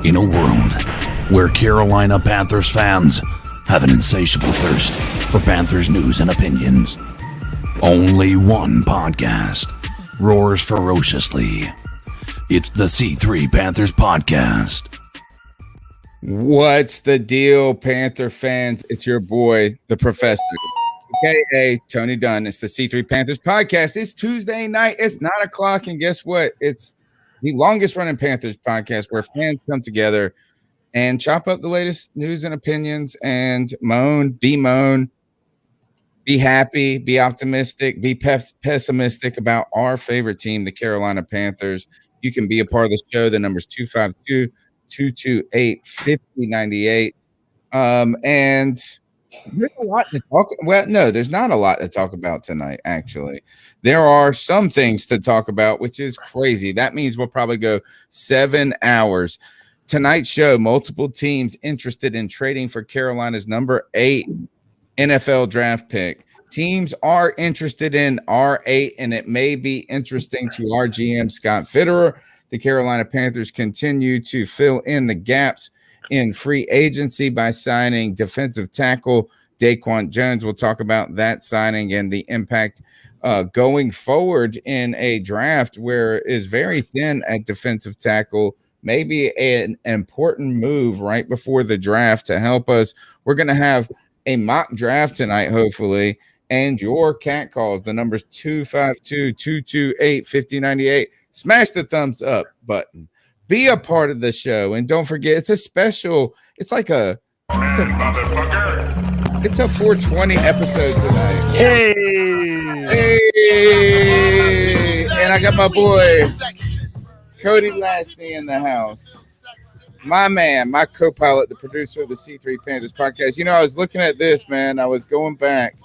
In a world where Carolina Panthers fans have an insatiable thirst for Panthers news and opinions, only one podcast roars ferociously. It's the C3 Panthers Podcast. What's the deal, Panther fans? It's your boy, the Professor, aka Tony Dunn. It's the C3 Panthers Podcast. It's Tuesday night. It's 9 o'clock, and guess what? It's the longest running Panthers podcast where fans come together and chop up the latest news and opinions and be happy, be optimistic, be pessimistic about our favorite team, the Carolina Panthers. You can be a part of the show. The number's 252-228-5098. And there's a lot to talk. Well, no, there's not a lot to talk about tonight, actually. There are some things to talk about, which is crazy. That means we'll probably go 7 hours. Tonight's show, multiple teams interested in trading for Carolina's number 8 NFL draft pick. Teams are interested in R8, and it may be interesting to our GM, Scott Fitterer. The Carolina Panthers continue to fill in the gaps in free agency by signing defensive tackle DaQuan Jones. We'll talk about that signing and the impact going forward in a draft where it is very thin at defensive tackle. Maybe an important move right before the draft to help us. We're going to have a mock draft tonight, hopefully, and your cat calls. The number's 252-228-5098. Smash the thumbs up button. Be a part of the show, and don't forget, it's a 420 episode tonight. Hey, And I got my boy Cody Lashney in the house. My man, my co-pilot, the producer of the C3 Panthers Podcast. You know, I was looking at this, man. I was going back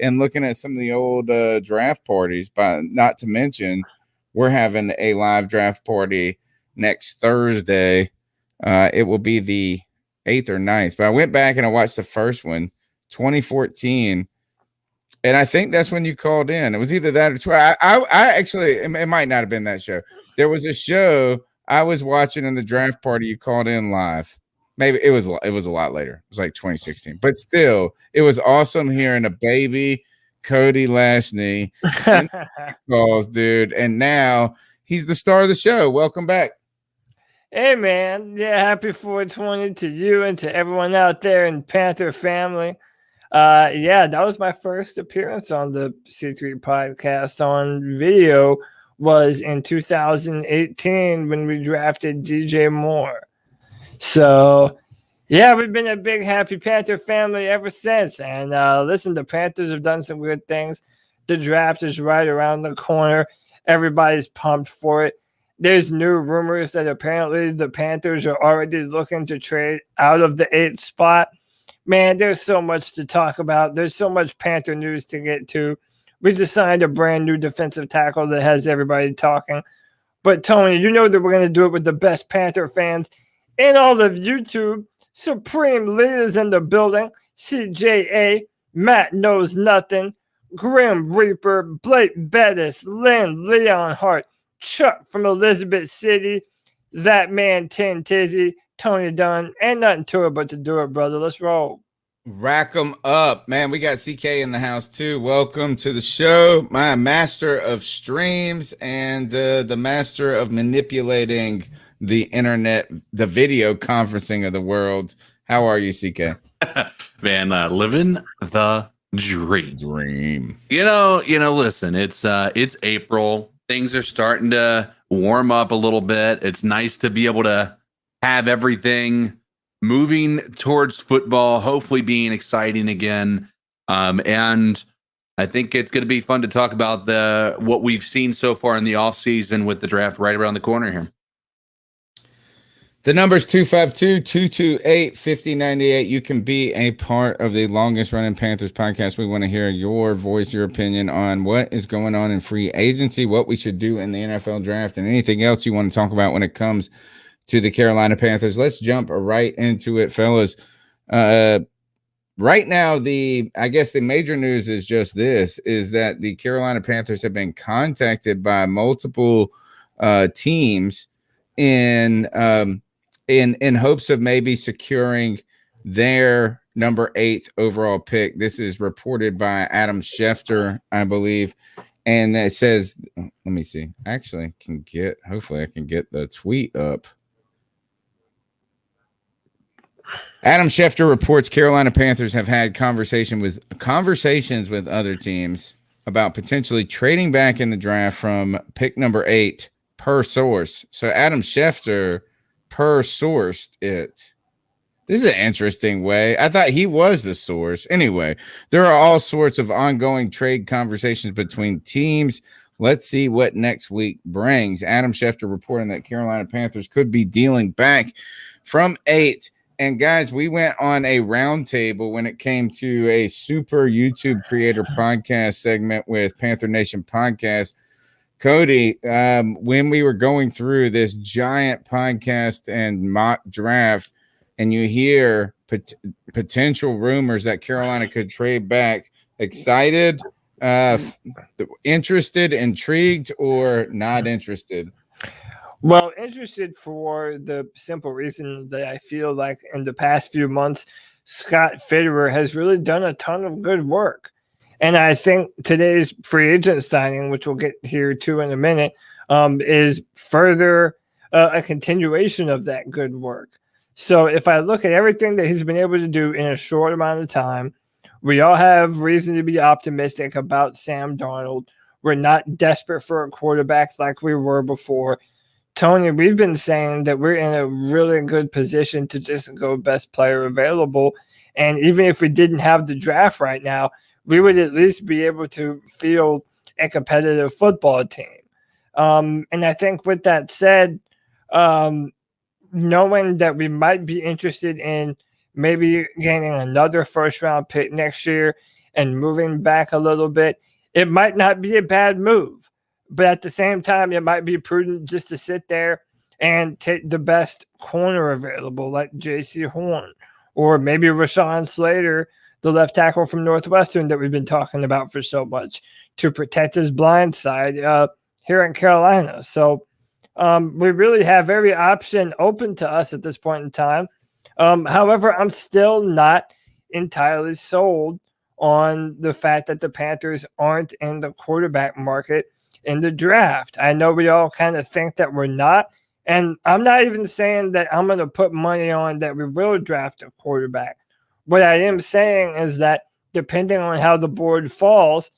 and looking at some of the old draft parties, but not to mention we're having a live draft party next Thursday. It will be the 8th or 9th. But I went back and I watched the first one, 2014. And I think that's when you called in. It was either that or 12. I actually, it might not have been that show. There was a show I was watching in the draft party. You called in live. Maybe it was a lot later. It was like 2016. But still, it was awesome hearing a baby Cody Lashney calls, dude. And now he's the star of the show. Welcome back. hey, man. Yeah, happy 420 to you and to everyone out there in Panther family. Yeah, that was my first appearance on the C3 podcast on video. Was in 2018 when we drafted DJ Moore. So, yeah, we've been a big happy Panther family ever since. And listen, the Panthers have done some good things. The draft is right around the corner. Everybody's pumped for it. There's new rumors that apparently the Panthers are already looking to trade out of the 8th spot. Man, there's so much to talk about. There's so much Panther news to get to. We just signed a brand new defensive tackle that has everybody talking. But, Tony, you know that we're going to do it with the best Panther fans in all of YouTube. Supreme leaders in the building. CJA, Matt Knows Nothing, Grim Reaper, Blake Bettis, Lynn, Leon Hart, Chuck from Elizabeth City, that man, Tin Tizzy, Tony Dunn, and nothing to it but to do it, brother. Let's roll. Rack them up, man. We got CK in the house too. Welcome to the show, my master of streams and the master of manipulating the internet, the video conferencing of the world. How are you, CK? Man, living the dream. You know, listen, it's April. Things are starting to warm up a little bit. It's nice to be able to have everything moving towards football, hopefully being exciting again. And I think it's going to be fun to talk about what we've seen so far in the offseason with the draft right around the corner here. The number's 252-228-5098. You can be a part of the longest running Panthers podcast. We want to hear your voice, your opinion on what is going on in free agency, what we should do in the NFL draft, and anything else you want to talk about when it comes to the Carolina Panthers. Let's jump right into it, fellas. Right now, I guess the major news is just this, is that the Carolina Panthers have been contacted by multiple teams in in hopes of maybe securing their number 8 overall pick. This is reported by Adam Schefter, I believe. And it says, let me see. Actually, hopefully I can get the tweet up. Adam Schefter reports Carolina Panthers have had conversations with other teams about potentially trading back in the draft from pick number 8 per source. So Adam Schefter per sourced it. This is an interesting way. I thought he was the source. Anyway, there are all sorts of ongoing trade conversations between teams. Let's see what next week brings. Adam Schefter reporting that Carolina Panthers could be dealing back from 8. And guys, we went on a roundtable when it came to a super YouTube creator podcast segment with Panther Nation Podcast. Cody, when we were going through this giant podcast and mock draft, and you hear potential rumors that Carolina could trade back, excited, interested, intrigued, or not interested? Well, interested for the simple reason that I feel like in the past few months, Scott Fitterer has really done a ton of good work. And I think today's free agent signing, which we'll get here to in a minute, is further a continuation of that good work. So if I look at everything that he's been able to do in a short amount of time, we all have reason to be optimistic about Sam Darnold. We're not desperate for a quarterback like we were before. Tony, we've been saying that we're in a really good position to just go best player available. And even if we didn't have the draft right now, we would at least be able to field a competitive football team. And I think with that said, knowing that we might be interested in maybe gaining another first-round pick next year and moving back a little bit, it might not be a bad move. But at the same time, it might be prudent just to sit there and take the best corner available, like J.C. Horn, or maybe Rashawn Slater, the left tackle from Northwestern that we've been talking about for so much, to protect his blind side here in Carolina. So we really have every option open to us at this point in time. However, I'm still not entirely sold on the fact that the Panthers aren't in the quarterback market in the draft. I know we all kind of think that we're not, and I'm not even saying that I'm going to put money on that we will draft a quarterback. What I am saying is that depending on how the board falls,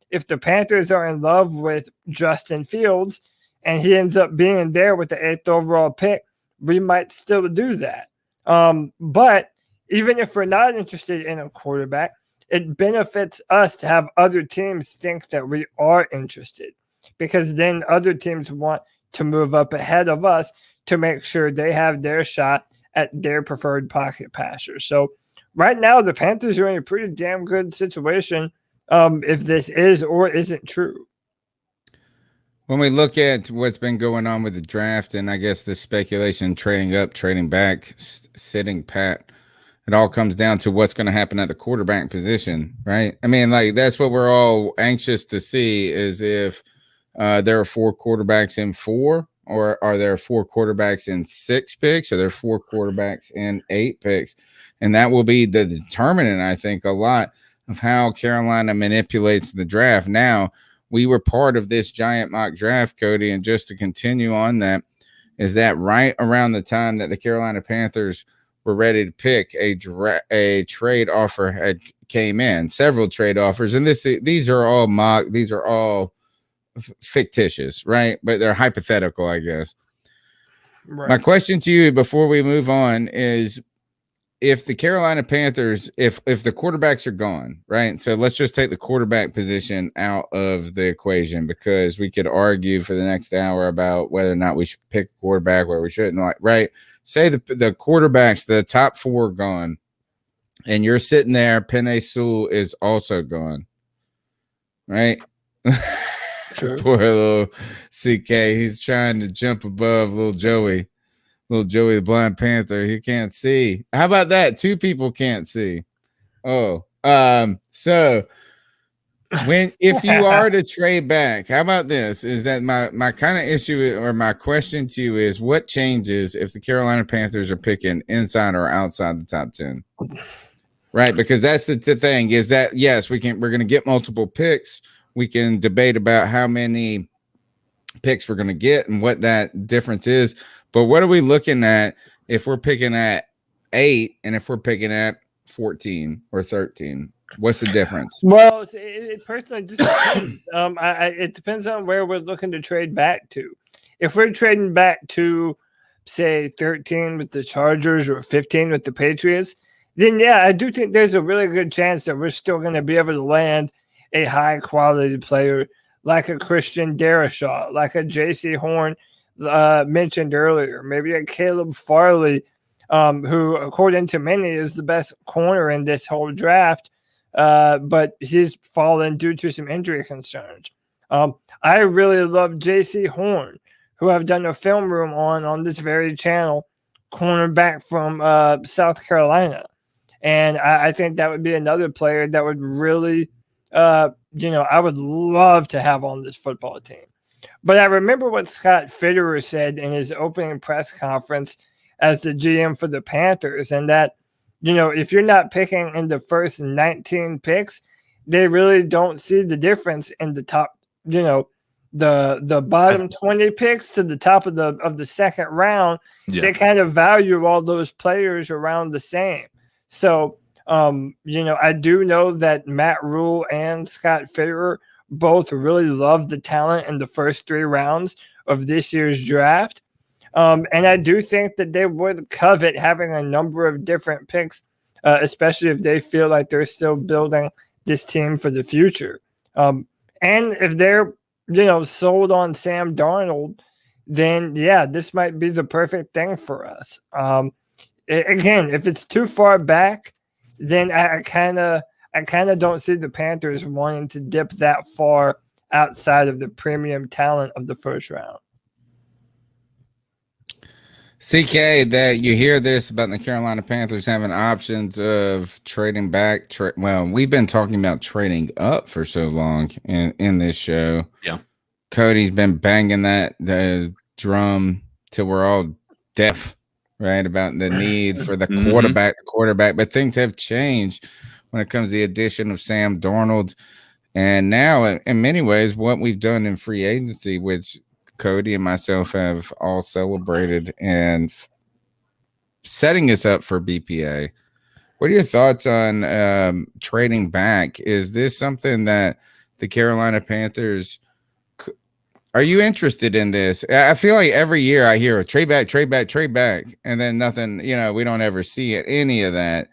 if the Panthers are in love with Justin Fields and he ends up being there with the 8th overall pick, we might still do that. But even if we're not interested in a quarterback, it benefits us to have other teams think that we are interested, because then other teams want to move up ahead of us to make sure they have their shot at their preferred pocket passer. So right now, the Panthers are in a pretty damn good situation if this is or isn't true. When we look at what's been going on with the draft and I guess the speculation, trading up, trading back, sitting pat, it all comes down to what's going to happen at the quarterback position, right? I mean, like, that's what we're all anxious to see, is if there are 4 quarterbacks in 4, or are there 4 quarterbacks in 6 picks, or there are 4 quarterbacks in 8 picks? And that will be the determinant, I think, a lot of how Carolina manipulates the draft. Now, we were part of this giant mock draft, Cody, and just to continue on that, is that right around the time that the Carolina Panthers were ready to pick, a trade offer had came in, several trade offers, and these are all mock, these are all fictitious, right? But they're hypothetical, I guess. Right. My question to you before we move on is, if the Carolina Panthers, if the quarterbacks are gone, right? So let's just take the quarterback position out of the equation, because we could argue for the next hour about whether or not we should pick a quarterback, where we shouldn't, right? Say the quarterbacks, the top 4 are gone, and you're sitting there, Penei Sewell is also gone, right? True. Poor little CK. He's trying to jump above little Joey the Blind Panther. He can't see. How about that? 2 people can't see. Oh, so if you are to trade back, how about this? Is that my kind of issue or my question to you is what changes if the Carolina Panthers are picking inside or outside the top 10? Right, because that's the thing is that yes, we're going to get multiple picks. We can debate about how many picks we're going to get and what that difference is. But what are we looking at if we're picking at 8 and if we're picking at 14 or 13? What's the difference? Well, it personally just depends. It depends on where we're looking to trade back to. If we're trading back to, say, 13 with the Chargers or 15 with the Patriots, then yeah, I do think there's a really good chance that we're still going to be able to land a high-quality player like a Christian Darrisaw, like a J.C. Horn mentioned earlier, maybe a Caleb Farley, who, according to many, is the best corner in this whole draft. But he's fallen due to some injury concerns. I really love J.C. Horn, who I've done a film room on this very channel, cornerback from South Carolina. And I think that would be another player that would really, I would love to have on this football team. But I remember what Scott Fitterer said in his opening press conference as the GM for the Panthers, and that, if you're not picking in the first 19 picks, they really don't see the difference in the top, the bottom 20 picks to the top of the second round. Yeah. They kind of value all those players around the same. So, I do know that Matt Rule and Scott Fitterer both really love the talent in the first 3 rounds of this year's draft. And I do think that they would covet having a number of different picks, especially if they feel like they're still building this team for the future. And if they're, sold on Sam Darnold, then yeah, this might be the perfect thing for us. Again, if it's too far back, then I kind of don't see the Panthers wanting to dip that far outside of the premium talent of the first round. CK, that you hear this about the Carolina Panthers having options of trading back. Well, we've been talking about trading up for so long in this show. Yeah, Cody's been banging the drum till we're all deaf, right? About the need for the quarterback. But things have changed when it comes to the addition of Sam Darnold, and now in many ways what we've done in free agency, which Cody and myself have all celebrated and setting us up for BPA. What are your thoughts on trading back? Is this something that the Carolina Panthers, are you interested in this? I feel like every year I hear a trade back, and then nothing, we don't ever see any of that.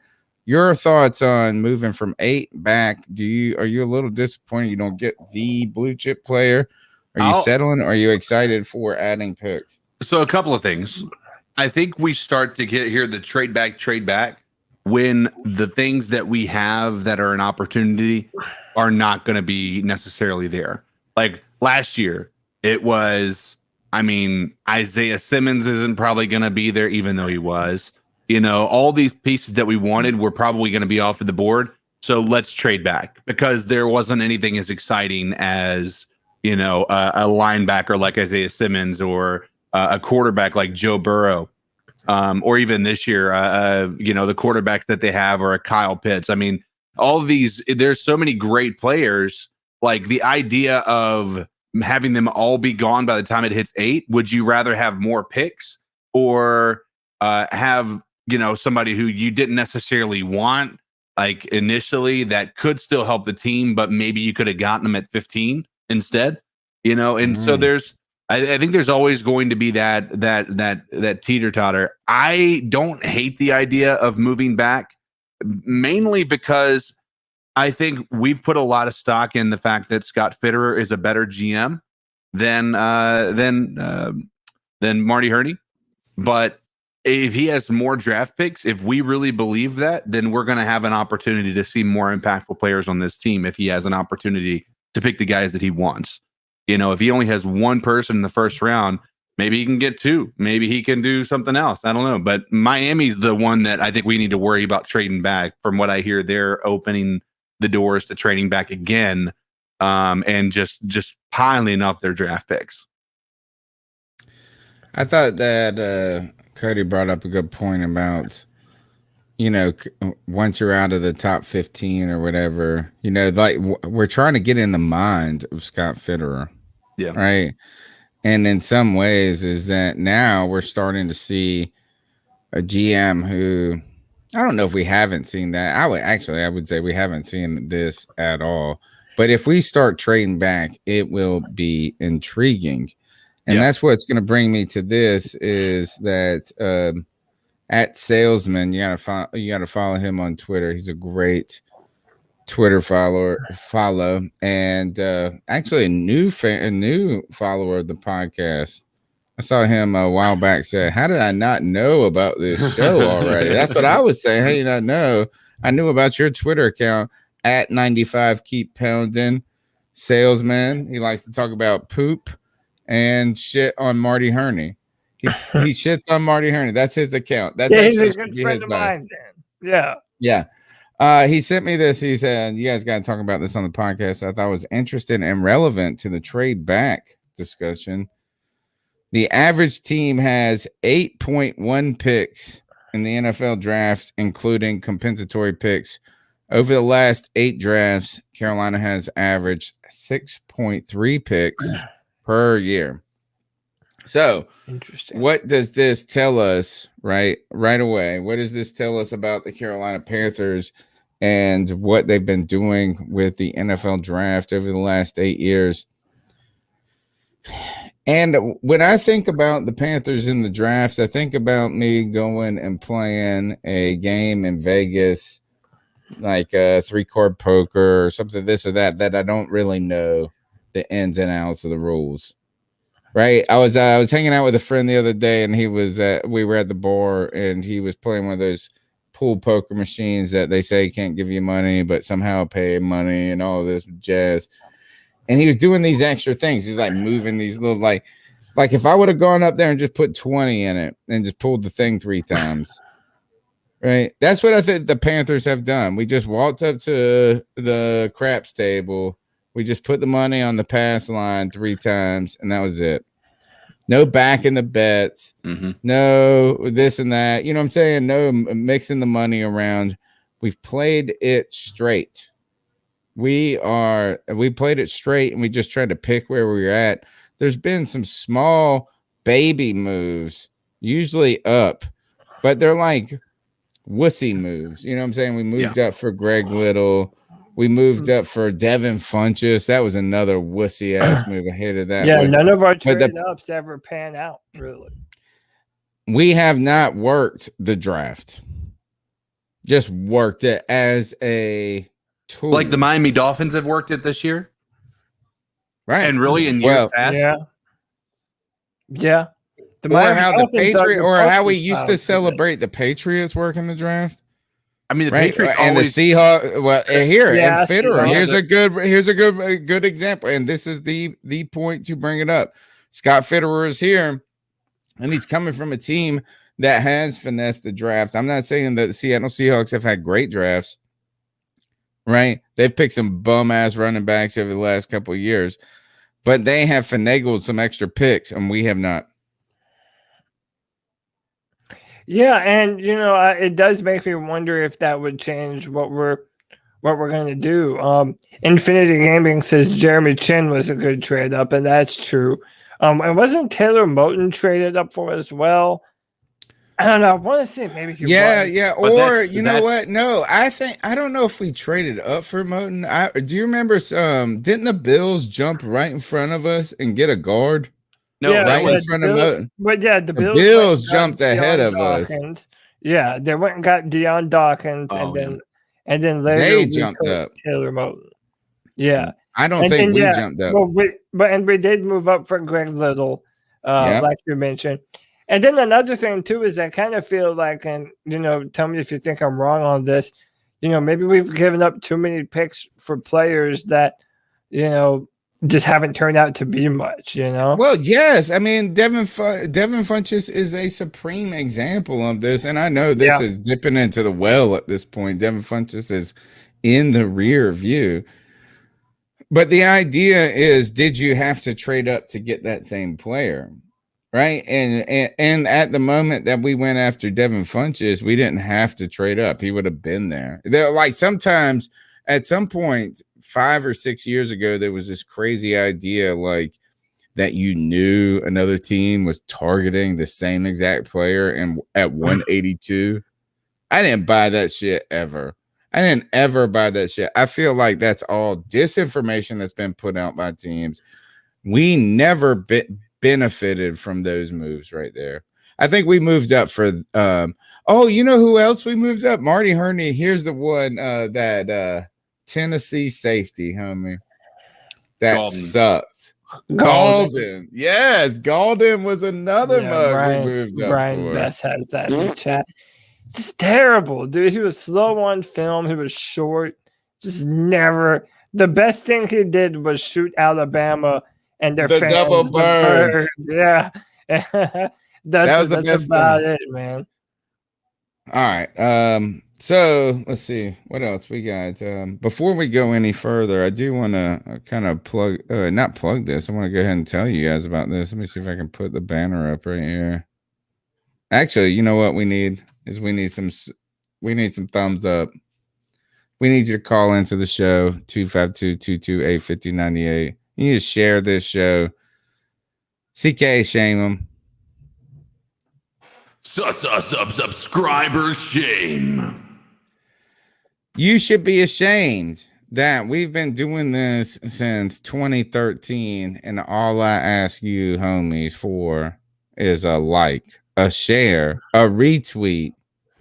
Your thoughts on moving from 8 back? Are you a little disappointed you don't get the blue chip player? Are you settling? Or are you excited for adding picks? So a couple of things. I think we start to hear the trade back when the things that we have that are an opportunity are not going to be necessarily there. Like last year, it was, Isaiah Simmons isn't probably going to be there, even though he was. All these pieces that we wanted were probably going to be off of the board. So let's trade back, because there wasn't anything as exciting as a linebacker like Isaiah Simmons, or a quarterback like Joe Burrow, or even this year, the quarterbacks that they have, or a Kyle Pitts. All of these, there's so many great players. Like the idea of having them all be gone by the time it hits 8, would you rather have more picks, or have, somebody who you didn't necessarily want, like initially, that could still help the team, but maybe you could have gotten them at 15 instead, so I think there's always going to be that teeter-totter. I don't hate the idea of moving back, mainly because I think we've put a lot of stock in the fact that Scott Fitterer is a better GM than Marty Hurney. But if he has more draft picks, if we really believe that, then we're going to have an opportunity to see more impactful players on this team if he has an opportunity to pick the guys that he wants. If he only has one person in the first round, maybe he can get 2. Maybe he can do something else. I don't know. But Miami's the one that I think we need to worry about trading back. From what I hear, they're opening the doors to trading back again and just piling up their draft picks. I thought that Cody brought up a good point about, once you're out of the top 15 or whatever, like we're trying to get in the mind of Scott Fitterer. Yeah. Right. And in some ways is that now we're starting to see a GM who, I don't know if we haven't seen that. I would say we haven't seen this at all. But if we start trading back, it will be intriguing. And that's what's going to bring me to this is that at Salesman, you gotta follow him on Twitter. He's a great Twitter follow, and actually a new follower of the podcast. I saw him a while back say, "How did I not know about this show already?" That's what I was saying. Hey, you not know? I knew about your Twitter account at 95 Keep Pounding Salesman. He likes to talk about poop and shit on Marty Herney. He shits on Marty Herney. That's his account. That's he's a good friend of mine. Then. Yeah. He sent me this. He said, "You guys got to talk about this on the podcast." I thought it was interesting and relevant to the trade back discussion. The average team has 8.1 picks in the NFL draft, including compensatory picks. Over the last 8 drafts, Carolina has averaged 6.3 picks per year. So, interesting. What does this tell us right away? What does this tell us about the Carolina Panthers and what they've been doing with the NFL draft over the last 8 years? And when I think about the Panthers in the draft, I think about me going and playing a game in Vegas, like a 3-card poker or something, this or that I don't really know the ins and outs of the rules. Right. I was hanging out with a friend the other day, and we were at the bar, and he was playing one of those pool poker machines that they say can't give you money, but somehow pay money and all this jazz. And he was doing these extra things. He's like moving these little, like if I would have gone up there and just put 20 in it and just pulled the thing 3 times. Right. That's what I think the Panthers have done. We just walked up to the craps table. We just put the money on the pass line 3 times, and that was it. No backing the bets. Mm-hmm. No this and that. You know what I'm saying? No mixing the money around. We've played it straight. We played it straight, and we just tried to pick where we were at. There's been some small baby moves, usually up, but they're like wussy moves. You know what I'm saying? We moved up for Greg Little. We moved up for Devin Funchess. That was another wussy ass move. I hated that. Yeah, none of our trade ups ever pan out, really. We have not worked the draft. Just worked it as a tool. Like the Miami Dolphins have worked it this year. Right. And really in years past. Yeah. How we used to celebrate the Patriots working the draft. I mean, the Patriots and the Seahawks. Well, here and Fitterer. Here's a good example, and this is the point to bring it up. Scott Fitterer is here, and he's coming from a team that has finessed the draft. I'm not saying that the Seattle Seahawks have had great drafts, right? They've picked some bum ass running backs over the last couple of years, but they have finagled some extra picks, and we have not. Yeah, and it does make me wonder if that would change what we're going to do. Infinity Gaming says Jeremy Chin was a good trade up, and that's true. And wasn't Taylor Moton traded up for as well? I don't know. I want to say maybe he was. Yeah. Or you know what? No, I don't know if we traded up for Moton. Do you remember? Didn't the Bills jump right in front of us and get a guard? No, right in front of Moton. But yeah, the Bills jumped ahead of us. Yeah, they went and got Deion Dawkins, and then later they jumped up Taylor Moton. Yeah, I don't think we jumped up. Well, we did move up for Greg Little, like you mentioned. And then another thing too is I kind of feel like, and tell me if you think I'm wrong on this. Maybe we've given up too many picks for players that just haven't turned out to be much, Well, yes. I mean, Devin Funchess is a supreme example of this, and I know this is dipping into the well at this point. Devin Funchess is in the rear view. But the idea is, did you have to trade up to get that same player? Right. And at the moment that we went after Devin Funchess, we didn't have to trade up. He would have been there. They're like sometimes at some point 5 or 6 years ago, there was this crazy idea like that you knew another team was targeting the same exact player and at 182. I didn't buy that shit ever. I didn't ever buy that shit. I feel like that's all disinformation that's been put out by teams. We never benefited from those moves right there. I think we moved up for you know who else we moved up? Marty Herney. Here's the one that Tennessee safety, homie. That sucked. Golden. Yes, Golden was another mug we moved up Brian for. Best has that in the chat. Just terrible, dude. He was slow on film. He was short. Just never. The best thing he did was shoot Alabama and their fans. Double birds. Yeah. That's about it, man. All right. So let's see what else we got. Before we go any further, I do want to kind of not plug this. I want to go ahead and tell you guys about this. Let me see if I can put the banner up right here. Actually, you know what we need is we need some thumbs up. We need you to call into the show 252-228-5098. You need to share this show. CK, shame them. Subscriber shame. You should be ashamed that we've been doing this since 2013, and all I ask you, homies, for is a like, a share, a retweet.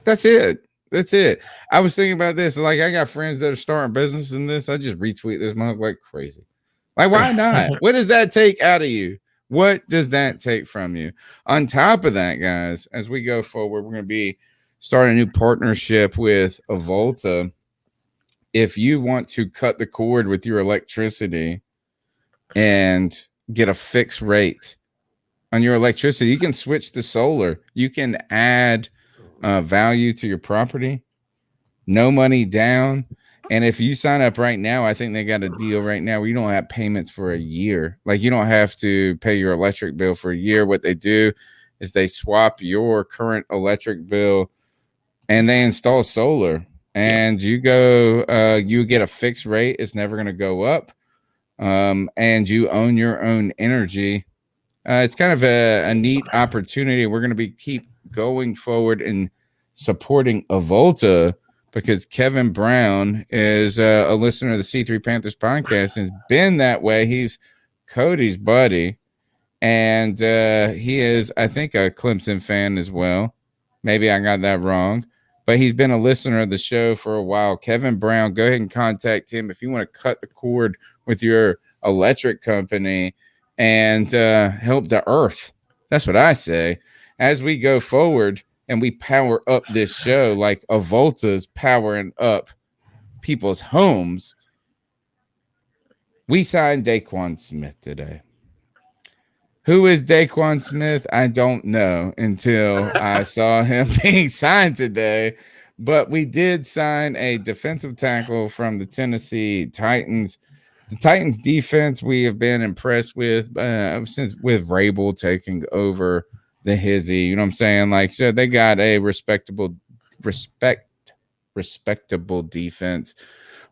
That's it. That's it. I was thinking about this. Like, I got friends that are starting business in this. I just retweet this mug like crazy. Like, why not? What does that take out of you? What does that take from you? On top of that, guys, as we go forward, we're going to be starting a new partnership with Avolta. If you want to cut the cord with your electricity and get a fixed rate on your electricity, you can switch to solar. You can add value to your property, no money down. And if you sign up right now, I think they got a deal right now where you don't have payments for a year. Like, you don't have to pay your electric bill for a year. What they do is they swap your current electric bill and they install solar. And you get a fixed rate. It's never going to go up. And you own your own energy. It's kind of a neat opportunity. We're going to keep going forward and supporting Avolta because Kevin Brown is a listener of the C3 Panthers podcast and has been that way. He's Cody's buddy. And he is, I think, a Clemson fan as well. Maybe I got that wrong. But he's been a listener of the show for a while. Kevin Brown, go ahead and contact him if you want to cut the cord with your electric company and help the earth. That's what I say. As we go forward and we power up this show like Avolta's powering up people's homes, we signed DaQuan Smith today. Who is DaQuan Smith? I don't know until I saw him being signed today. But we did sign a defensive tackle from the Tennessee Titans. The Titans defense we have been impressed with since with Vrabel taking over the hizzy. You know what I'm saying? Like, so they got a respectable defense.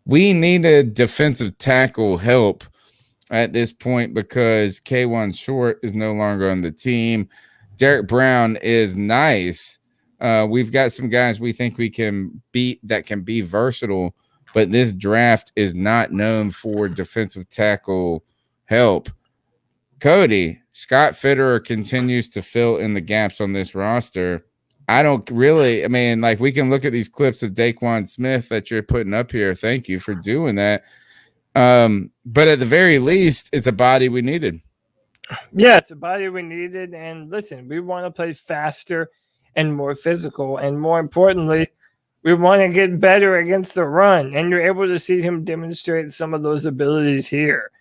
We needed defensive tackle help at this point because K1 Short is no longer on the team. Derek Brown is nice. We've got some guys we think we can beat that can be versatile, but this draft is not known for defensive tackle help. Cody, Scott Fitterer continues to fill in the gaps on this roster. I mean, like, we can look at these clips of DaQuan Smith that you're putting up here. Thank you for doing that. But at the very least, it's a body we needed. Yeah, it's a body we needed. And listen, we want to play faster and more physical. And more importantly, we want to get better against the run. And you're able to see him demonstrate some of those abilities here.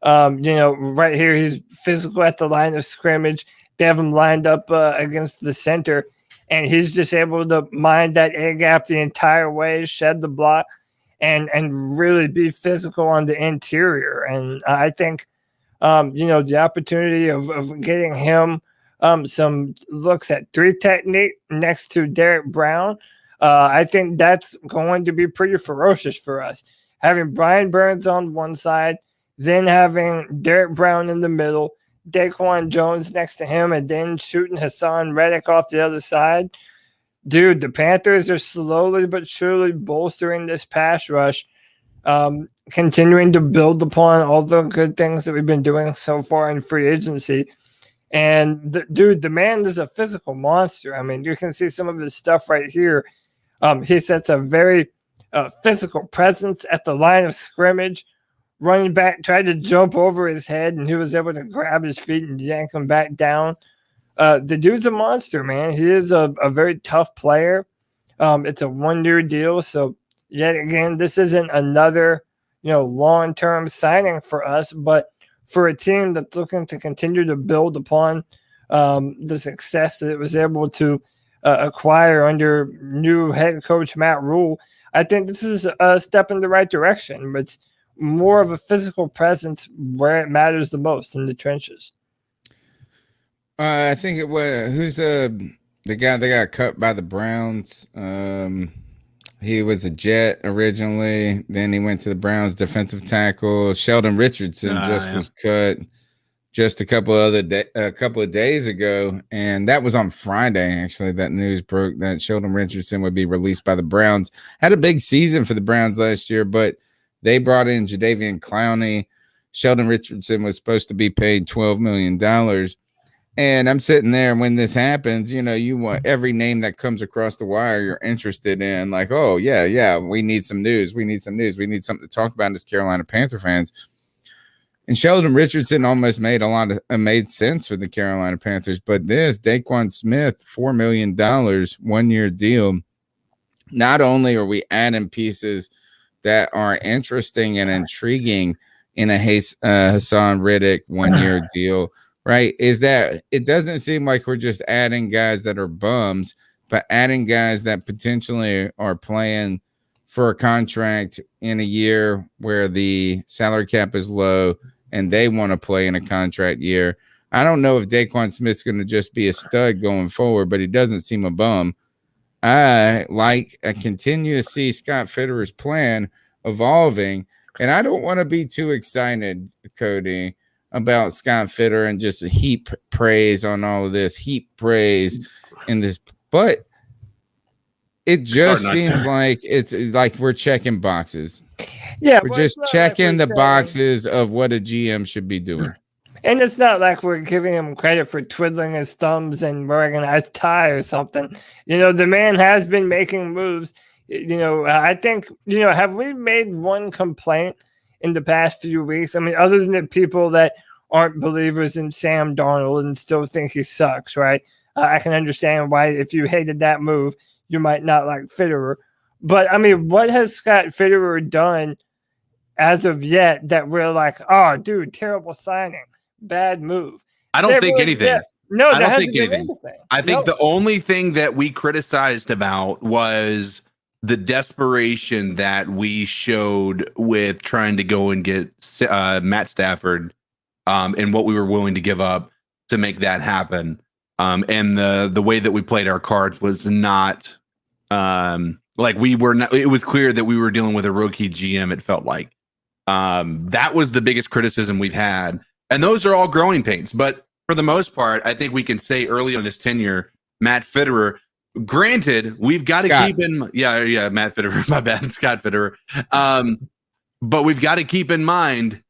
Right here, he's physical at the line of scrimmage. They have him lined up against the center. And he's just able to mind that A gap the entire way, shed the block. and really be physical on the interior. And I think, the opportunity of getting him some looks at 3 technique next to Derek Brown, I think that's going to be pretty ferocious for us. Having Brian Burns on one side, then having Derek Brown in the middle, DaQuan Jones next to him, and then shooting Hassan Reddick off the other side. Dude, the Panthers are slowly but surely bolstering this pass rush, continuing to build upon all the good things that we've been doing so far in free agency. And the man is a physical monster. I mean, you can see some of his stuff right here. He sets a very physical presence at the line of scrimmage. Running back tried to jump over his head, and he was able to grab his feet and yank him back down. The dude's a monster, man. He is a very tough player. It's a 1-year deal, so yet again, this isn't another long-term signing for us, but for a team that's looking to continue to build upon the success that it was able to acquire under new head coach Matt Rule, I think this is a step in the right direction. But it's more of a physical presence where it matters the most, in the trenches. I think it was who's the guy that got cut by the Browns. He was a Jet originally, then he went to the Browns. Defensive tackle Sheldon Richardson was cut just a couple of days ago, and that was on Friday. Actually, that news broke that Sheldon Richardson would be released by the Browns. Had a big season for the Browns last year, but they brought in Jadeveon Clowney. Sheldon Richardson was supposed to be paid $12 million. And I'm sitting there when this happens, you want every name that comes across the wire you're interested in. Like, oh, yeah, we need some news. We need something to talk about as Carolina Panther fans. And Sheldon Richardson almost made made sense for the Carolina Panthers. But this, DaQuan Smith, $4 million, 1-year deal. Not only are we adding pieces that are interesting and intriguing in a Hassan Reddick 1-year deal, right, is that it doesn't seem like we're just adding guys that are bums, but adding guys that potentially are playing for a contract in a year where the salary cap is low and they want to play in a contract year. I don't know if DaQuan Smith's going to just be a stud going forward, but he doesn't seem a bum. I continue to see Scott Fitterer's plan evolving, and I don't want to be too excited, Cody, about Scott Fitterer and just heap praise on all of this, but it just seems like it's like we're checking boxes. Yeah, we're just checking the boxes of what a GM should be doing. And it's not like we're giving him credit for twiddling his thumbs and wearing a nice tie or something. The man has been making moves. I think, have we made one complaint in the past few weeks? I mean, other than the people that aren't believers in Sam Darnold and still think he sucks, right? I can understand why, if you hated that move, you might not like Fitterer. But, I mean, what has Scott Fitterer done as of yet that we're like, oh, dude, terrible signing, bad move? I don't think anything. Yeah. No, I don't think anything. I think the only thing that we criticized about was the desperation that we showed with trying to go and get Matt Stafford, and what we were willing to give up to make that happen. And the way that we played our cards was not like we were not. It was clear that we were dealing with a rookie GM. It felt like that was the biggest criticism we've had, and those are all growing pains. But for the most part, I think we can say early on his tenure, Matt Fitterer. Granted, we've got to keep in Matt Fitterer, my bad, Scott Fitterer. But we've got to keep in mind,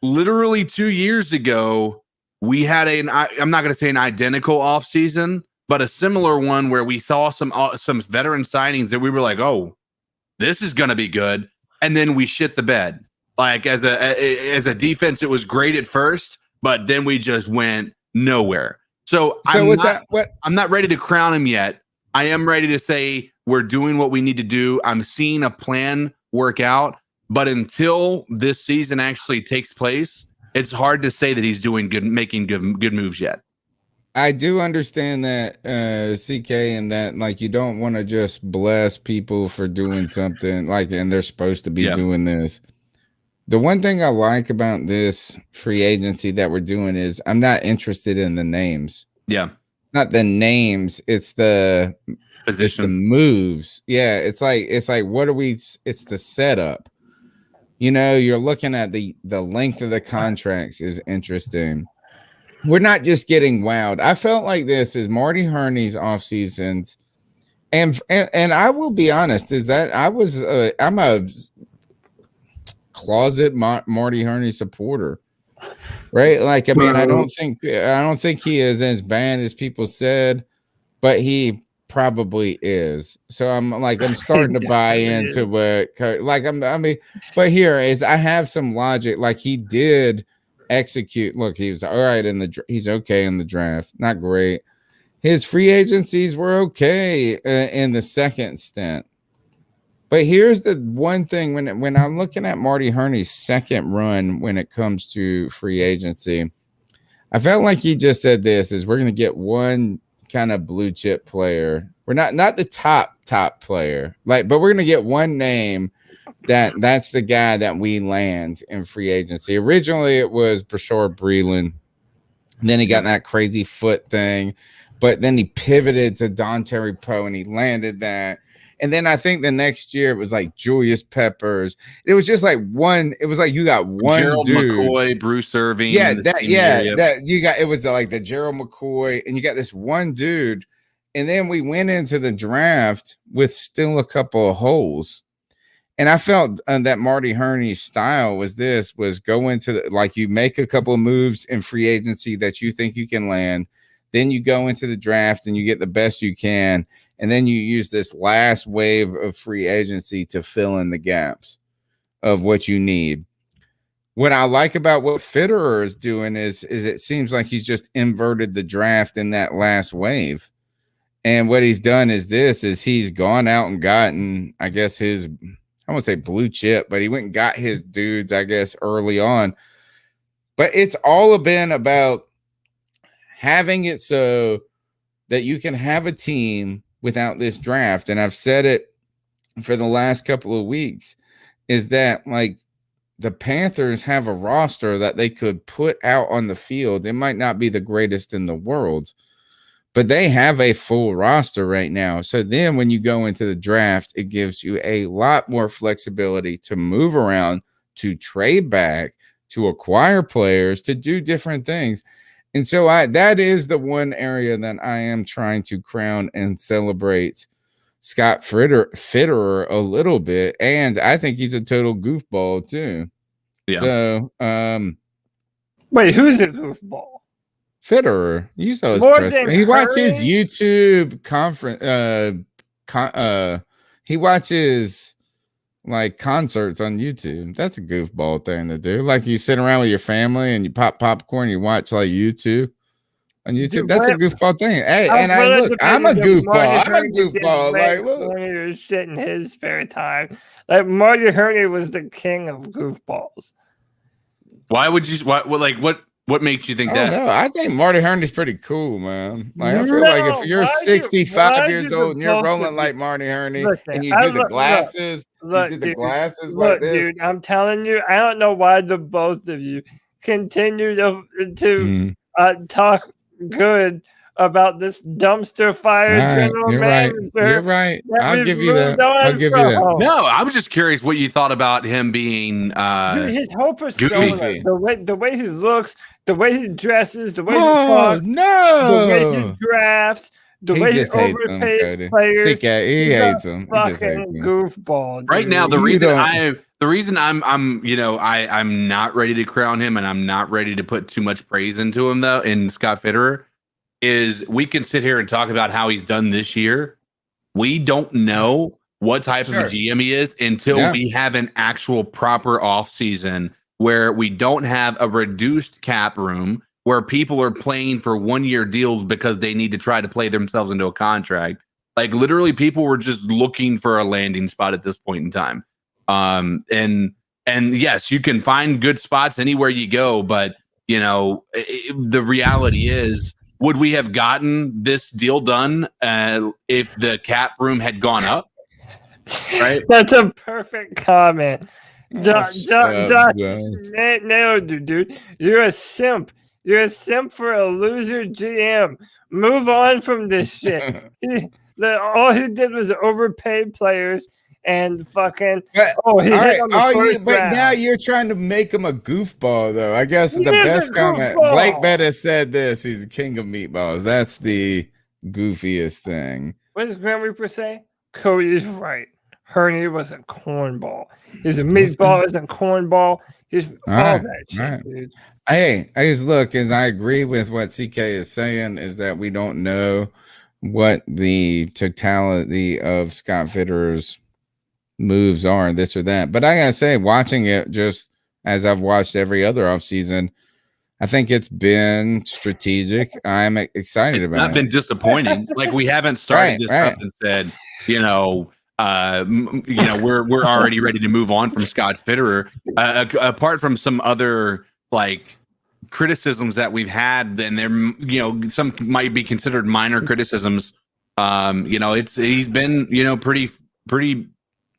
literally 2 years ago, we had I'm not going to say an identical offseason, but a similar one where we saw some veteran signings that we were like, oh, this is going to be good. And then we shit the bed. Like as a defense, it was great at first, but then we just went nowhere. So I'm not ready to crown him yet. I am ready to say we're doing what we need to do. I'm seeing a plan work out, but until this season actually takes place, it's hard to say that he's doing good, making good moves yet. I do understand that, CK, and that like you don't want to just bless people for doing something like, and they're supposed to be doing this. The one thing I like about this free agency that we're doing is I'm not interested in the names. Yeah. Not the names, it's the position, it's the moves. Yeah, it's like what are we? It's the setup. You know, you're looking at the length of the contracts is interesting. We're not just getting wowed. I felt like this is Marty Herney's off seasons, and I will be honest, is that I'm a closet Marty Herney supporter. Right? Like, I mean, I don't think he is as bad as people said, but he probably is. So I'm starting to buy into what, like, but here is, I have some logic. Like, he did execute. Look, he was all right he's okay in the draft. Not great. His free agencies were okay in the second stint. But here's the one thing, when I'm looking at Marty Herney's second run when it comes to free agency, I felt like he just said this is we're going to get one kind of blue chip player. We're not the top player, but we're going to get one name that's the guy that we land in free agency. Originally, it was Brashard Breeland. Then he got that crazy foot thing, but then he pivoted to Dontari Poe and he landed that. And then I think the next year it was like Julius Peppers. It was just like one. It was like you got one Gerald dude. McCoy, Bruce Irving. That you got. It was like the Gerald McCoy, and you got this one dude. And then we went into the draft with still a couple of holes. And I felt that Marty Herney's style was go into you make a couple of moves in free agency that you think you can land. Then you go into the draft and you get the best you can. And then you use this last wave of free agency to fill in the gaps of what you need. What I like about what Fitterer is doing is it seems like he's just inverted the draft in that last wave. And what he's done is he's gone out and gotten, I guess, I won't say blue chip, but he went and got his dudes, I guess, early on. But it's all been about having it so that you can have a team without this draft. And I've said it for the last couple of weeks, is that like the Panthers have a roster that they could put out on the field. It might not be the greatest in the world, but they have a full roster right now. So then when you go into the draft, it gives you a lot more flexibility to move around, to trade back, to acquire players, to do different things. And so that is the one area that I am trying to crown and celebrate Scott Fitterer a little bit. And I think he's a total goofball too. Yeah. So wait, who's a goofball? Fitterer. You saw his press. He watches his YouTube conference. He watches like concerts on YouTube. That's a goofball thing to do. Like you sit around with your family and you pop popcorn, you watch like YouTube on YouTube. Dude, that's a goofball thing. Hey, and I'm a goofball. I'm a goofball. Like, look, Marty shit in his spare time. Like Marty Herney was the king of goofballs. Why would you? What makes you think that? No, I think Marty Herney's pretty cool, man. Like I feel like if you're 65 years old and you're rolling like Marty Herney and you do the glasses, like this. Dude, I'm telling you, I don't know why the both of you continue to talk good about this dumbster fire general manager. You're right. I'll give you that. No, I was just curious what you thought about him being dude, his whole persona, the way he looks, the way he dresses, the way he talks, the way he drafts, the way he overpays players. He hates them. Fucking goofball. Dude. Right now, the reason I'm not ready to crown him and I'm not ready to put too much praise into him though in Scott Fitterer is we can sit here and talk about how he's done this year. We don't know what type of a GM he is until we have an actual proper offseason where we don't have a reduced cap room, where people are playing for 1-year deals because they need to try to play themselves into a contract. Like literally people were just looking for a landing spot at this point in time. And yes, you can find good spots anywhere you go, but the reality is would we have gotten this deal done if the cap room had gone up? Right. That's a perfect comment. Josh Josh. nailed you, dude. You're a simp. You're a simp for a loser GM. Move on from this shit. All he did was overpay players and fucking. But now you're trying to make him a goofball, though. I guess the best comment. Blake Bettis said this: he's the king of meatballs. That's the goofiest thing. What does Grand Reaper say? Cody's right. Herney was a cornball. He's a meatball. He's a cornball. He's all that shit, dude. Hey, look, as I agree with what CK is saying, is that we don't know what the totality of Scott Fitterer's moves are, this or that. But I gotta say, watching it just as I've watched every other offseason, I think it's been strategic. I'm excited about it. Not been disappointing. Like we haven't started this up and said, we're already ready to move on from Scott Fitterer. Apart from some other like criticisms that we've had, then there, some might be considered minor criticisms. He's been, pretty,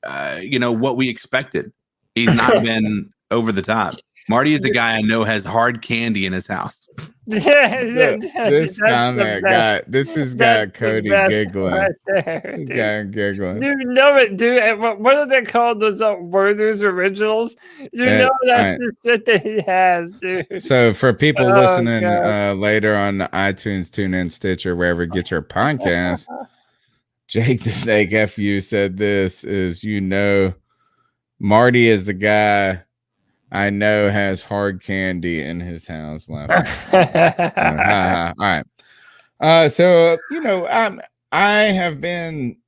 what we expected. He's not been over the top. Marty is a guy I know has hard candy in his house. This comment this has got Cody giggling. Right there, he's got giggling. You know it, dude. What are they called? Those Werther's originals? That's the shit that he has, dude. So for people listening later on the iTunes, TuneIn, Stitcher, wherever you get your podcast, Jake the Snake FU said this is, Marty is the guy I know has hard candy in his house. All right. So, I have been,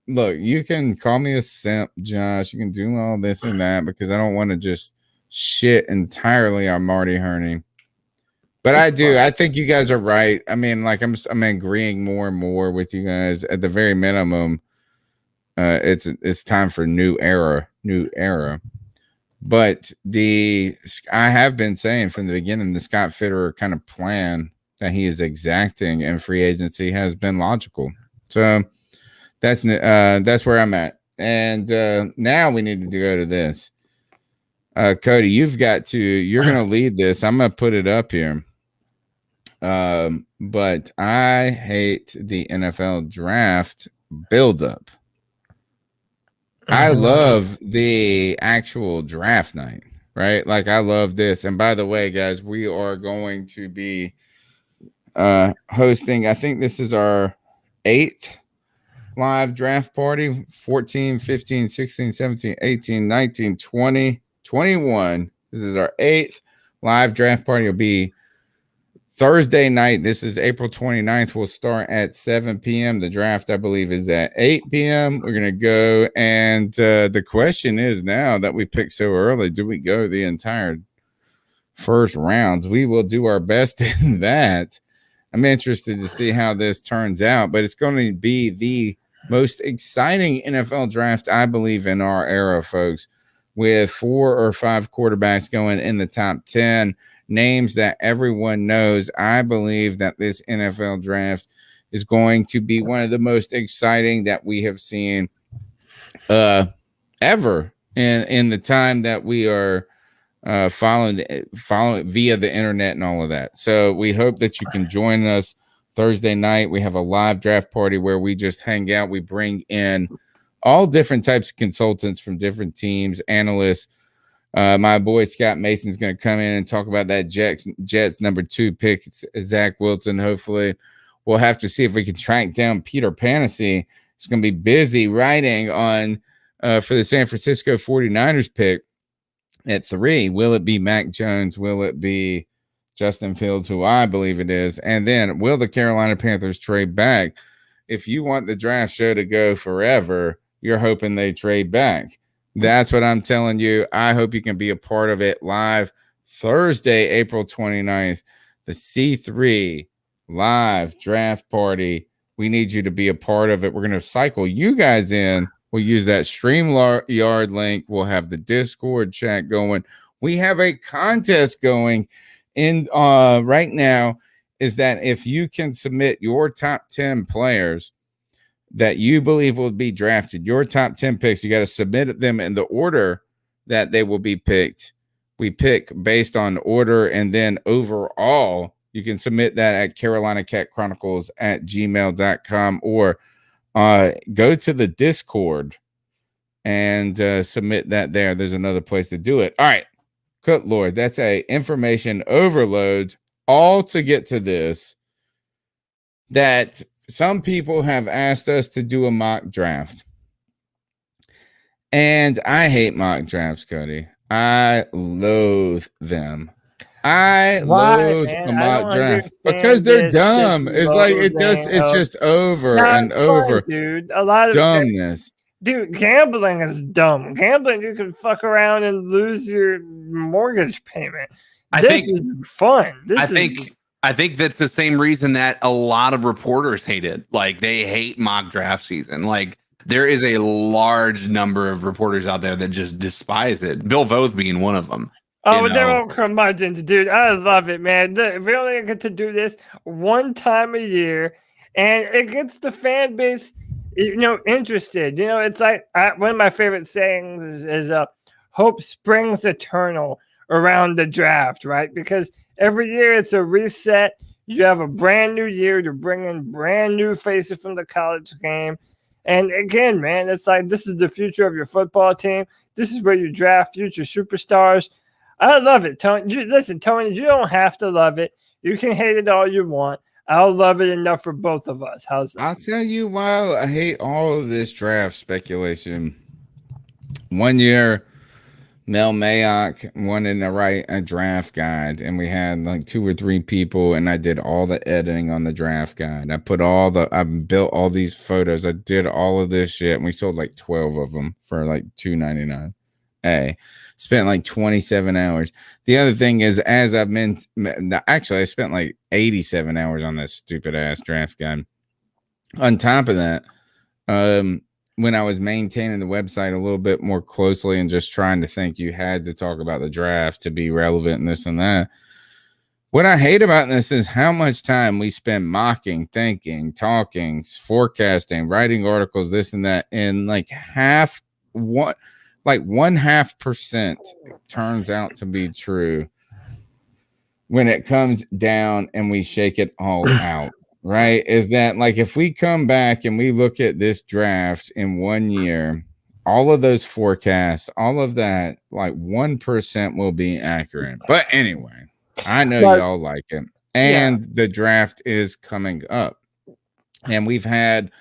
look, you can call me a simp, Josh. You can do all this and that because I don't want to just shit entirely on Marty Herney. But I do. I think you guys are right. I mean, like I'm agreeing more and more with you guys. At the very minimum, it's time for new era. But I have been saying from the beginning, the Scott Fitterer kind of plan that he is exacting in free agency has been logical. So that's where I'm at. And now we need to go to this. Cody, you're going to lead this. I'm going to put it up here. But I hate the NFL draft buildup. I love the actual draft night, right? Like I love this. And by the way, guys, we are going to be hosting, I think this is our 8th live draft party, 14, 15, 16, 17, 18, 19, 20, 21. This is our 8th live draft party. It'll be Thursday night. This is April 29th. We'll start at 7 p.m. The draft, I believe, is at 8 p.m. We're going to go. And the question is now that we picked so early, do we go the entire first rounds? We will do our best in that. I'm interested to see how this turns out, but it's going to be the most exciting NFL draft, I believe, in our era, folks, with 4 or 5 quarterbacks going in the top 10. Names that everyone knows. I believe that this NFL draft is going to be one of the most exciting that we have seen ever in the time that we are following via the internet and all of that. So we hope that you can join us Thursday night. We have a live draft party where we just hang out. We bring in all different types of consultants from different teams, analysts. My boy Scott Mason's going to come in and talk about that Jets number 2 pick, Zach Wilson. Hopefully, we'll have to see if we can track down Peter Panassi. He's going to be busy writing on for the San Francisco 49ers pick at 3. Will it be Mac Jones? Will it be Justin Fields, who I believe it is? And then will the Carolina Panthers trade back? If you want the draft show to go forever, you're hoping they trade back. That's what I'm telling you. I hope you can be a part of it live Thursday, April 29th, the C3 live draft party. We need you to be a part of it. We're going to cycle you guys in. We'll use that StreamYard link. We'll have the Discord chat going. We have a contest going in right now. is that if you can submit your top 10 players that you believe will be drafted, your top 10 picks, you got to submit them in the order that they will be picked. We pick based on order, and then overall, you can submit that at carolinacatchronicles@gmail.com or go to the Discord and submit that there. There's another place to do it. All right. Good Lord, that's a information overload all to get to this, that some people have asked us to do a mock draft. And I hate mock drafts, Cody. I loathe them. Loathe a mock draft because they're dumb. It's like it's just over and over, fun, dude. A lot of dumbness. Dude, gambling is dumb. Gambling, you can fuck around and lose your mortgage payment. This is fun. I think that's the same reason that a lot of reporters hate it. Like, they hate mock draft season. Like, there is a large number of reporters out there that just despise it. Bill Voth being one of them. Oh, they're all curmudgeons, dude. I love it, man. We only get to do this one time a year, and it gets the fan base, interested. It's like one of my favorite sayings is hope springs eternal around the draft, right? Because every year it's a reset. You have a brand new year to bring in brand new faces from the college game. And again, man, it's like this is the future of your football team. This is where you draft future superstars. I love it, Tony. Listen, Tony, you don't have to love it. You can hate it all you want. I'll love it enough for both of us. How's that? I'll tell you why I hate all of this draft speculation. One year, Mel Mayock wanted to write a draft guide, and we had like 2 or 3 people, and I did all the editing on the draft guide. I built all these photos. I did all of this shit, and we sold like 12 of them for like $2.99. Spent like 27 hours. The other thing is, as I've been, actually, I spent like 87 hours on this stupid ass draft guide. On top of that, when I was maintaining the website a little bit more closely and just trying to think, you had to talk about the draft to be relevant and this and that. What I hate about this is how much time we spend mocking, thinking, talking, forecasting, writing articles, this and that, and like 1.5% turns out to be true when it comes down and we shake it all out. Right? Is that like if we come back and we look at this draft in 1 year, all of those forecasts, all of that, like 1% will be accurate. But anyway, I know y'all like it. And the draft is coming up. And we've had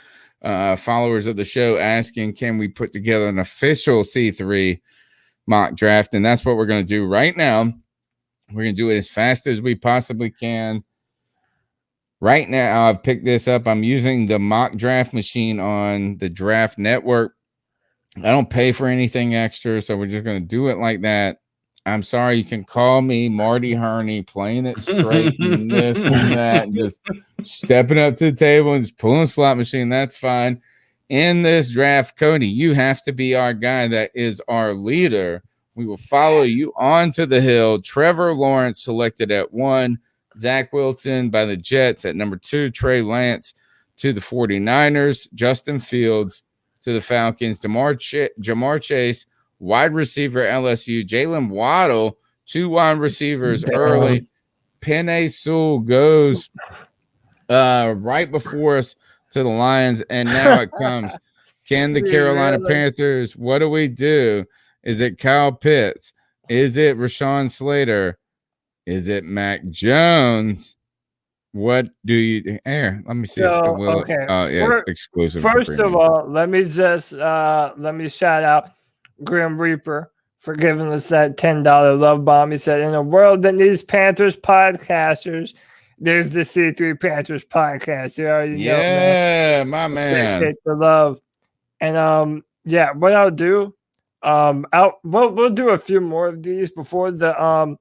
followers of the show asking, can we put together an official C3 mock draft? And that's what we're going to do right now. We're going to do it as fast as we possibly can. Right now, I've picked this up. I'm using the mock draft machine on the Draft Network. I don't pay for anything extra, so we're just going to do it like that. I'm sorry, you can call me Marty Herney, playing it straight and this and that, and just stepping up to the table and just pulling a slot machine. That's fine. In this draft, Cody, you have to be our guy that is our leader. We will follow you onto the hill. Trevor Lawrence selected at 1. Zach Wilson by the Jets at number 2. Trey Lance to the 49ers. Justin Fields to the Falcons. Jamar Chase, wide receiver, LSU. Jalen Waddle, 2 wide receivers early. Penei Sewell goes right before us to the Lions. And now it comes. Can the Carolina Panthers, what do we do? Is it Kyle Pitts? Is it Rashawn Slater? Is it Mac Jones? What do you air? Let me see. Okay. It's exclusive. First of all, let me shout out Grim Reaper for giving us that $10 love bomb. He said, in a world that needs Panthers podcasters, there's the C3 Panthers podcast. You already know, man. My man. Appreciate the love. And what I'll do, we'll do a few more of these before the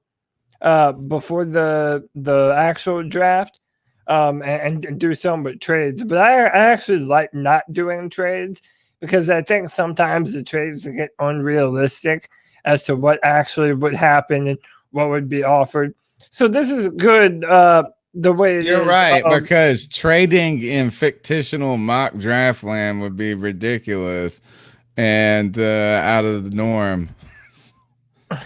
actual draft, and do some with trades. But I actually like not doing trades because I think sometimes the trades get unrealistic as to what actually would happen and what would be offered. So this is good the way it You're is. right, because trading in fictional mock draft land would be ridiculous and out of the norm.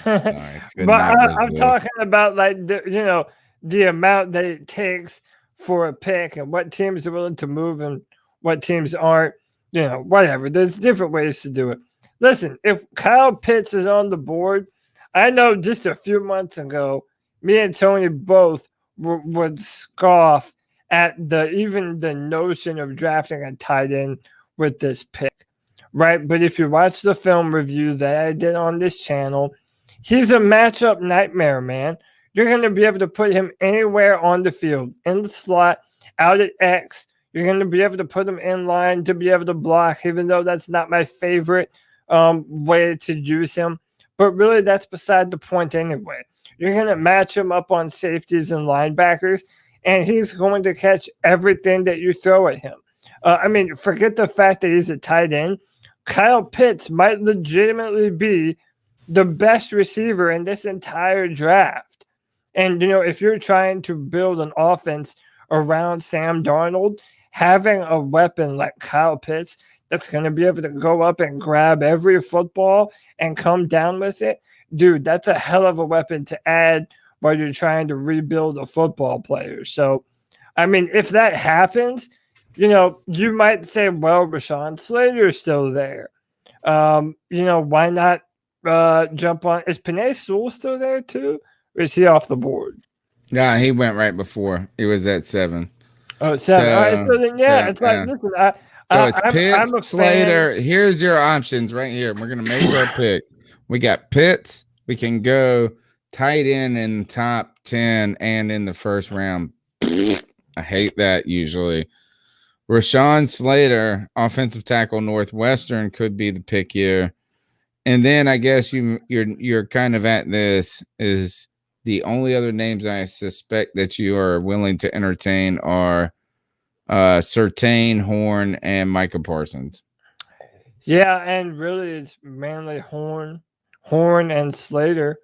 Sorry, But I'm talking about like the amount that it takes for a pick and what teams are willing to move and what teams aren't. Whatever. There's different ways to do it. Listen, if Kyle Pitts is on the board, I know just a few months ago, me and Tony both would scoff at even the notion of drafting a tight end with this pick, right? But if you watch the film review that I did on this channel, he's a matchup nightmare, man. You're going to be able to put him anywhere on the field, in the slot, out at X. You're going to be able to put him in line to be able to block, even though that's not my favorite way to use him. But really, that's beside the point anyway. You're going to match him up on safeties and linebackers, and he's going to catch everything that you throw at him. Forget the fact that he's a tight end. Kyle Pitts might legitimately be the best receiver in this entire draft. And, if you're trying to build an offense around Sam Darnold, having a weapon like Kyle Pitts that's going to be able to go up and grab every football and come down with it, dude, that's a hell of a weapon to add while you're trying to rebuild a football player. So, if that happens, you might say, well, Rashawn Slater's still there. Why not jump on? Is Penei Sewell still there too? Or is he off the board? Yeah, he went right before. He was at 7. Oh, 7. All right, so then, listen, it's Pitts, Slater. Here's your options right here. We're going to make our pick. We got Pitts. We can go tight end in top 10 and in the first round. I hate that usually. Rashawn Slater, offensive tackle, Northwestern, could be the pick here. And then I guess you're kind of at this is the only other names I suspect that you are willing to entertain are Surtain, Horn, and Micah Parsons. Yeah, and really it's mainly Horn and Slater.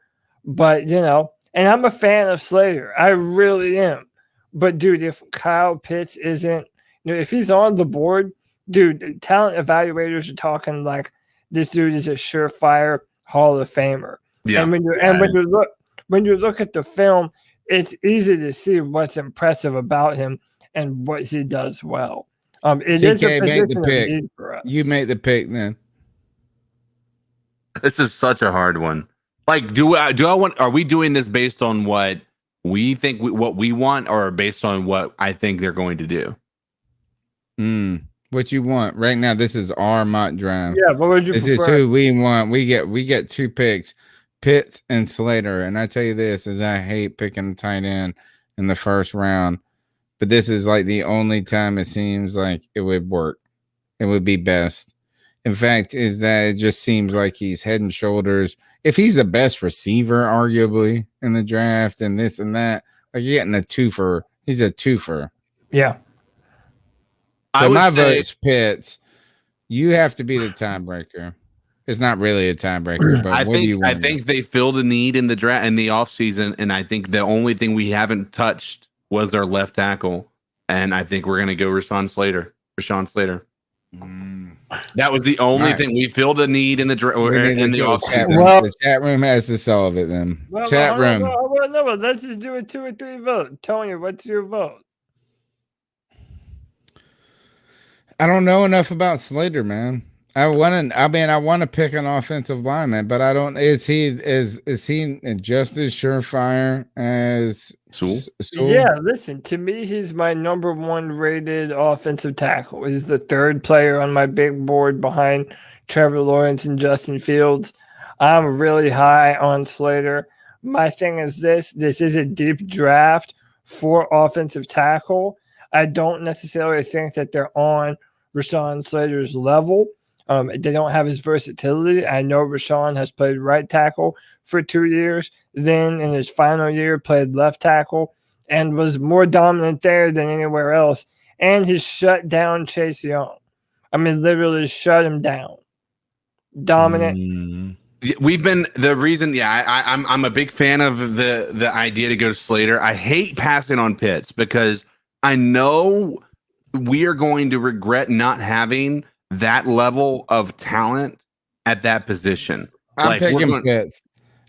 But, and I'm a fan of Slater. I really am. But, dude, if Kyle Pitts isn't, if he's on the board, dude, talent evaluators are talking like this dude is a surefire Hall of Famer. Yeah. And when you look at the film, it's easy to see what's impressive about him and what he does well. It is a make the pick. For us. You make the pick then. This is such a hard one. Like, do I want? Are we doing this based on what we think, what we want, or based on what I think they're going to do? What you want right now? This is our mock draft. Yeah, what would you? This prefer? is who we want. We get 2 picks, Pitts and Slater. And I tell you this: is I hate picking a tight end in the first round, but this is like the only time it seems like it would work. It would be best. In fact, is that it just seems like he's head and shoulders. If he's the best receiver, arguably in the draft, and this and that, like you're getting a twofer. He's a twofer. Yeah. So my vote's Pitts. You have to be the tiebreaker. It's not really a tiebreaker, but I think they filled a need in the draft in the offseason, and I think the only thing we haven't touched was their left tackle, and I think we're going to go Rashawn Slater. That was the only thing we filled a need in the offseason. Well, the chat room has to solve it then. Chat room. No, let's just do a 2 or 3 vote. Tony, what's your vote? I don't know enough about Slater, man. I want to pick an offensive lineman, but I don't. Is he just as surefire as Sewell? Yeah, listen, to me, he's my number 1 rated offensive tackle. He's the 3rd player on my big board behind Trevor Lawrence and Justin Fields. I'm really high on Slater. My thing is this is a deep draft for offensive tackle. I don't necessarily think that they're on Rashawn Slater's level. They don't have his versatility. I know Rashawn has played right tackle for 2 years. Then in his final year, played left tackle and was more dominant there than anywhere else. And he shut down Chase Young. Literally shut him down. Dominant. We've been the reason. Yeah, I'm a big fan of the idea to go to Slater. I hate passing on Pitts because I know we are going to regret not having that level of talent at that position. I'm picking Pitts.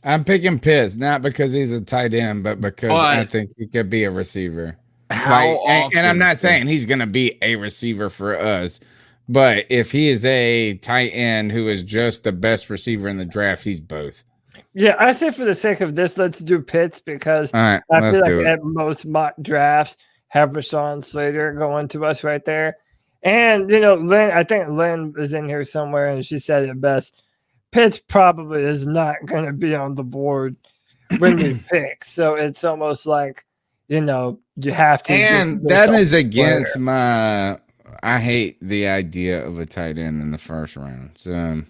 I'm picking Pitts, not because he's a tight end, but because I think he could be a receiver. And I'm not saying he's going to be a receiver for us, but if he is a tight end who is just the best receiver in the draft, he's both. Yeah, I say for the sake of this, let's do Pitts because I feel like at most mock drafts have Rashawn Slater going to us right there. And, Lynn, I think Lynn is in here somewhere, and she said it best. Pitts probably is not going to be on the board when we pick. So it's almost like, you have to. And that is against my – I hate the idea of a tight end in the first round. So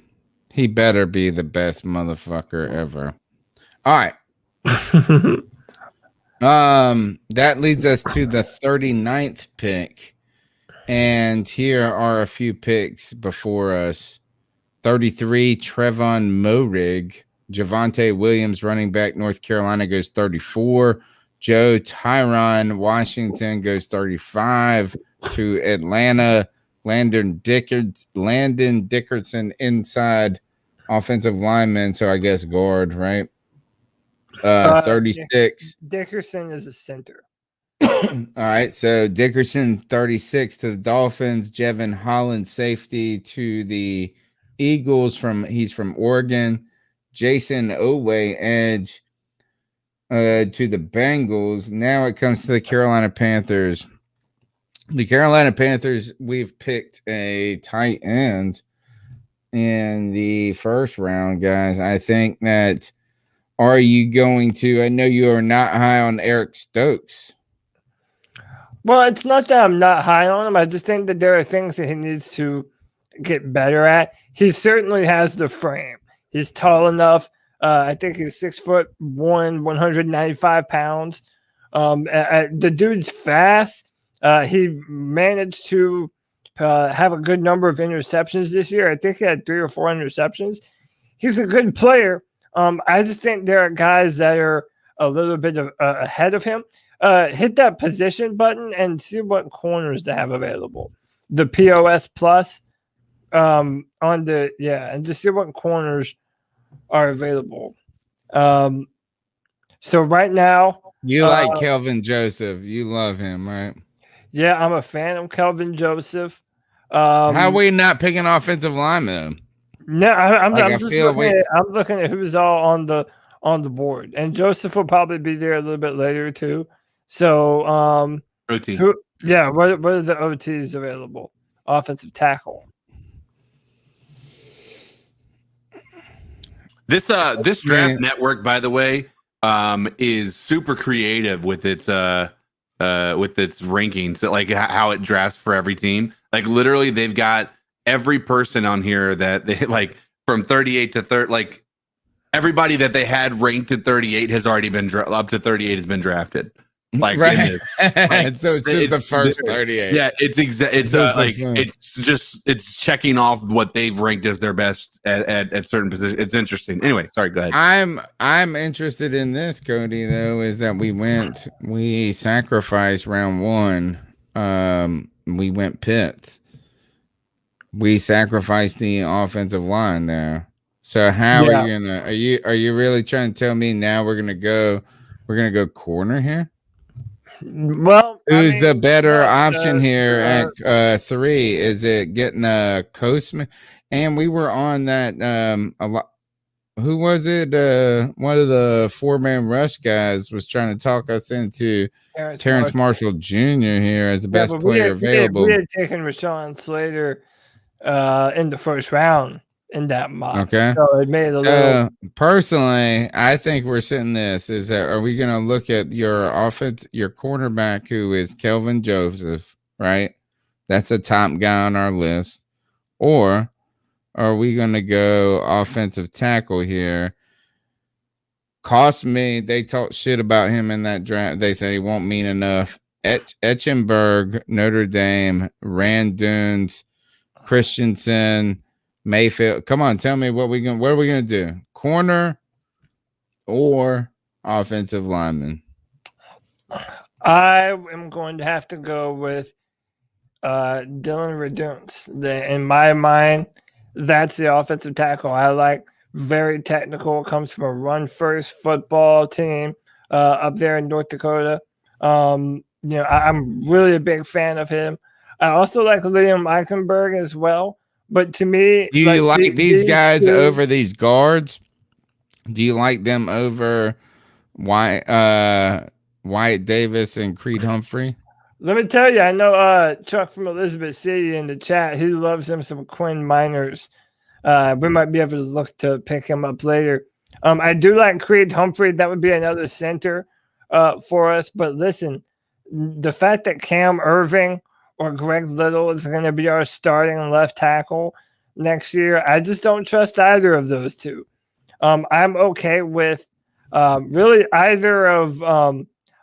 he better be the best motherfucker ever. All right. That leads us to the 39th pick. And here are a few picks before us. 33, Trevon Moehrig. Javonte Williams, running back, North Carolina, goes 34. Joe Tyron, Washington, goes 35 to Atlanta. Landon Dickerson, inside offensive lineman, so I guess guard, right? 36. Dickerson is a center. All right, so Dickerson, 36 to the Dolphins. Jevon Holland, safety to the Eagles. He's from Oregon. Jason Oweh, edge to the Bengals. Now it comes to the Carolina Panthers. The Carolina Panthers, we've picked a tight end in the first round, guys. I think that are you going to – I know you are not high on Eric Stokes. Well, it's not that I'm not high on him. I just think that there are things that he needs to get better at. He certainly has the frame. He's tall enough. I think he's 6'1", 195 pounds. The dude's fast. He managed to have a good number of interceptions this year. I think he had 3 or 4 interceptions. He's a good player. I just think there are guys that are a little bit ahead of him. Hit that position button and see what corners they have available. The POS plus and just see what corners are available. So right now, you like Kelvin Joseph. You love him, right? Yeah, I'm a fan of Kelvin Joseph. How are we not picking offensive linemen? No, I'm looking at who's all on the board, and Joseph will probably be there a little bit later too. So, OT. What are the OTs available? Offensive tackle. This draft network, by the way, is super creative with its rankings, like how it drafts for every team. Like literally, they've got every person on here that they like from 38 to 30. Like everybody that they had ranked at 38 has already been up to 38 has been drafted. Like, right. So it's just the first 38. Yeah, it's checking off what they've ranked as their best at certain positions. It's interesting. Anyway, sorry, go ahead. I'm interested in this, Cody, though, is that we sacrificed round 1. We went Pitts. We sacrificed the offensive line there. So how are you gonna are you really trying to tell me now we're gonna go corner here? Well, who's the better option here at 3? Is it getting a Coastman? And we were on that a lot. Who was it? One of the 4-man rush guys was trying to talk us into Terrence Marshall Jr. here as the best player available. We had taken Rashawn Slater in the first round in that mock. Okay. So it made a little. Personally, I think we're sitting this is that are we going to look at your offense, your cornerback who is Kelvin Joseph, right? That's a top guy on our list. Or are we going to go offensive tackle here? Cost me. They talked shit about him in that draft. They said he won't mean enough. Etchenberg, Notre Dame, Randuns, Christensen, Mayfield. Come on, tell me what are we gonna do? corner or offensive lineman? I am going to have to go with Dylan Reduns. In my mind, that's the offensive tackle I like. Very technical. Comes from a run-first football team up there in North Dakota. I'm really a big fan of him. I also like Liam Eichenberg as well. But to me, do you like these guys over these guards? Do you like them over Wyatt Davis and Creed Humphrey? Let me tell you, I know Chuck from Elizabeth City in the chat. He loves him some Quinn Miners. We might be able to look to pick him up later. I do like Creed Humphrey. That would be another center for us. But listen, the fact that Cam Irving or Greg Little is going to be our starting left tackle next year, I just don't trust either of those two. I'm okay with really either of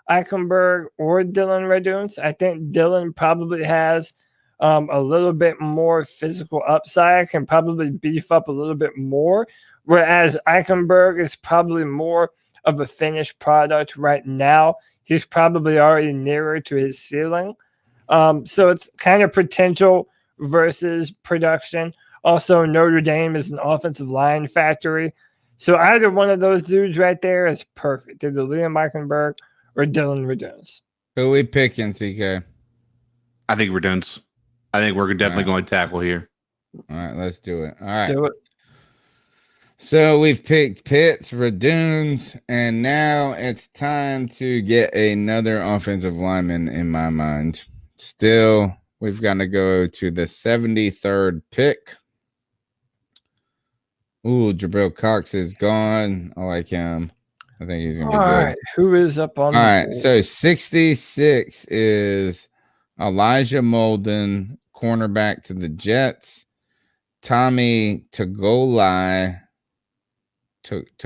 Eichenberg or Dylan Reduns. I think Dylan probably has a little bit more physical upside, can probably beef up a little bit more, whereas Eichenberg is probably more of a finished product right now. He's probably already nearer to his ceiling. So it's kind of potential versus production. Also, Notre Dame is an offensive line factory. So either one of those dudes right there is perfect. Either Liam Eichenberg or Dylan Reduns. Who are we picking, CK? I think Reduns. I think we're definitely going to tackle here. All right, let's do it. All right. Let's do it. So we've picked Pitts, Reduns, and now it's time to get another offensive lineman in my mind. Still, we've got to go to the 73rd pick. Ooh, Jabril Cox is gone. I like him. I think he's going to be good. All right, who is up on All right, so 66 is Elijah Molden, cornerback to the Jets. Tommy Togai. Togai.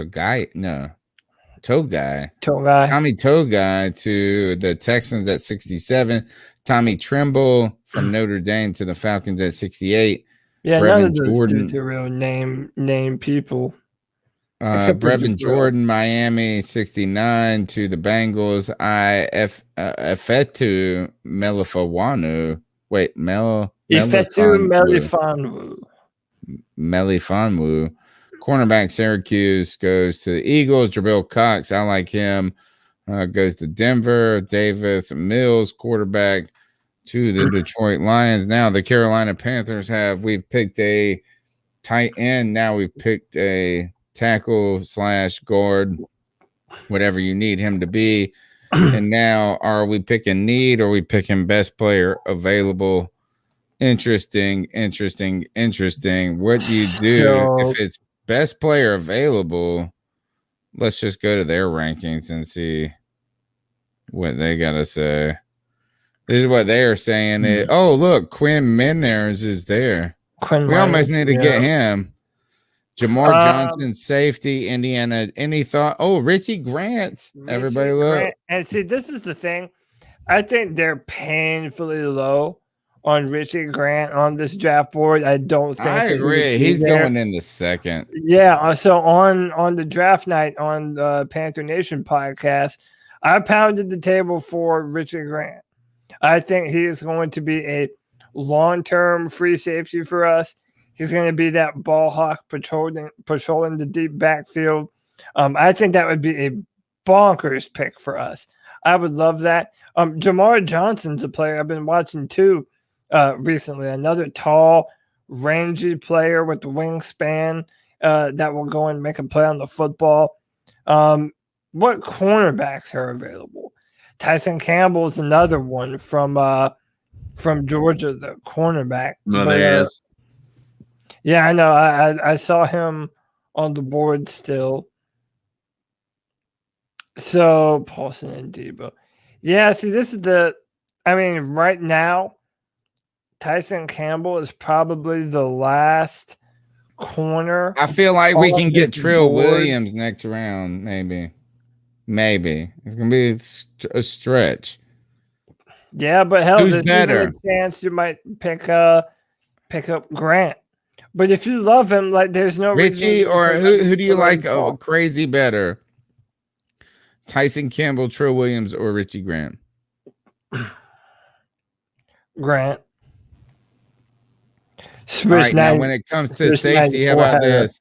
Tommy Togai to the Texans at 67. Tommy Tremble from Notre Dame to the Falcons at 68. Yeah, none of those dudes are real name people. Brevin Jordan, Miami, 69 to the Bengals. Ifeatu Melifonwu. Wait, Melifonwu. Melifonwu. Cornerback Syracuse goes to the Eagles. Jabril Cox, I like him. Goes to Denver. Davis Mills, quarterback to the Detroit Lions. Now the Carolina Panthers we've picked a tight end. Now we've picked a tackle / guard, whatever you need him to be. And now are we picking need or are we picking best player available? Interesting. What do you do if it's best player available? Let's just go to their rankings and see what they got to say. This is what they are saying. Oh, look, Quinn Manners is there. We almost need to get him. Jamar Johnson, safety, Indiana. Any thought? Oh, Richie Grant. Everybody look. And see, this is the thing. I think they're painfully low on Richie Grant on this draft board. I don't think. I agree. He's going in the second. Yeah. So on the draft night on the Panther Nation podcast, I pounded the table for Richie Grant. I think he is going to be a long-term free safety for us. He's going to be that ball hawk patrolling the deep backfield. I think that would be a bonkers pick for us. I would love that. Jamar Johnson's a player I've been watching too recently. Another tall, rangy player with the wingspan that will go and make a play on the football. What cornerbacks are available? Tyson Campbell is another one from Georgia, the cornerback. No, there is. Yeah, I know. I saw him on the board still. So Paulson and Debo. Yeah, see, this is right now, Tyson Campbell is probably the last corner. I feel like we can get Trill Williams next round, maybe. It's gonna be a stretch. Yeah, but hell, who's there's better? a chance you might pick up Grant But if you love him, like there's no Richie, reason or who do you like ball. crazy better? Tyson Campbell, Trill Williams, or Richie Grant? Grant. All right, now when it comes to safety, how about this?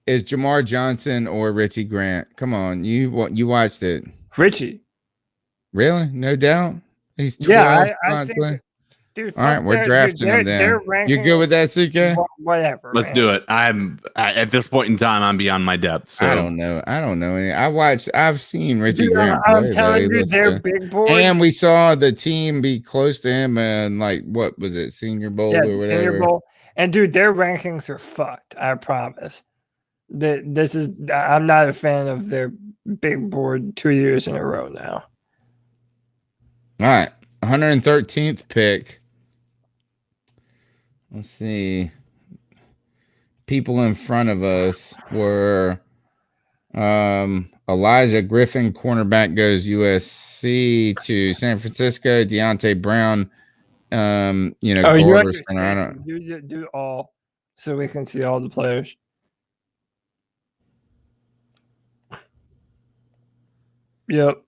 Is Jamar Johnson or Richie Grant? Come on, you watched it. Richie. Really? No doubt? He's 12 constantly. Dude, all right, we're drafting him then. You good with that, CK? Whatever. Let's do it. I'm at this point in time, I'm beyond my depth. So. I don't know any. I've seen Richie Grant play. I'm telling you, they're big boys. And we saw the team be close to him and like what was it, Senior Bowl or whatever. Senior Bowl. And dude, their rankings are fucked. I promise. I'm not a fan of their big board 2 years in a row now. All right, 113th pick. Let's see. People in front of us were Elijah Griffin, cornerback, goes USC to San Francisco. Deontay Brown, guard center. You do all so we can see all the players. Yep.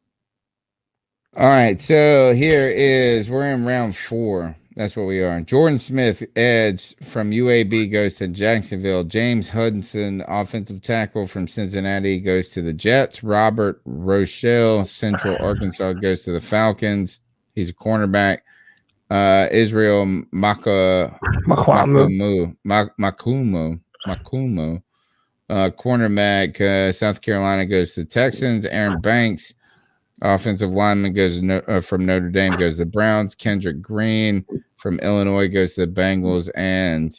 All right, so we're in round 4. That's what we are. Jordan Smith, edge from UAB, goes to Jacksonville. James Hudson, offensive tackle from Cincinnati, goes to the Jets. Robert Rochelle, Central Arkansas, goes to the Falcons. He's a cornerback. Israel Makumo, cornerback, South Carolina, goes to the Texans. Aaron Banks, offensive lineman, goes from Notre Dame, goes to the Browns. Kendrick Green from Illinois goes to the Bengals, and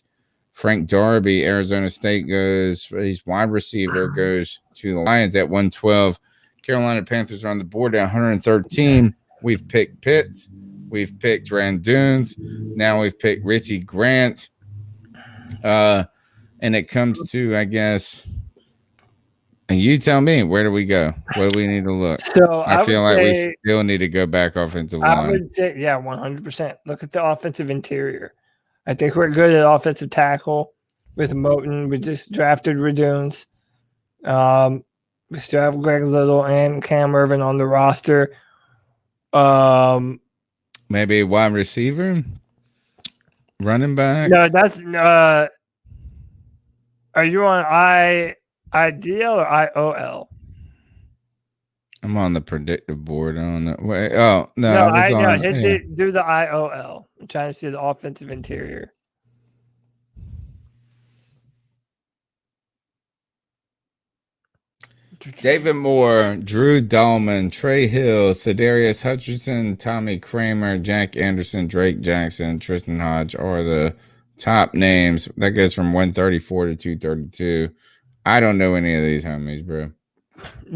Frank Darby, Arizona State, he's wide receiver, goes to the Lions at 112. Carolina Panthers are on the board at 113. We've picked Pitts. We've picked Randunes. Now we've picked Richie Grant. And it comes to, I guess, and you tell me, where do we go? Where do we need to look? So I feel like we still need to go back offensive line. I would say, 100%. Look at the offensive interior. I think we're good at offensive tackle with Moten. We just drafted Radunes. We still have Greg Little and Cam Irvin on the roster. Maybe wide receiver, running back. No, that's are you on IDL or IOL? I'm on the predictive board. I don't know. Wait, oh no, do the IOL. I'm trying to see the offensive interior. David Moore, Drew Dahlman, Trey Hill, Sedarius Hutchinson, Tommy Kramer, Jack Anderson, Drake Jackson, Tristan Hodge are the top names. That goes from 134 to 232. I don't know any of these homies, bro.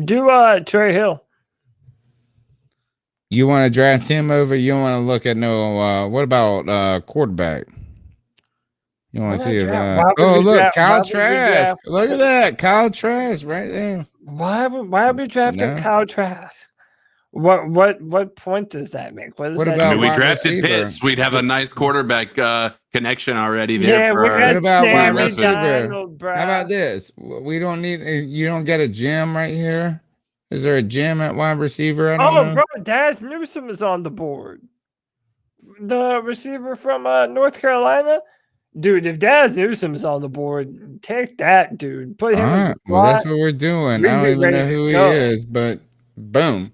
Do Trey Hill. You want to draft him over? You want to look at what about quarterback? You want to see if look, Kyle Trask. Look at that. Kyle Trask right there. Why are we drafting Kyle Trask? What point does that make? What about we drafted Pitts? We'd have a nice quarterback connection already there. Yeah, what about wide receiver? How about this? We don't need. You don't get a gym right here. Is there a gym at wide receiver? I don't know. Bro, Daz Newsome is on the board. The receiver from North Carolina. Dude, if Daz Newsome's on the board, take that, dude. Put him in the slot. Well, that's what we're doing. I don't even know who he is, but boom.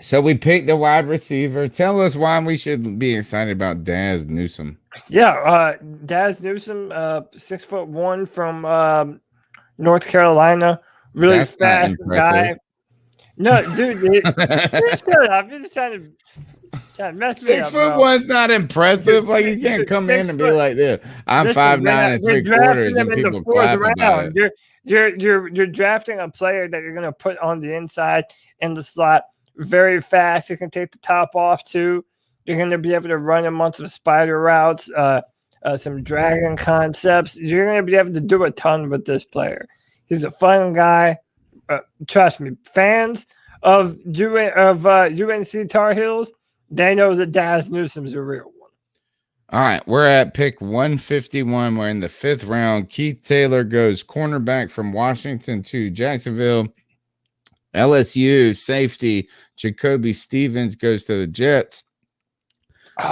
So we picked the wide receiver. Tell us why we should be excited about Daz Newsome. Yeah, Daz Newsome, 6'1" from North Carolina. Really fast guy. No, dude, shut up. You're just trying to mess me up. 6'1" not impressive. Like you can't come in and be like this. I'm 5'9" and 3/4, and people clap about it. You're drafting a player that you're gonna put on the inside in the slot. Very fast. You can take the top off too. You're going to be able to run him on some spider routes, some dragon concepts. You're going to be able to do a ton with this player. He's a fun guy. Trust me, fans of UNC Tar Heels, they know that Daz Newsome's a real one. All right, we're at pick 151. We're in the 5th round. Keith Taylor goes cornerback from Washington to Jacksonville. LSU safety Jacoby Stevens goes to the Jets.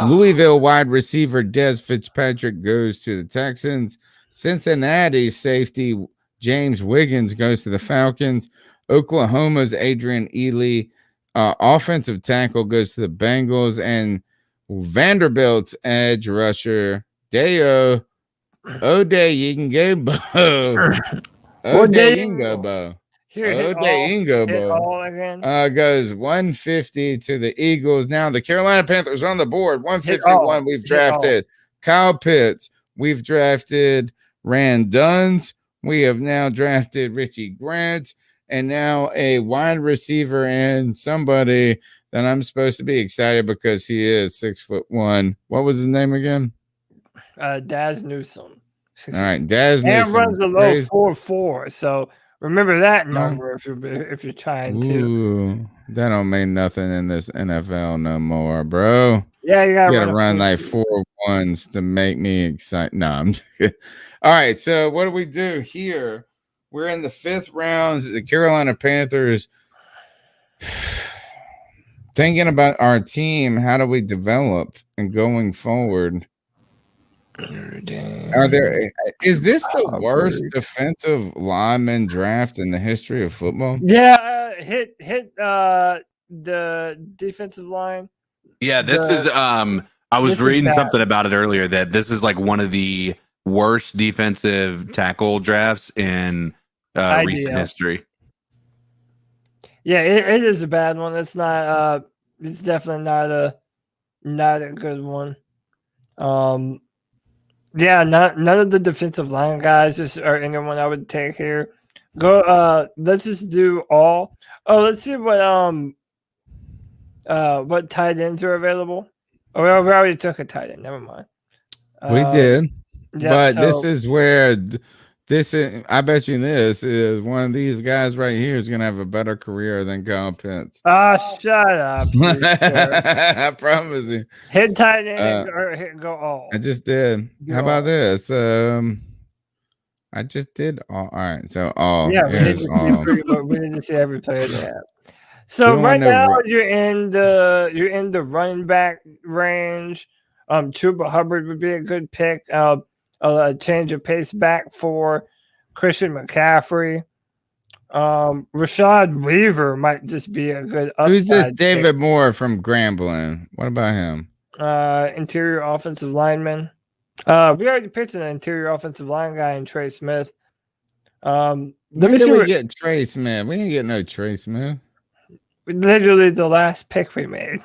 Louisville wide receiver Des Fitzpatrick goes to the Texans. Cincinnati safety James Wiggins goes to the Falcons. Oklahoma's Adrian Ely offensive tackle goes to the Bengals. And Vanderbilt's edge rusher Dayo Odeyingbo. Odeyingbo. Goes 150 to the Eagles. Now the Carolina Panthers on the board. 151. We've drafted Kyle Pitts. We've drafted Rand Duns. We have now drafted Richie Grant. And now a wide receiver and somebody that I'm supposed to be excited because he is 6'1". What was his name again? Daz Newsome. All right, Daz Newsome. And runs a low 4.4. So remember that number if you're trying to. That don't mean nothing in this NFL no more, bro. Yeah, you gotta run like 4.1s to make me excited. No, I'm just kidding. All right, so what do we do here? We're in the 5th round. The Carolina Panthers. Thinking about our team, how do we develop and going forward? Is this the worst defensive lineman draft in the history of football? Yeah, hit the defensive line. Yeah, this is I was reading something about it earlier that this is like one of the worst defensive tackle drafts in recent history. Yeah, it is a bad one. It's not it's definitely not a good one. Yeah, none of the defensive line guys are anyone I would take here. Let's just do all. Oh, let's see what tight ends are available. Oh, we already took a tight end. Never mind. We did. Yeah, but this is where I bet you this is one of these guys right here is gonna have a better career than Kyle Pitts. Shut up. I promise you. Hit tight end or go all. I just did. How about this? I just did all. All right, so all. Yeah, we need to see every player they have. So right now you're in the running back range. Chuba Hubbard would be a good pick. A change of pace back for Christian McCaffrey. Rashad Weaver might just be a good upside. Who's this David Moore from Grambling? What about him? Interior offensive lineman. We already picked an interior offensive line guy in Trey Smith. Let me see. We get Trey Smith. We didn't get no Trey Smith. Literally the last pick we made.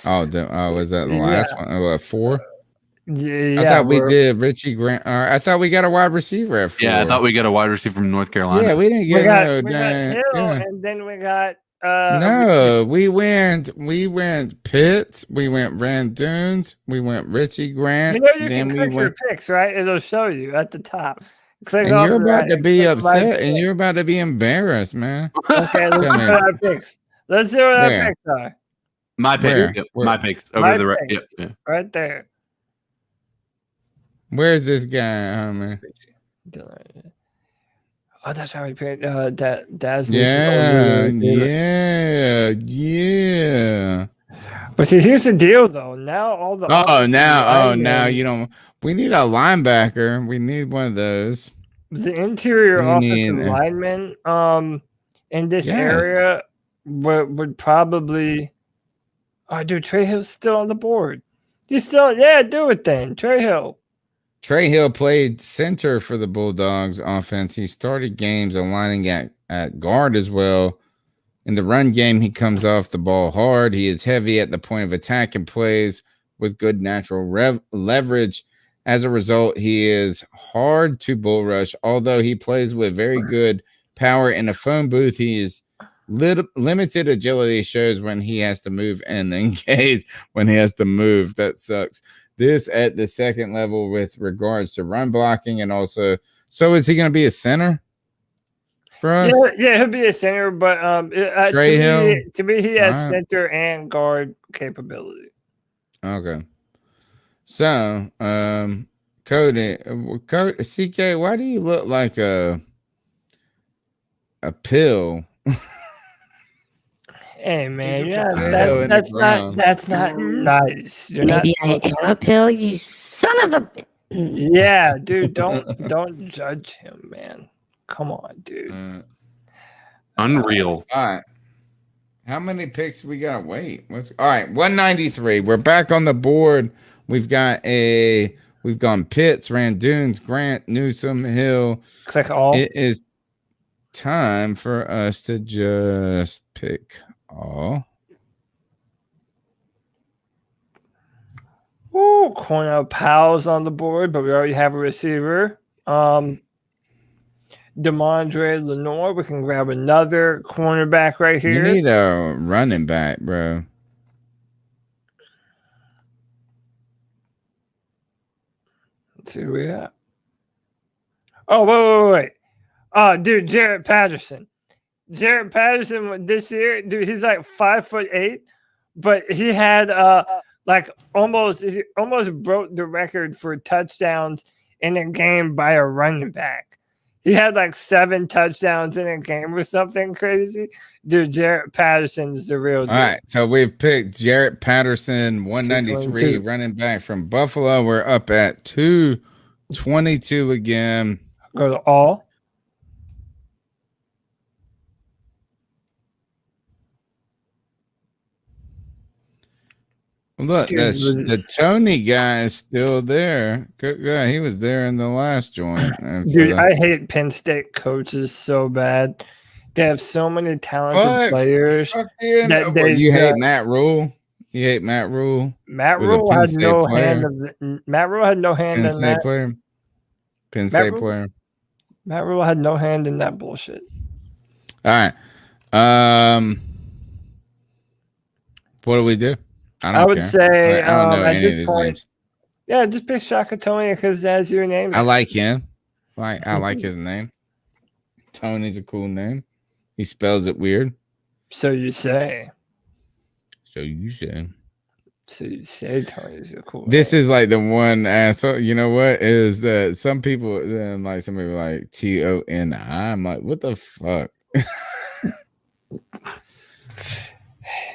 Was that the last one? 4? Yeah, I thought we did Richie Grant. I thought we got a wide receiver at 4. Yeah, I thought we got a wide receiver from North Carolina. Yeah, we didn't get and then we got we went Pitts, we went Rand Dunes, we went Richie Grant. You know can click your picks, right? It'll show you at the top. And you're about to be upset and you're about to be embarrassed, man. Okay, let's see what our picks. Let's see what our picks are. My pick. My picks over to the right. Yep. Right there. Where's this guy, man? Oh, that's how we picked Daz. Yeah. But see, here's the deal, though. Now all the now you don't. We need a linebacker. We need one of those. The interior offensive lineman, in this area would probably. Oh, dude, Trey Hill's still on the board. Do it then, Trey Hill. Trey Hill played center for the Bulldogs offense. He started games aligning at guard as well. In the run game, he comes off the ball hard. He is heavy at the point of attack and plays with good natural leverage. As a result, he is hard to bull rush. Although he plays with very good power in a phone booth, he is limited agility shows when he has to move and engage when he has to move. That sucks. This at the second level with regards to run blocking and also. So is he going to be a center for us? Yeah, he'll be a center, but Trey Hill? To me, he has center and guard capability. Okay. So, Cody, CK, why do you look like a pill? Hey man, There's a yeah, potato in the ground. that's not nice. You're Maybe not, I am a pill, you son of a. yeah, dude, don't judge him, man. Come on, dude. Unreal. All right. How many picks we gotta wait? All right, 193. We're back on the board. We've gone Pitts, Randunes, Grant, Newsom, Hill. Click all. It is time for us to just pick all. Ooh, Cornell Powell's on the board, but we already have a receiver. Demondre Lenore. We can grab another cornerback right here. You need a running back, bro. Let's see who we have. Oh, wait. Oh, dude, Jarrett Patterson. Jarrett Patterson this year, dude, he's like 5'8", but he had he almost broke the record for touchdowns in a game by a running back. He had like 7 touchdowns in a game or something crazy. Dude, Jarrett Patterson's the real deal. All right, so we've picked Jarrett Patterson, 193, running back from Buffalo. We're up at 222 again. Go to all. Look, the Tony guy is still there. Good guy. He was there in the last joint. Dude, I hate Penn State coaches so bad. They have so many talented players. You hate Matt Rule? You hate Matt Rule? Matt Rule had no hand in that. Penn State player. Matt Rule had no hand in that bullshit. All right. What do we do? I would say I don't know at any of this these point, names. yeah, just pick Shaka Tony because that's your name. I like him. I like his name. Tony's a cool name. He spells it weird. So you say. So you say. So you say Tony's a cool This name. is like the one asshole. You know what is that? Some people like Toni. I'm like, what the fuck?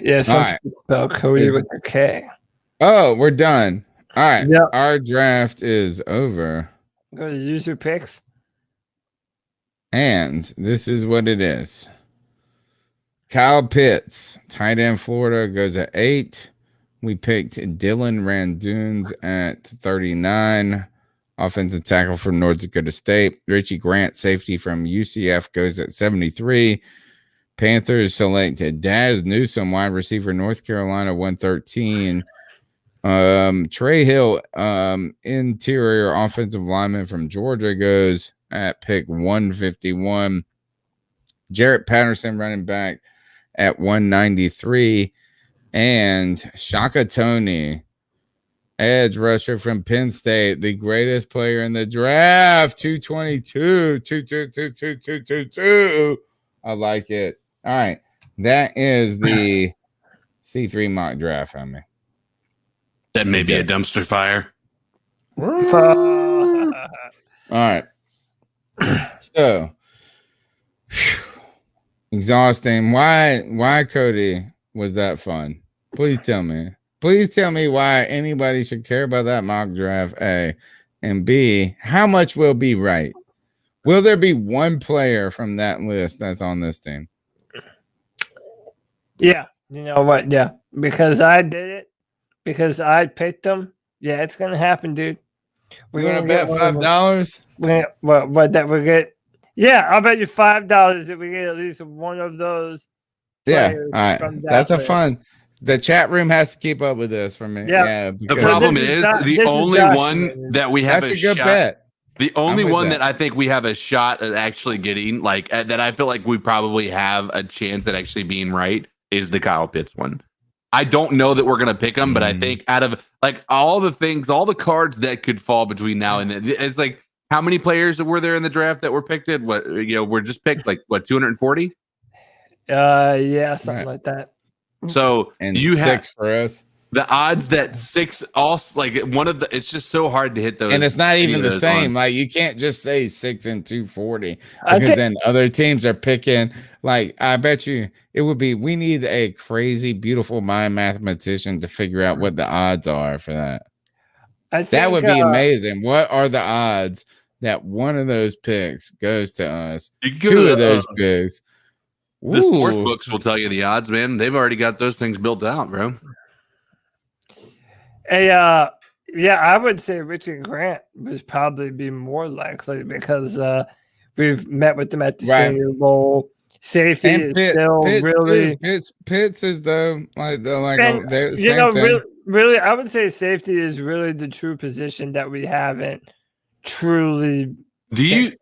Yeah, some people spell Cody with a K. Oh, we're done. All right. Yep. Our draft is over. Go to user picks. And this is what it is. Kyle Pitts, tight end Florida, goes at 8. We picked Dylan Randunes at 39. Offensive tackle from North Dakota State. Richie Grant, safety from UCF, goes at 73. Panthers selected Daz Newsome, wide receiver, North Carolina, 113. Trey Hill, interior offensive lineman from Georgia, goes at pick 151. Jarrett Patterson, running back, at 193. And Shaka Tony, edge rusher from Penn State, the greatest player in the draft, 222. 222. I like it. All right. That is the C3 mock draft on me. That may be a dumpster fire. All right. So, exhausting. Why, Cody, was that fun? Please tell me. Please tell me why anybody should care about that mock draft, A. And B, how much will be right? Will there be one player from that list that's on this team? Yeah. You know what? Yeah. Because I did it. Because I picked them. Yeah, it's going to happen, dude. We're going to bet $5? What that we get? Yeah, I'll bet you $5 if we get at least one of those. Yeah. All right. That's a fun. The chat room has to keep up with this for me. Yeah. The problem is the only one that we have a good bet. The only one that I think we have a shot at actually getting, like that I feel like we probably have a chance at actually being right, is the Kyle Pitts one. I don't know that we're going to pick him, but I think out of like all the things, all the cards that could fall between now and then, it's like, how many players were there in the draft that were picked? We're just picked like 240? Yeah, something like that. So and you 6 for us. The odds that six also like one of the it's just so hard to hit those. And it's not even the same. On. Like you can't just say 6 and 240 because then other teams are picking. Like I bet you it would be. We need a crazy, beautiful mind mathematician to figure out what the odds are for that. That would be amazing. What are the odds that one of those picks goes to us? Two of those picks. The sports books will tell you the odds, man. They've already got those things built out, bro. Yeah, I would say Richard Grant would probably be more likely because we've met with them at the Senior Bowl. Safety is still really Pitts is the really. I would say safety is really the true position that we haven't truly. Do you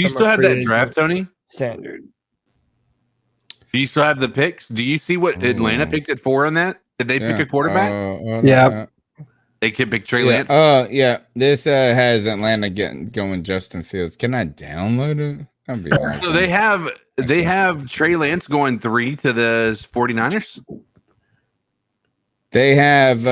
still have that draft, Tony? Standard. Do you still have the picks? Do you see what Atlanta picked at 4 on that? Did they pick a quarterback? Yeah. They could pick Trey Lance. This has Atlanta going Justin Fields. Can I download it? That'd be awesome. So they have Trey Lance going 3 to the 49ers. They have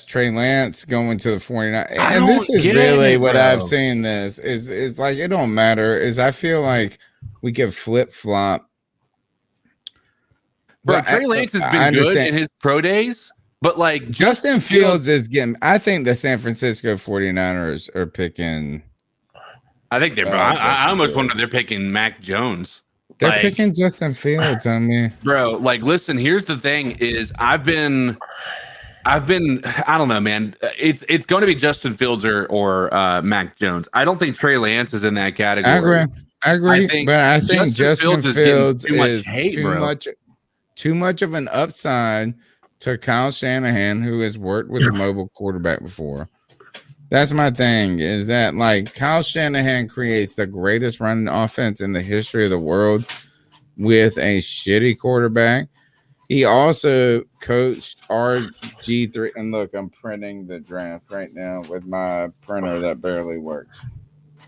Trey Lance going to the 49ers. And this is really what I've seen. This is like it don't matter. I feel like we could flip flop. Bro, Trey Lance has been good in his pro days. But like Justin Fields is getting, I think the San Francisco 49ers are picking. I think they're, I almost wonder they're picking Mac Jones. They're picking Justin Fields on me. Bro, like, listen, here's the thing is I've been, I don't know, man. It's going to be Justin Fields or Mac Jones. I don't think Trey Lance is in that category. I agree. But I think Justin Fields is too much of an upside to Kyle Shanahan, who has worked with a mobile quarterback before. That's my thing, is that like Kyle Shanahan creates the greatest running offense in the history of the world with a shitty quarterback. He also coached RG3. And look, I'm printing the draft right now with my printer that barely works.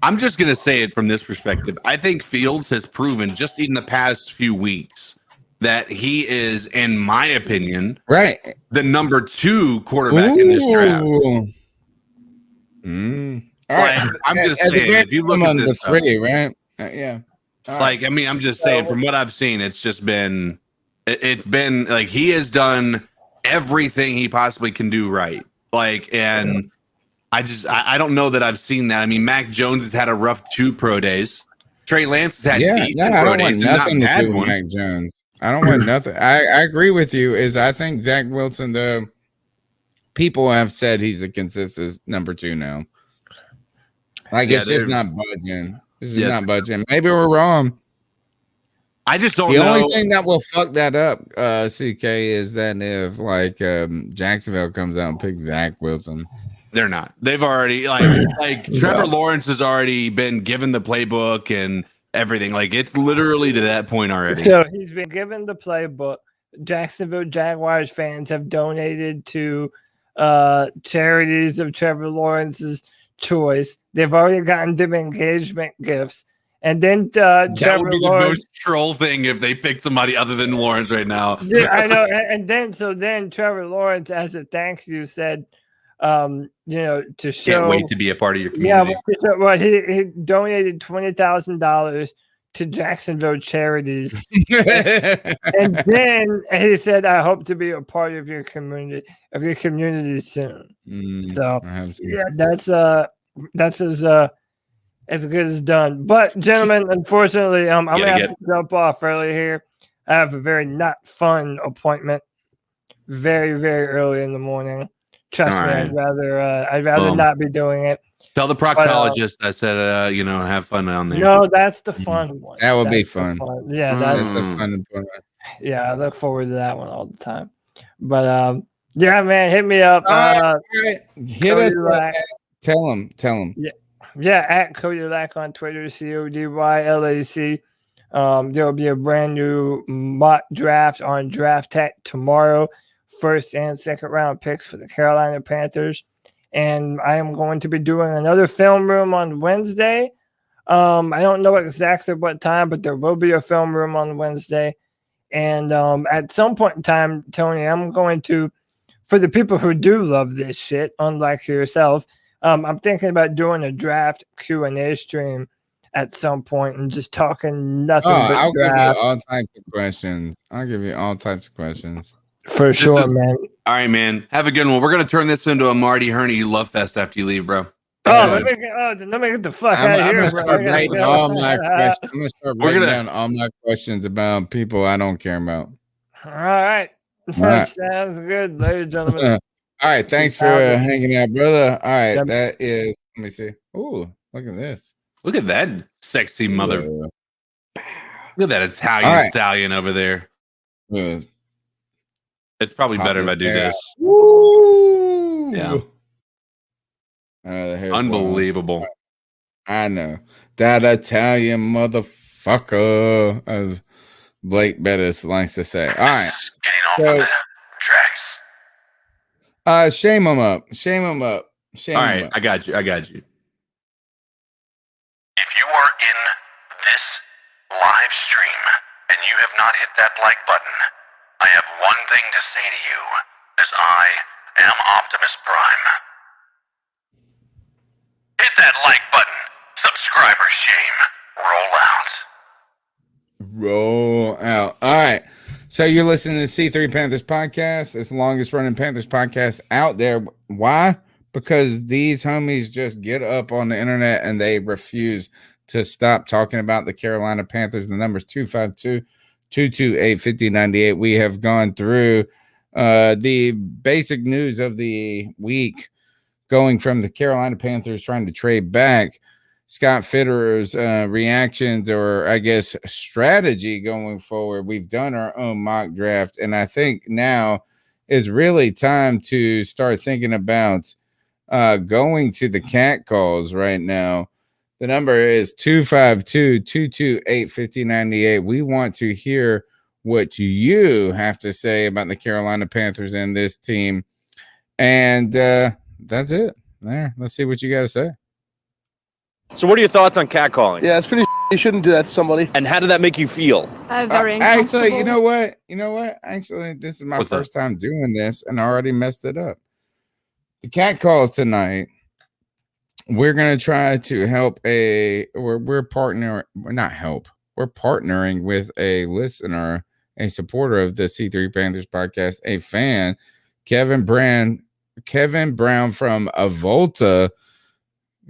I'm just going to say it from this perspective. I think Fields has proven just in the past few weeks that he is, in my opinion, the number 2 quarterback in this draft. I'm just saying, if you look at this, 3, right? Yeah. Like, I mean, I'm just saying, from what I've seen, it's just been, it's been like he has done everything he possibly can do right. Like, and I don't know that I've seen that. I mean, Mac Jones has had a rough 2 pro days. Trey Lance has had decent pro days, nothing to do with Mac Jones. I don't want nothing. I agree with you. I think Zach Wilson, though, people have said he's a consistent number 2 now. Like, it's just not budging. This is not budging. Maybe we're wrong. I just don't know. The only thing that will fuck that up, CK, is that if, like, Jacksonville comes out and picks Zach Wilson. They're not. They've already, like Trevor Lawrence has already been given the playbook and everything. Like, it's literally to that point already. So he's been given the playbook. Jacksonville Jaguars fans have donated to charities of Trevor Lawrence's choice. They've already gotten them engagement gifts. And then that would be the most troll thing if they pick somebody other than Lawrence right now. Yeah, I know. And then Trevor Lawrence, as a thank you, said, to show. Can't wait to be a part of your community. Yeah, he donated $20,000 to Jacksonville charities, and then he said, "I hope to be a part of your community soon." So that's as good as done. But gentlemen, unfortunately, I'm gonna have to jump off early here. I have a very not fun appointment, very very early in the morning. Trust me, right. I'd rather not be doing it. Tell the proctologist I said, have fun on there. No, that's the fun one. That would be fun. Yeah, that's the fun one. Yeah, I look forward to that one all the time. But man, hit me up. Hit us up. Tell him. Yeah, at Cody Lack on Twitter, CODYLAC. There will be a brand new mock draft on Draft Tech tomorrow. 1st and 2nd round picks for the Carolina Panthers. And I am going to be doing another film room on Wednesday. I don't know exactly what time, but there will be a film room on Wednesday. And at some point in time, Tony, I'm going to for the people who do love this shit, unlike yourself, I'm thinking about doing a draft Q&A stream at some point and just talking nothing but I'll give you draft. all types of questions. I'll give you all types of questions. For sure, man. All right, man. Have a good one. We're going to turn this into a Marty Herney love fest after you leave, bro. Let me get the fuck out of here, I'm bro. gonna start writing all my questions. I'm gonna start writing down all my questions about people I don't care about. All right. That sounds good, ladies and gentlemen. All right. Thanks for hanging out, brother. All right. That is, let me see. Ooh, look at this. Look at that sexy mother. Look at that Italian stallion over there. It's probably better if I do this. Woo! Yeah. Unbelievable. I know. That Italian motherfucker, as Blake Bettis likes to say. All right. Getting off the tracks. Shame him up. Shame him up. All right. I got you. If you are in this live stream and you have not hit that like button, I have one thing to say to you, as I am Optimus Prime. Hit that like button. Subscriber shame. Roll out. Roll out. All right. So you're listening to C3 Panthers podcast. It's the longest running Panthers podcast out there. Why? Because these homies just get up on the internet and they refuse to stop talking about the Carolina Panthers. The number's 252-228-5098. We have gone through the basic news of the week, going from the Carolina Panthers trying to trade back, Scott Fitterer's reactions, or I guess strategy going forward. We've done our own mock draft, and I think now is really time to start thinking about going to the cat calls right now. The number is 252-228-5098. We want to hear what you have to say about the Carolina Panthers and this team. And that's it. There. Let's see what you got to say. So what are your thoughts on catcalling? Yeah, it's pretty. You shouldn't do that to somebody. And how did that make you feel? Very actually, you know what? Actually, this is my first time doing this, and I already messed it up. The cat calls tonight. We're gonna try to help we're partnering with a listener, a supporter of the C3 Panthers podcast, a fan, Kevin Brown from Avolta.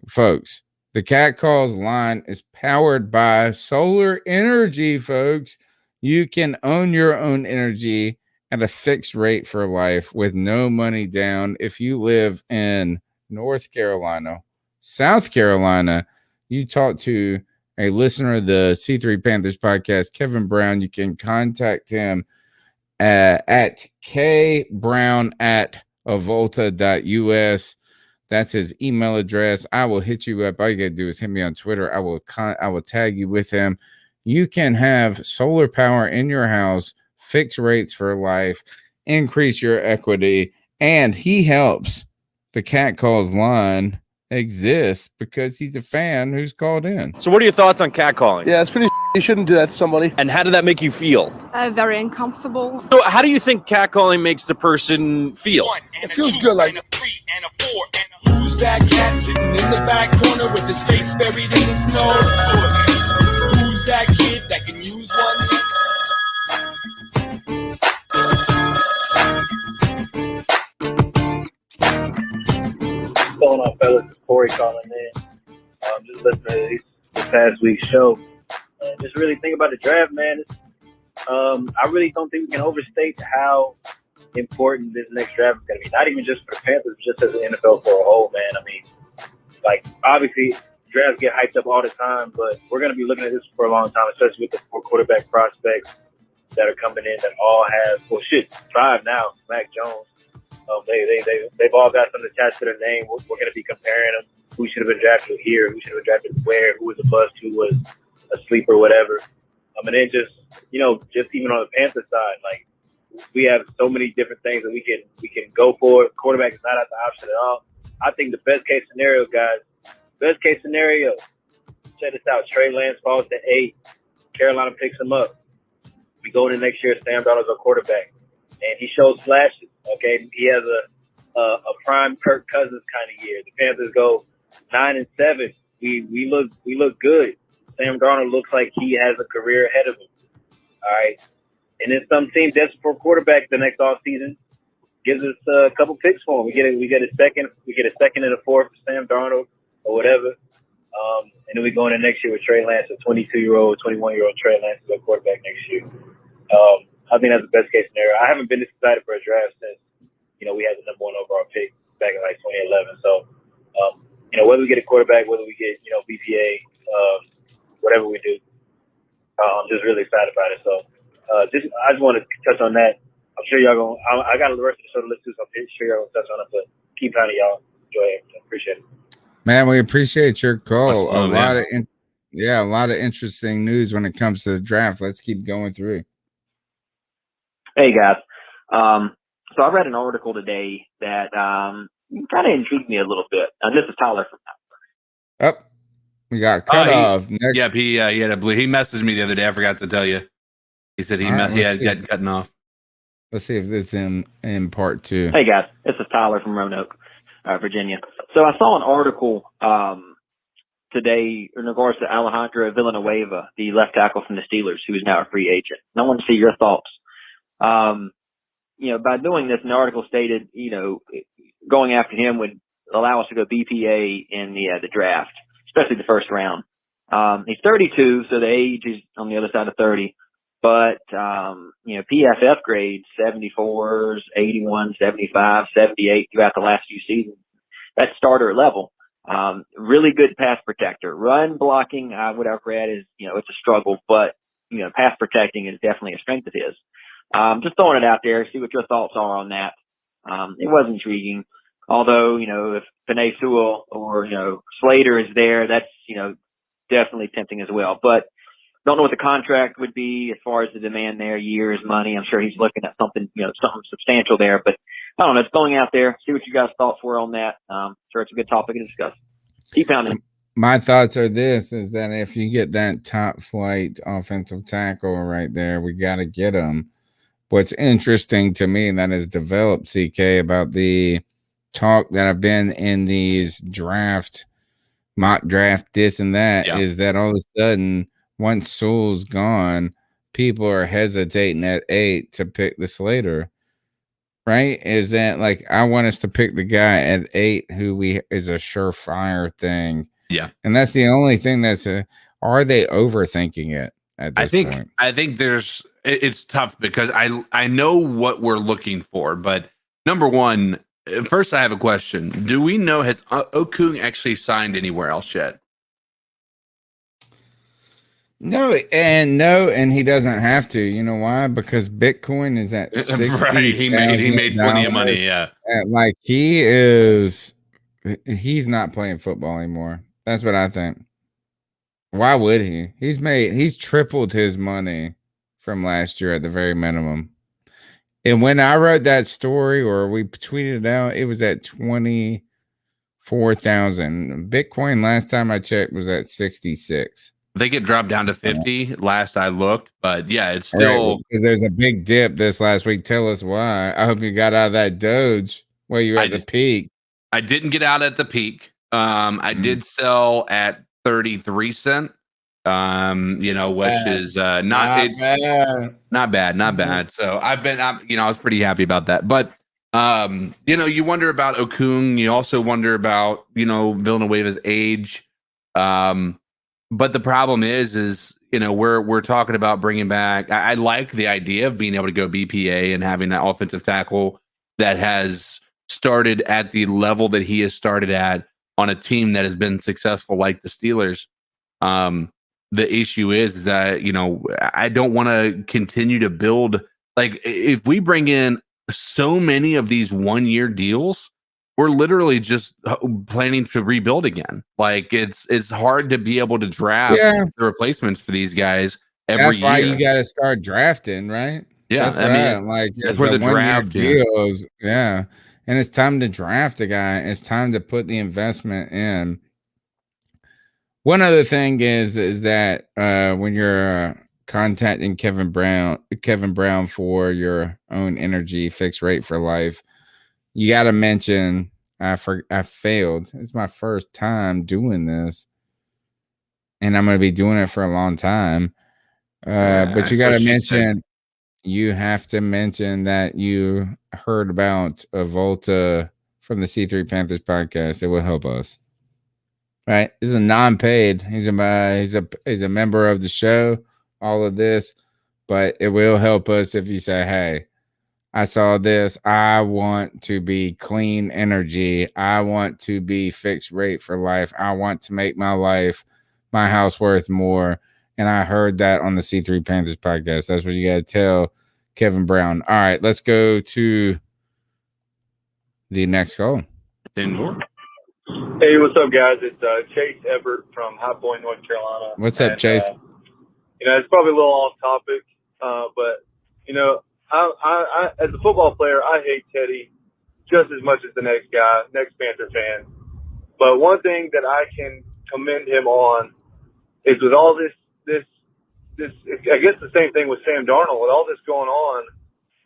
Folks, the cat calls line is powered by solar energy, folks. You can own your own energy at a fixed rate for life with no money down. If you live in North Carolina, South Carolina, you talk to a listener of the C3 Panthers podcast, Kevin Brown. You can contact him at kbrown@avolta.us. That's his email address. I will hit you up. All you got to do is hit me on Twitter. I will tag you with him. You can have solar power in your house, fixed rates for life, increase your equity, and he helps the Cat Calls line exist because he's a fan who's called in. So what are your thoughts on catcalling? Yeah, it's pretty. You shouldn't do that to somebody. And how did that make you feel? Very uncomfortable. So how do you think catcalling makes the person feel? It feels good, like. Who's that cat sitting in the back corner with his face buried in his nose? Who's that kid that can use What's going on, fellas? It's Corey calling in. Just listening to this past week's show. Just really think about the draft, man. I really don't think we can overstate how important this next draft is going to be. Not even just for the Panthers, just as the NFL for a whole, man. I mean, like, obviously, drafts get hyped up all the time, but we're going to be looking at this for a long time, especially with the 4 quarterback prospects that are coming in that all have, 5 now, Mac Jones. They've all got something attached to their name. We're going to be comparing them. Who should have been drafted here? Who should have been drafted where? Who was a bust? Who was a sleeper? Whatever. And then just even on the Panther side, like, we have so many different things that we can go for. Quarterback is not at the option at all. I think the best case scenario, guys. Best case scenario. Check this out. Trey Lance falls to 8. Carolina picks him up. We go into next year. Sam Darnold's our quarterback. and he shows flashes. Okay, he has a prime Kirk Cousins kind of year. The Panthers go 9-7. We look good. Sam Darnold looks like he has a career ahead of him. All right, and then some team desperate for a quarterback the next offseason gives us a couple picks for him. We get a second and a fourth for Sam Darnold or whatever. And then we go into next year with Trey Lance, a 22-year-old, 21-year-old Trey Lance to go quarterback next year. I think that's the best case scenario. I haven't been this excited for a draft since, we had the number 1 overall pick back in like 2011. So, whether we get a quarterback, whether we get, BPA, whatever we do, I'm just really excited about it. So, I just want to touch on that. I'm sure y'all going to, I got the rest of the show to listen to, so I'm sure y'all going to touch on it, but keep pounding y'all. Enjoy it. Appreciate it. Man, we appreciate your call. A lot of interesting news when it comes to the draft. Let's keep going through. Hey guys, so I read an article today that kind of intrigued me a little bit. This is Tyler from. We got cut off. Yep, he had a blue. He messaged me the other day. I forgot to tell you. He said he had gotten cutting off. Let's see if this is in part 2. Hey guys, this is Tyler from Roanoke, Virginia. So I saw an article today in regards to Alejandro Villanueva, the left tackle from the Steelers, who is now a free agent. And I want to see your thoughts. By doing this, an article stated, going after him would allow us to go BPA in the draft, especially the first round. He's 32, so the age is on the other side of 30. But, PFF grades 74s, 81, 75, 78 throughout the last few seasons. That's starter level. Really good pass protector. Run blocking, what I've read is, it's a struggle, but, pass protecting is definitely a strength of his. Just throwing it out there, see what your thoughts are on that. It was intriguing. Although, if Penei Sewell or, Slater is there, that's, definitely tempting as well. But don't know what the contract would be as far as the demand there, years, money. I'm sure he's looking at something, something substantial there. But I don't know, it's going out there. See what you guys' thoughts were on that. Sure it's a good topic to discuss. Keep pounding. My thoughts are is that if you get that top flight offensive tackle right there, we got to get him. What's interesting to me that has developed, CK, about the talk that I've been in these mock draft, this and that, is that all of a sudden, once Sewell's gone, people are hesitating at 8 to pick the Slater. Right? Is that like, I want us to pick the guy at 8 who is a surefire thing. Yeah. And that's the only thing are they overthinking it at this point? I think it's tough because I know what we're looking for, but number one, first I have a question. Do we know, has Okung actually signed anywhere else yet? No, and he doesn't have to. You know why? Because Bitcoin is at 60. Right. He made plenty of money. Yeah. Like he's not playing football anymore. That's what I think. Why would he? He's tripled his money from last year at the very minimum. And when I wrote that story or we tweeted it out, it was at 24,000. Bitcoin last time I checked was at 66. I think it dropped down to 50 last I looked, but yeah, it's still because there's a big dip this last week. Tell us why. I hope you got out of that Doge where you were at the peak. I didn't get out at the peak. I did sell at 33 cents. Which is not bad. So I was pretty happy about that. But you wonder about Okung. You also wonder about Villanueva's age. But the problem is we're talking about bringing back. I like the idea of being able to go BPA and having that offensive tackle that has started at the level that he has started at on a team that has been successful like the Steelers. The issue is that, I don't want to continue to build. Like, if we bring in so many of these 1-year deals, we're literally just planning to rebuild again. Like, it's hard to be able to draft the replacements for these guys every year. That's why you got to start drafting, right? Yeah. That's where the draft deals. Yeah. And it's time to draft a guy. It's time to put the investment in. One other thing is that when you're contacting Kevin Brown for your own energy fixed rate for life, you got to mention I failed. It's my first time doing this, and I'm going to be doing it for a long time. But you got to mention. You have to mention that you heard about Volta from the C3 Panthers podcast. It will help us. Right? This is a non-paid. He's a member of the show. All of this, but it will help us if you say, "Hey, I saw this. I want to be clean energy. I want to be fixed rate for life. I want to make my house worth more." And I heard that on the C3 Panthers podcast. That's what you got to tell Kevin Brown. All right, let's go to the next call. Hey, what's up, guys? It's Chase Everett from High Point, North Carolina. What's up, Chase? It's probably a little off topic, but I as a football player, I hate Teddy just as much as the next Panther fan. But one thing that I can commend him on is with all this, I guess the same thing with Sam Darnold, with all this going on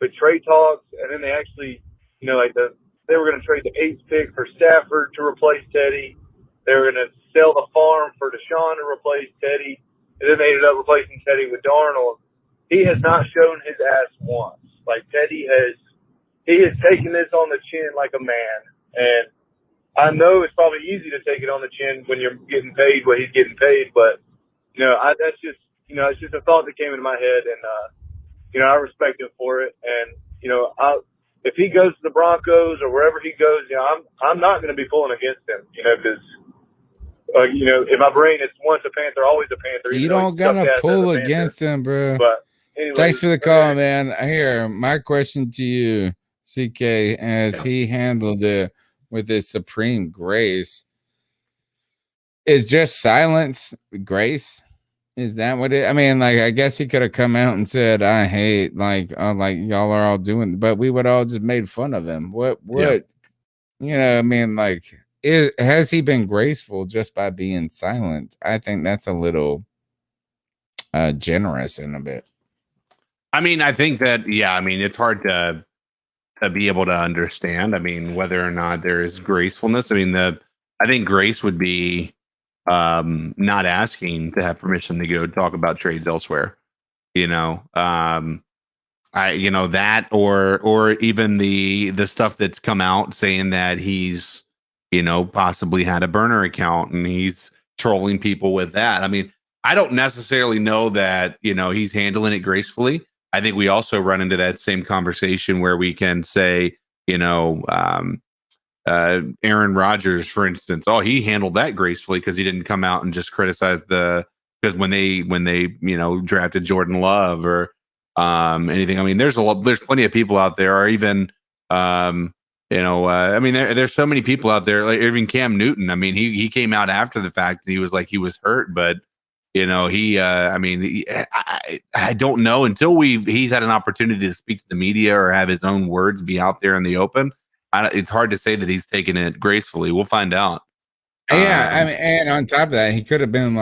with trade talks, and then they actually, they were going to trade the 8th pick for Stafford to replace Teddy. They were going to sell the farm for Deshaun to replace Teddy, and then they ended up replacing Teddy with Darnold. He has not shown his ass once. Like Teddy has taken this on the chin like a man, and I know it's probably easy to take it on the chin when you're getting paid what he's getting paid, but that's just it's just a thought that came into my head, and I respect him for it, and if he goes to the Broncos or wherever he goes, I'm not going to be pulling against him, because in my brain it's once a Panther, always a Panther. You don't gotta pull against him, bro. But anyway, thanks for the call, man. Here, my question to you, CK, as he handled it with his supreme grace, is just silence grace? Is that what it? I mean, like, I guess he could have come out and said, "I hate," like y'all are all doing, but we would all just made fun of him. What? Yeah. I mean, like, has he been graceful just by being silent? I think that's a little generous in a bit. I mean, I think that, it's hard to be able to understand. I mean, whether or not there is gracefulness. I mean, I think grace would be not asking to have permission to go talk about trades elsewhere. That or even the stuff that's come out saying that he's possibly had a burner account and he's trolling people with that. I mean, I don't necessarily know that he's handling it gracefully. I think we also run into that same conversation where we can say, Aaron Rodgers, for instance, he handled that gracefully because he didn't come out and just criticize because when they drafted Jordan Love or anything. I mean, there's plenty of people out there, or even there's so many people out there, like even Cam Newton. I mean, he came out after the fact and he was like he was hurt, but I don't know until he's had an opportunity to speak to the media or have his own words be out there in the open. It's hard to say that he's taken it gracefully. We'll find out. Yeah, and on top of that, he could have been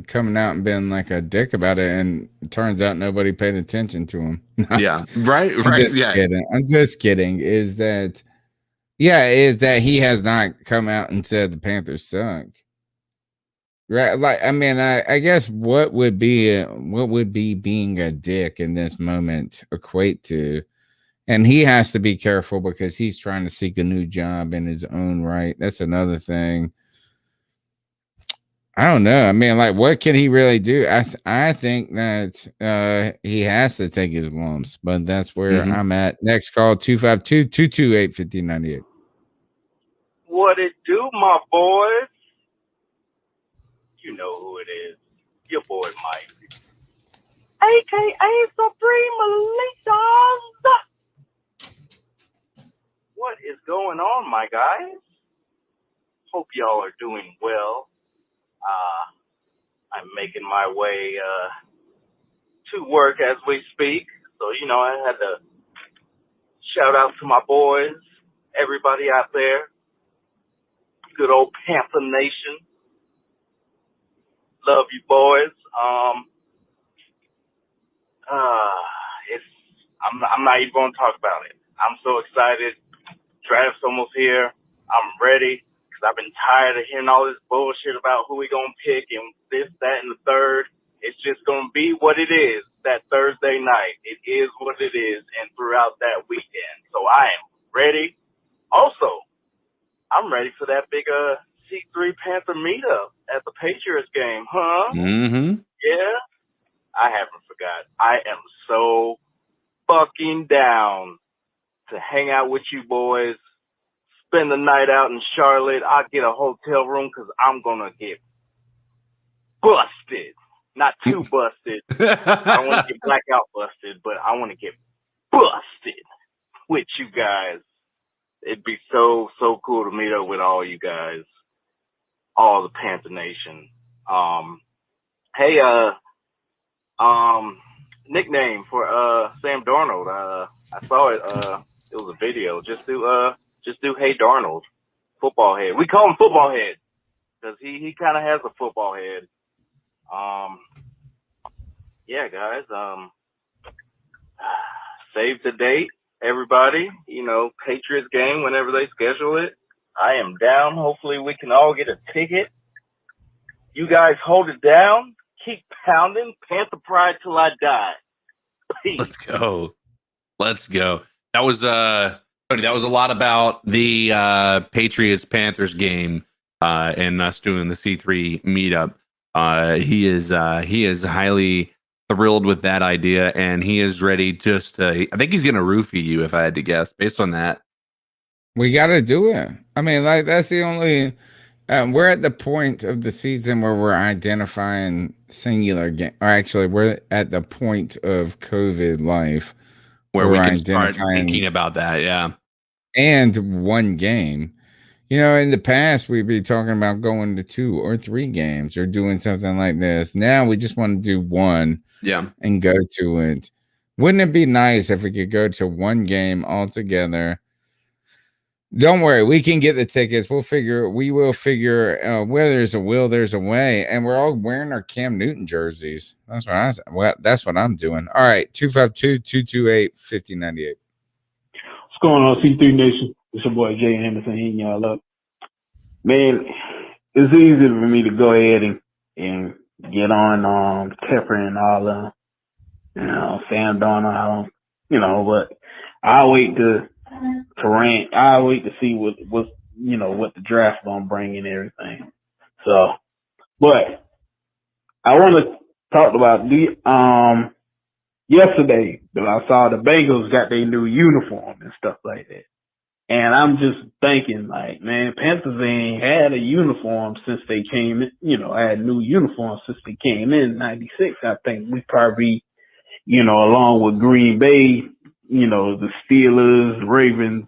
coming out and been like a dick about it, and it turns out nobody paid attention to him. Yeah, right. I'm just kidding. Is that he has not come out and said the Panthers suck. Right, like I guess what would be being a dick in this moment equate to, and he has to be careful because he's trying to seek a new job in his own right. That's another thing. I don't know. I mean, like, what can he really do? I think that he has to take his lumps, but that's where I'm at. Next call, 252-228-1598. What it do, my boys? You know who it is. Your boy Mike. AKA Supreme Leaders. What is going on, my guys? Hope y'all are doing well. I'm making my way to work as we speak. So, I had to shout out to my boys, everybody out there. Good old Panther Nation. Love you, boys. I'm not even going to talk about it. I'm so excited. Draft's almost here. I'm ready because I've been tired of hearing all this bullshit about who we going to pick and this, that, and the third. It's just going to be what it is that Thursday night. It is what it is, and throughout that weekend. So I am ready. Also, I'm ready for that big C3 Panther meetup at the Patriots game, huh? Mm-hmm. Yeah, I haven't forgot. I am so fucking down to hang out with you boys, spend the night out in Charlotte. I'll get a hotel room because I'm going to get busted. Not too busted. I don't want to get blackout busted, but I want to get busted with you guys. It'd be so cool to meet up with all you guys, all the Panther Nation. Hey, nickname for Sam Darnold. I saw it. It was a video. Just do Hey Darnold, football head. We call him football head because he kind of has a football head. Yeah, guys. Save the date, everybody. Patriots game whenever they schedule it. I am down. Hopefully we can all get a ticket. You guys hold it down. Keep pounding. Panther pride till I die. Peace. Let's go. That was Cody, that was a lot about the Patriots Panthers game and us doing the C3 meetup. He is highly thrilled with that idea, and he is ready just to. I think he's going to roofie you, if I had to guess, based on that. We got to do it. I mean, like that's the only. We're at the point of the season where we're identifying singular game, or actually, we're at the point of COVID life where we can start thinking about that. Yeah, and one game. In the past, we'd be talking about going to 2 or 3 games or doing something like this. Now we just want to do one. Yeah, and go to it. Wouldn't it be nice if we could go to one game all together? Don't worry, we can get the tickets. We will figure where there's a will, there's a way, and we're all wearing our Cam Newton jerseys. That's what I'm doing. All right, 252-228-5098. What's going on, C3 Nation? It's your boy Jay Henderson hitting y'all up. Man, it's easy for me to go ahead and get on Tepper and all Sam Darnold, but I'll wait to rant. I'll wait to see what the draft gonna bring and everything. So, but I want to talk about yesterday that I saw the Bengals got their new uniform and stuff like that. And I'm just thinking, like, man, Panthers ain't had a uniform since they came in, had new uniforms since they came in '96. I think we probably, along with Green Bay, the Steelers, Ravens,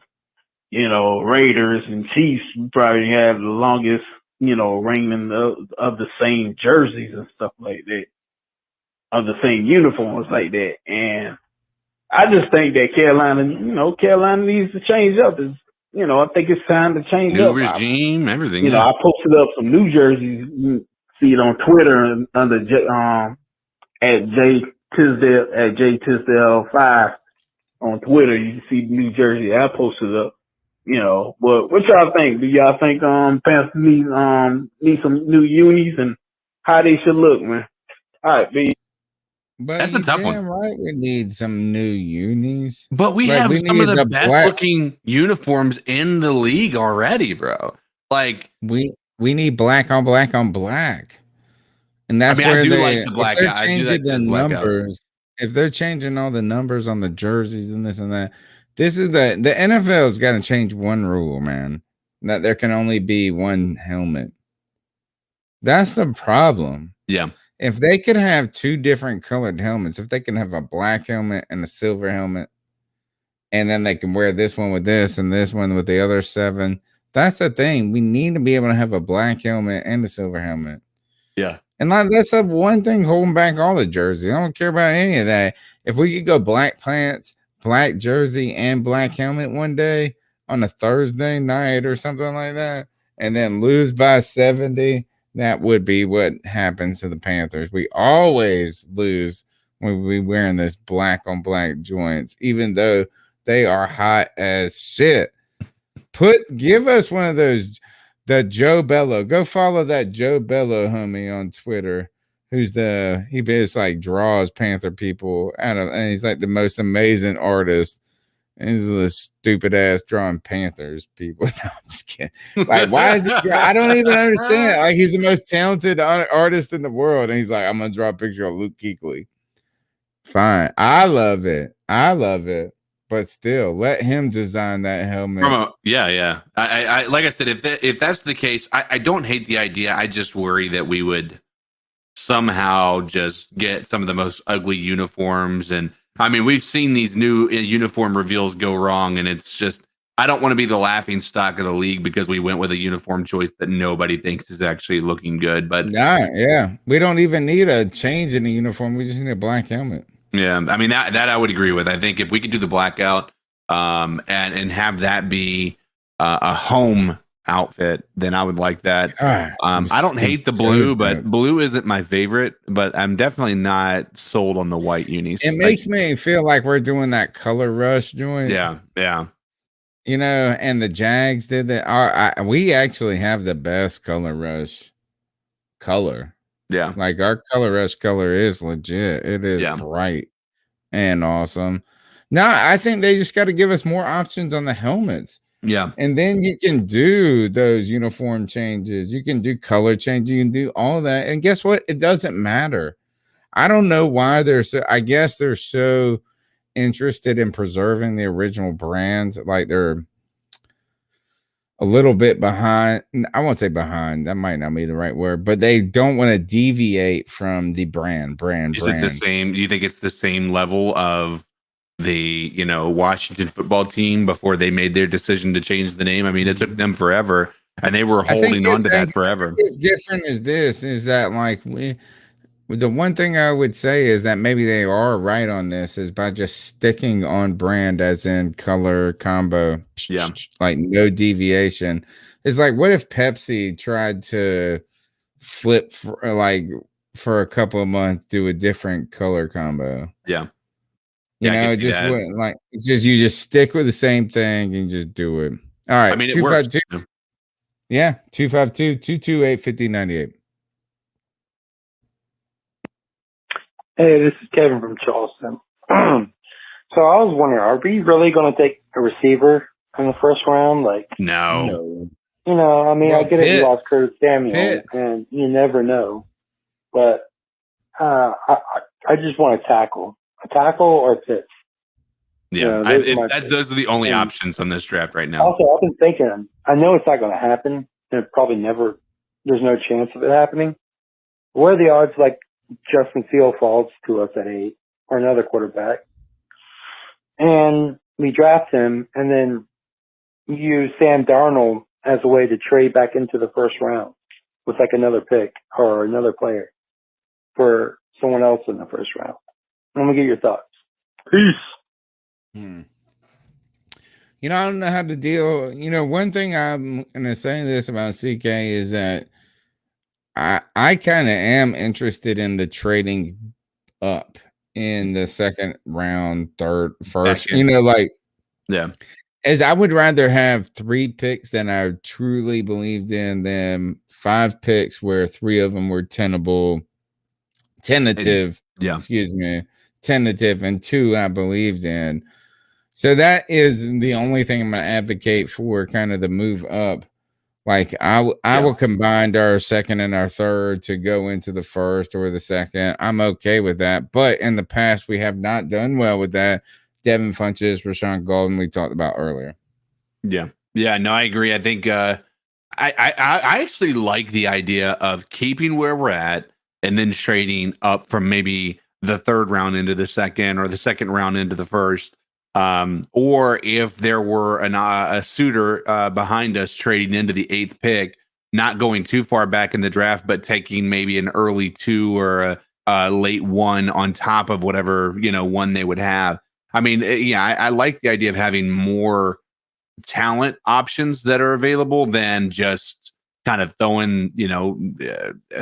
Raiders and Chiefs, we probably have the longest, reigning of the same jerseys and stuff like that, of the same uniforms like that. And I just think that Carolina needs to change up. I think it's time to change new up. New regime, everything. I posted up some new jerseys. You see it on Twitter under at J Tisdale 5 on Twitter. You can see the new jersey I posted up. But what y'all think? Do y'all think Panthers need some new unis and how they should look, man? All right, B. But that's a tough one. Right, we need some new unis. But we have some of the best looking uniforms in the league already, bro. Like we need black on black on black. And that's where like the black. If they're changing the numbers, if they're changing all the numbers on the jerseys and this and that, this is the NFL's got to change one rule, man. That there can only be one helmet. That's the problem. Yeah. If they could have 2 different colored helmets, if they can have a black helmet and a silver helmet, and then they can wear this one with this and this one with the other 7, that's the thing. We need to be able to have a black helmet and a silver helmet. Yeah. And that's the one thing holding back all the jerseys. I don't care about any of that. If we could go black pants, black jersey, and black helmet one day on a Thursday night or something like that, and then lose by 70, that would be what happens to the Panthers. We always lose when we wearing this black on black joints, even though they are hot as shit. Give us one of those. The Joe Bello. Go follow that Joe Bello homie on Twitter. He just like draws Panther people out of, and he's like the most amazing artist. And he's a stupid ass drawing Panthers people. No, I'm just kidding. Like, why is he? I don't even understand. Like, he's the most talented artist in the world, and he's like, I'm gonna draw a picture of Luke Kuechly. Fine, I love it. But still, let him design that helmet. Yeah. I like I said, if that's the case, I don't hate the idea. I just worry that we would somehow just get some of the most ugly uniforms. And I mean, we've seen these new uniform reveals go wrong, and it's just, I don't want to be the laughing stock of the league because we went with a uniform choice that nobody thinks is actually looking good. But yeah, we don't even need a change in the uniform. We just need a black helmet. Yeah, I mean that I would agree with. I think if we could do the blackout and have that be a home outfit, then I would like that. I don't hate the blue, but blue isn't my favorite. But I'm definitely not sold on the white unis. It makes me feel like we're doing that color rush joint. Yeah. You know, and the Jags did that. We actually have the best color rush color. Yeah. Like our color rush color is legit. It is bright and awesome. Now, I think they just got to give us more options on the helmets. Yeah. And then you can do those uniform changes. You can do color change. You can do all that. And guess what? It doesn't matter. I don't know why I guess they're so interested in preserving the original brands. Like they're a little bit behind. I won't say behind. That might not be the right word, but they don't want to deviate from the brand. Is it the same? Do you think it's the same level of the, Washington football team before they made their decision to change the name? I mean, it took them forever and they were holding on to that forever. It's different as this is that like the one thing I would say is that maybe they are right on this is by just sticking on brand as in color combo. Yeah. Like no deviation. It's like, what if Pepsi tried to flip for a couple of months, do a different color combo? Yeah. It just wouldn't like, it's just, you just stick with the same thing and just do it. All right. I mean, it works. 252-228-5098. Hey, this is Kevin from Charleston. So I was wondering, are we really going to take a receiver in the first round? Like, no. I mean, I get it. You lost Curtis Samuel, and you never know. But I just want a tackle or Pitts. Yeah, those are the only options on this draft right now. Also, I've been thinking, I know it's not going to happen, and it probably never. There's no chance of it happening. What are the odds? Like, Justin Fields falls to us at 8 or another quarterback, and we draft him and then use Sam Darnold as a way to trade back into the first round with like another pick or another player for someone else in the first round. I'm going to get your thoughts. Peace. I don't know how to deal. One thing I'm going to say this about CK is that I kind of am interested in the trading up in the second round, first. As I would rather have 3 picks than I truly believed in them. 5 picks where 3 of them were tentative. Tentative, and 2 I believed in. So that is the only thing I'm going to advocate for, kind of the move up. Like I will combine our second and our third to go into the first or the second. I'm okay with that. But in the past, we have not done well with that. Devin Funchess, Rashawn Golden, we talked about earlier. Yeah. No, I agree. I think I actually like the idea of keeping where we're at and then trading up from maybe the third round into the second or the second round into the first. Or if there were a suitor behind us trading into the 8th pick, not going too far back in the draft, but taking maybe an early 2 or a late 1 on top of whatever, 1 they would have. I mean, I like the idea of having more talent options that are available than just kind of throwing,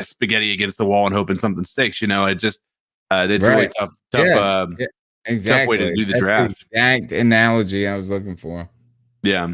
spaghetti against the wall and hoping something sticks. That's really tough. Exactly. Tough way to do the That's draft. The exact analogy I was looking for. Yeah.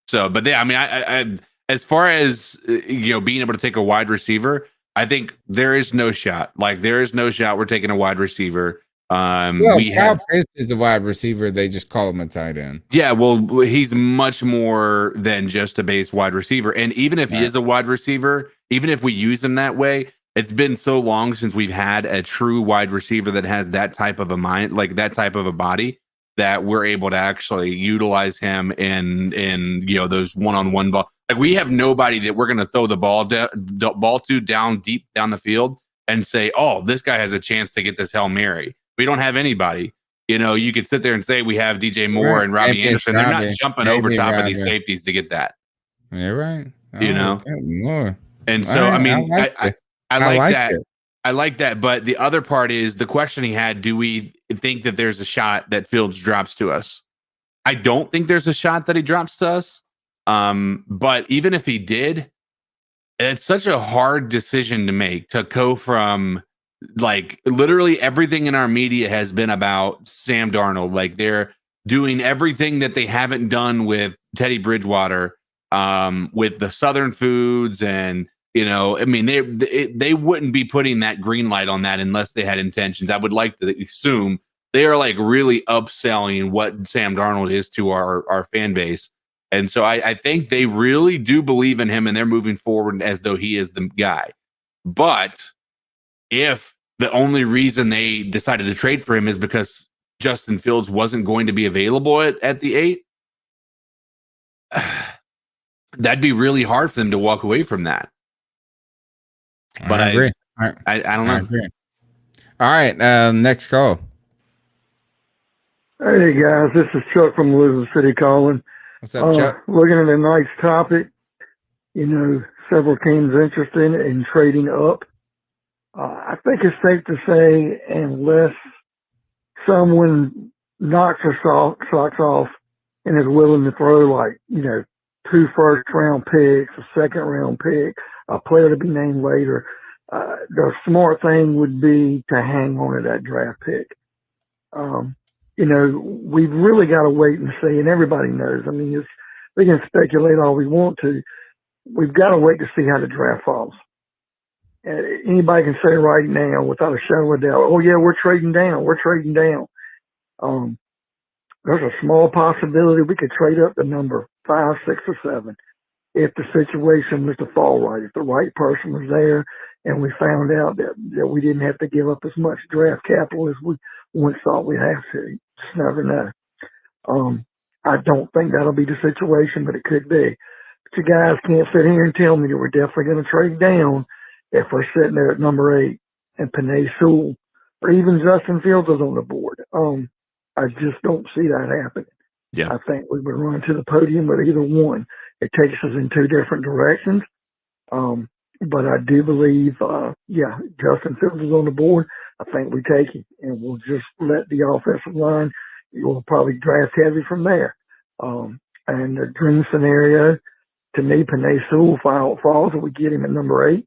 So, but I mean, I as far as being able to take a wide receiver, I think there is no shot. Like there is no shot we're taking a wide receiver. Well, Kyle Pitts is a wide receiver. They just call him a tight end. Yeah, well, he's much more than just a base wide receiver. And even if he is a wide receiver, even if we use him that way, it's been so long since we've had a true wide receiver that has that type of a mind, like that type of a body, that we're able to actually utilize him in those one-on-one ball. Like we have nobody that we're going to throw the ball to down deep down the field and say, oh, this guy has a chance to get this Hail Mary. We don't have anybody. You could sit there and say we have DJ Moore and Robbie Anderson. They're not jumping over top of these safeties to get that. You're right. More. And so, I mean, I like that. I like that. But the other part is the question he had, do we think that there's a shot that Fields drops to us? I don't think there's a shot that he drops to us. But even if he did, it's such a hard decision to make, to go from like literally everything in our media has been about Sam Darnold. Like they're doing everything that they haven't done with Teddy Bridgewater, with the Southern foods. And, I mean, they wouldn't be putting that green light on that unless they had intentions. I would like to assume they are like really upselling what Sam Darnold is to our fan base. And so I think they really do believe in him and they're moving forward as though he is the guy. But if the only reason they decided to trade for him is because Justin Fields wasn't going to be available at the 8, that'd be really hard for them to walk away from that. But I agree. I don't know. Agree. All right. Next call. Hey guys, this is Chuck from Elizabeth City calling. What's up, Chuck? Looking at a nice topic. Several teams interested in trading up. I think it's safe to say, unless someone knocks their socks off and is willing to throw 2 first-round picks, a second-round pick, a player to be named later, the smart thing would be to hang on to that draft pick. We've really got to wait and see, and everybody knows. I mean, we can speculate all we want to. We've got to wait to see how the draft falls. Anybody can say right now without a shadow of a doubt, oh, yeah, we're trading down. We're trading down. There's a small possibility we could trade up to number 5, 6, or 7 if the situation was to fall right, if the right person was there and we found out that we didn't have to give up as much draft capital as we once thought we'd have to. Just never know. I don't think that'll be the situation, but it could be. But you guys can't sit here and tell me that we're definitely going to trade down if we're sitting there at number 8 and Penei Sewell or even Justin Fields is on the board. I just don't see that happening. Yeah. I think we would run to the podium with either one. It takes us in 2 different directions. But I do believe, Justin Fields is on the board. I think we take him, and we'll just let the offensive line, we'll probably draft heavy from there. And the dream scenario, to me, Penei Sewell falls, and we get him at number 8.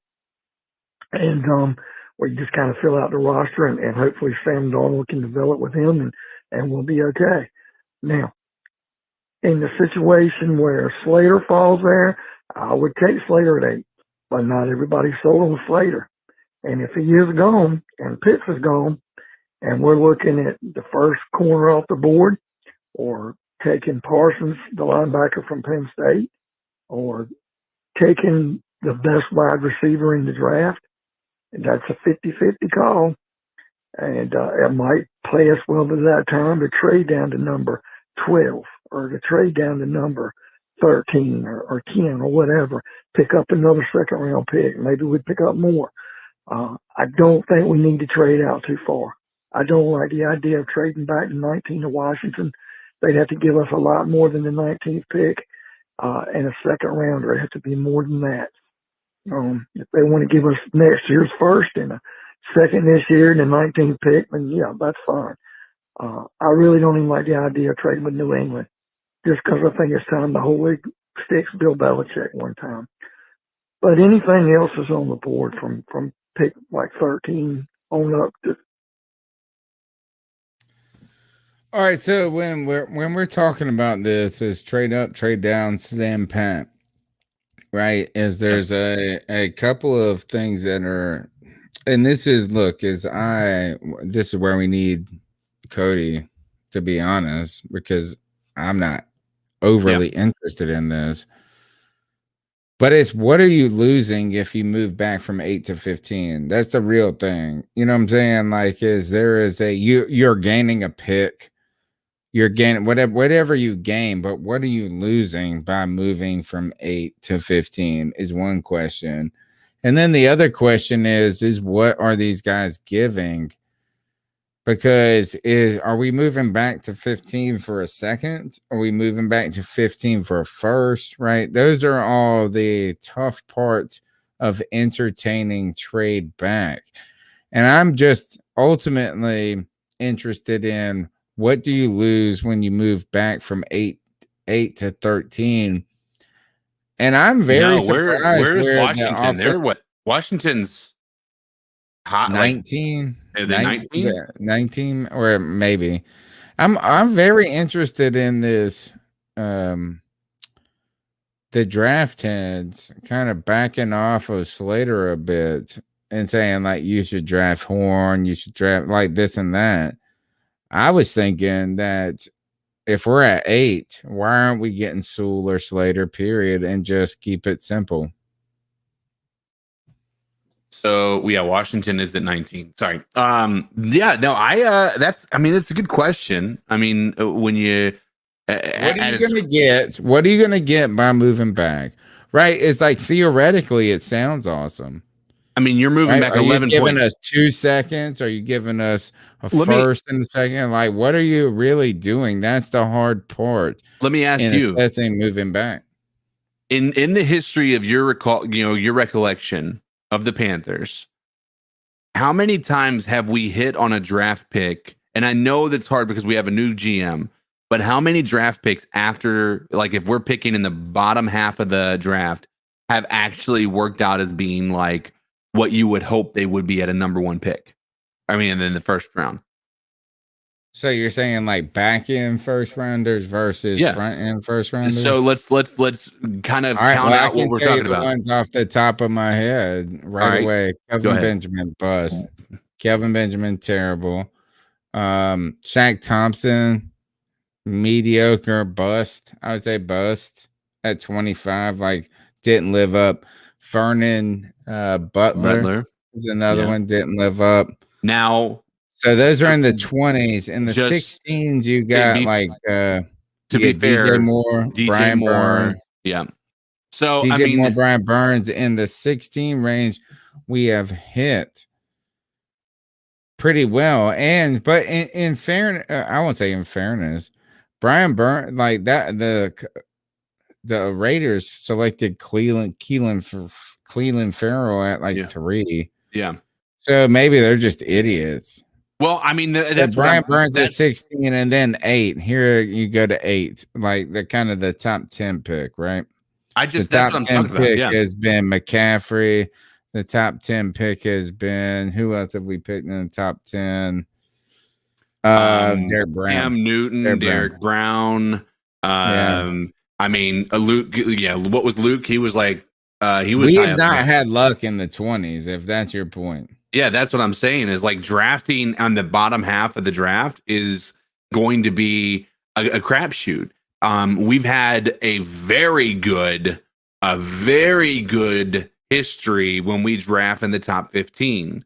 And we just kind of fill out the roster, and hopefully Sam Darnold can develop with him, and we'll be okay. Now, in the situation where Slater falls there, I would take Slater at 8, but not everybody's sold on Slater. And if he is gone and Pitts is gone, and we're looking at the first corner off the board, or taking Parsons, the linebacker from Penn State, or taking the best wide receiver in the draft, and that's a 50-50 call. And it might play us well to that time to trade down to number 12 or to trade down to number 13 or 10 or whatever, pick up another second-round pick. Maybe we'd pick up more. I don't think we need to trade out too far. I don't like the idea of trading back to 19 to Washington. They'd have to give us a lot more than the 19th pick and a second rounder. It'd have to be more than that. If they want to give us next year's first and a second this year and the 19th pick, then yeah, that's fine. I really don't even like the idea of trading with New England, just because I think it's time the whole league sticks Bill Belichick one time. But anything else is on the board from pick like 13 on up to All right, so when we're talking about this is trade up, trade down, slam pat, right? Is there's a couple of things that are, and this is this is where we need Cody, to be honest, because I'm not overly interested in this. But it's what are you losing if you move back from 8 to 15? That's the real thing. You know what I'm saying? Like, you're gaining a pick. You're gaining whatever you gain, but what are you losing by moving from 8 to 15 is one question. And then the other question is what are these guys giving? Because are we moving back to 15 for a second? Are we moving back to 15 for a first? Right? Those are all the tough parts of entertaining trade back. And I'm just ultimately interested in what do you lose when you move back from 8 to 13? And I'm very surprised. Where's Washington? They're what? Washington's hot, 19. Like, 19? 19 or maybe. I'm very interested in this the draft heads kind of backing off of Slater a bit and saying like you should draft Horn, you should draft like this and that. I was thinking that if we're at 8, why aren't we getting Sewell or Slater, period, and just keep it simple? So Washington is at 19. Sorry. That's a good question. I mean, when you what are you gonna get? What are you gonna get by moving back? Right? It's like theoretically it sounds awesome. I mean, you're moving back 11 points. Are you giving points. us 2 seconds? Are you giving us a first and a second? Like, what are you really doing? That's the hard part. Let me ask you, assessing moving back. In the history of your recollection of the Panthers, how many times have we hit on a draft pick? And I know that's hard because we have a new GM, but how many draft picks after, like, if we're picking in the bottom half of the draft, have actually worked out as being like what you would hope they would be at a number 1 pick? I mean, and then the first round. So you're saying like back end first rounders versus front end first rounders? So let's kind of count out what we're talking about. Ones off the top of my head right away. Kelvin Benjamin, bust. Kelvin Benjamin, terrible. Shaq Thompson, mediocre, bust. I would say bust at 25. Like didn't live up. Vernon Butler is another one, didn't live up. Now, so those are in the 20s. In the 16s, you got to be fair, DJ Moore, Brian Burns. Yeah. So DJ Moore, Brian Burns in the 16 range, we have hit pretty well. But in fairness, I won't say in fairness, Brian Burns, like that, the Raiders selected Cleveland Farrell at like 3. Yeah. So maybe they're just idiots. Well, I mean, that's Brian Burns at 16 and then 8. Here you go to 8. Like they're kind of the top 10 pick, right? The top 10 pick has been McCaffrey. The top 10 pick has been, who else have we picked in the top 10? Derek Brown. Cam Newton, Derek Brown. I mean, Luke. Yeah, what was Luke? He was like, We have not had luck in the 20s, if that's your point. Yeah, that's what I'm saying. Is like drafting on the bottom half of the draft is going to be a crapshoot. We've had a very good history when we draft in the top 15,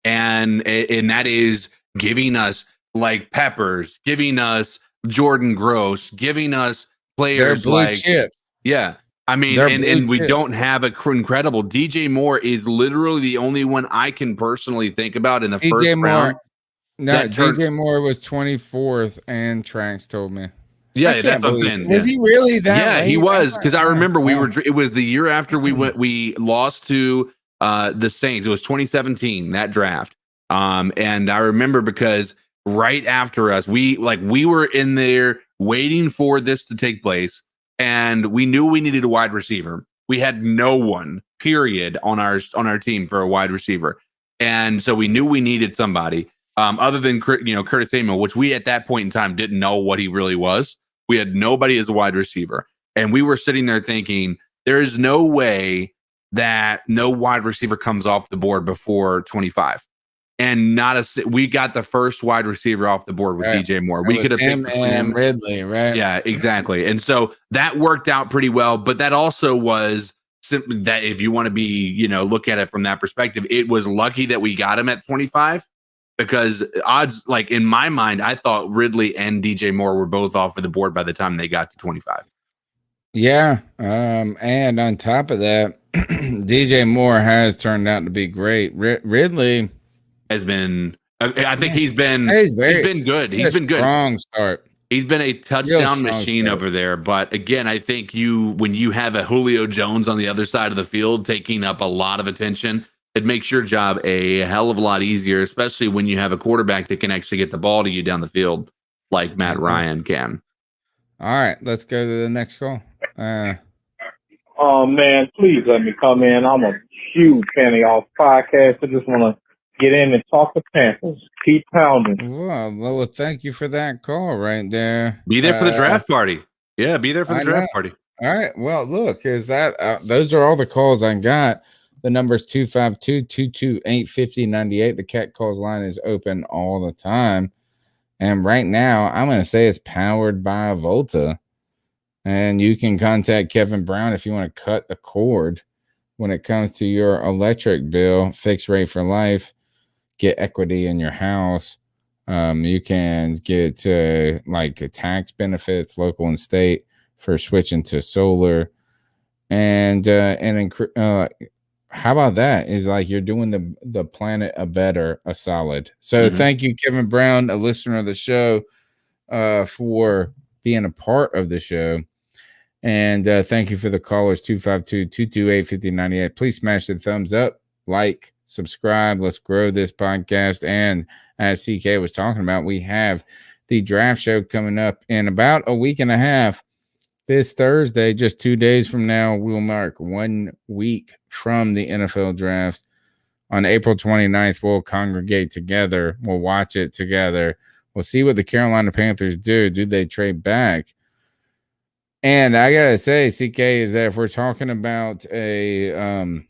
and that is giving us like Peppers, giving us Jordan Gross, giving us players like chip. Yeah. I mean, and we don't have a incredible DJ Moore is literally the only one I can personally think about in the first round. DJ Moore was 24th, and Tranks told me. Yeah, that's what I'm saying. Was he really that? Yeah, he was, because I remember it was the year after we lost to the Saints. It was 2017, that draft. And I remember because right after us, we were in there waiting for this to take place. And we knew we needed a wide receiver. We had no one, period, on our team for a wide receiver. And so we knew we needed somebody. other than Curtis Samuel, which we at that point in time didn't know what he really was. We had nobody as a wide receiver, and we were sitting there thinking there is no way that no wide receiver comes off the board before 25. And we got the first wide receiver off the board with DJ Moore. We could have picked him Ridley, right? Yeah, exactly. And so that worked out pretty well. But that also was simply that if you want to be, look at it from that perspective, it was lucky that we got him at 25 because odds, like in my mind, I thought Ridley and DJ Moore were both off of the board by the time they got to 25. Yeah. And on top of that, DJ Moore has turned out to be great. Ridley has been, I think he's been good. He's been good. Strong start. He's been a touchdown machine over there. But again, I think when you have a Julio Jones on the other side of the field taking up a lot of attention, it makes your job a hell of a lot easier, especially when you have a quarterback that can actually get the ball to you down the field like Matt Ryan can. All right, let's go to the next call. Oh, man, please let me come in. I'm a huge fan of y'all podcast. I just want to get in and talk to Panthers. Keep pounding. Well, thank you for that call right there. Be there for the draft party. Yeah, be there for the draft party. All right. Well, look, is that those are all the calls I got. The number is 252-228-5098. The Cat Calls line is open all the time. And right now, I'm going to say it's powered by Volta. And you can contact Kevin Brown if you want to cut the cord when it comes to your electric bill, fixed rate for life, get equity in your house. You can get tax benefits, local and state, for switching to solar. And how about that? Is like you're doing the planet a solid. So thank you, Kevin Brown, a listener of the show, for being a part of the show. And thank you for the callers, 252-228-5098. Please smash the thumbs up, like, subscribe. Let's grow this podcast. And as CK was talking about, we have the draft show coming up in about a week and a half. This Thursday, just 2 days from now, we'll mark 1 week from the NFL draft. On April 29th, we'll congregate together. We'll watch it together. We'll see what the Carolina Panthers do. Do they trade back? And I gotta say, CK, is that if we're talking about a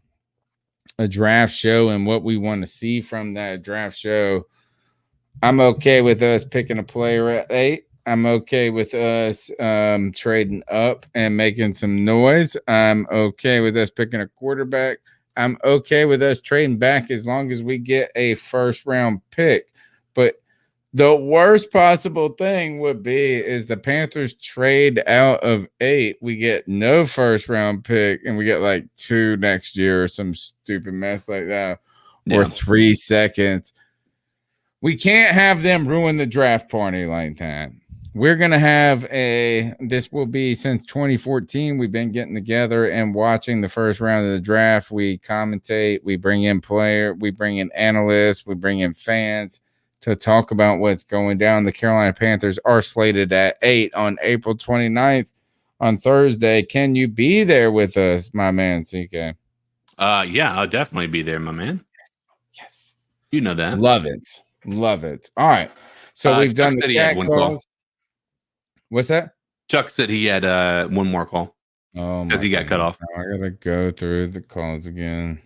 draft show and what we want to see from that draft show, I'm okay with us picking a player at 8. I'm okay with us trading up and making some noise. I'm okay with us picking a quarterback. I'm okay with us trading back as long as we get a first-round pick. But the worst possible thing would be is the Panthers trade out of 8. We get no first-round pick, and we get like 2 next year or some stupid mess like that, or 3 seconds. We can't have them ruin the draft party like that. We're going to have this will be since 2014. We've been getting together and watching the first round of the draft. We commentate, we bring in we bring in analysts, we bring in fans to talk about what's going down. The Carolina Panthers are slated at 8 on April 29th on Thursday. Can you be there with us, my man, CK? Yeah, I'll definitely be there, my man. Yes. You know that. Love it. All right. So we've done the cat calls. What's that? Chuck said he had one more call. Oh, because he got cut off. I gotta go through the calls again.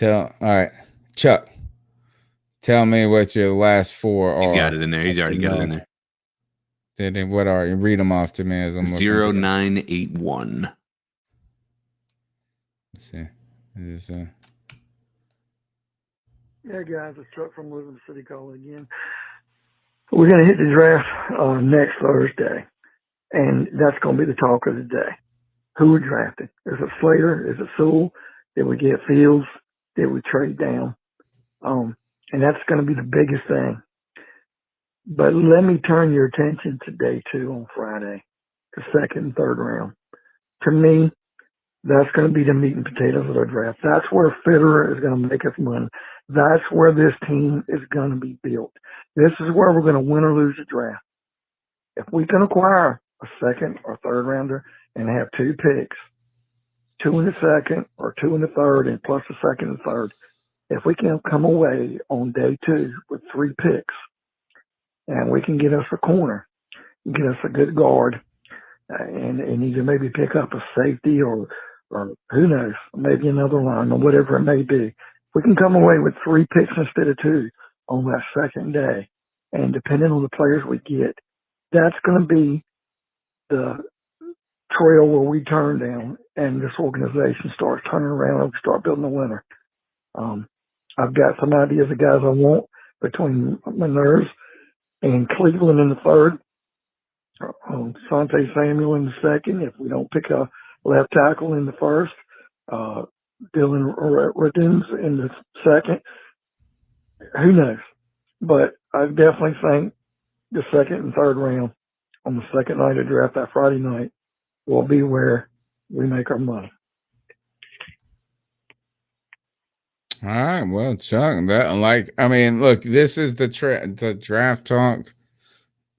All right, Chuck. Tell me what your last 4 are. He's got it in there. He's already got it in there. What are you? Read them off to me as I'm looking. 0981. Let's see. Yeah, guys, it's Chuck from Living City calling again. We're going to hit the draft next Thursday, and that's going to be the talk of the day. Who we're drafting. Is it Slater? Is it Sewell? Did we get Fields? Did we trade down? And that's going to be the biggest thing. But let me turn your attention to day 2 on Friday, the 2nd and 3rd round. To me, that's going to be the meat and potatoes of the draft. That's where Fitterer is going to make us money. That's where this team is going to be built. This is where we're going to win or lose the draft. If we can acquire a 2nd or 3rd rounder and have 2 picks, 2 in the 2nd or 2 in the 3rd and plus the 2nd and 3rd, If we can come away on day 2 with 3 picks, and we can get us a corner, get us a good guard, and either maybe pick up a safety or who knows, maybe another line or whatever it may be. We can come away with 3 picks instead of 2 on that second day, and depending on the players we get, that's going to be the trail where we turn down and this organization starts turning around and we start building a winner. I've got some ideas of guys I want between Miners and Cleveland in the third, Sante Samuel in the second. If we don't pick a left tackle in the first, Dylan Reddins in the second. Who knows? But I definitely think the second and third round on the second night of draft, that Friday night, will be where we make our money. All right, well, Chuck, look, this is the draft talk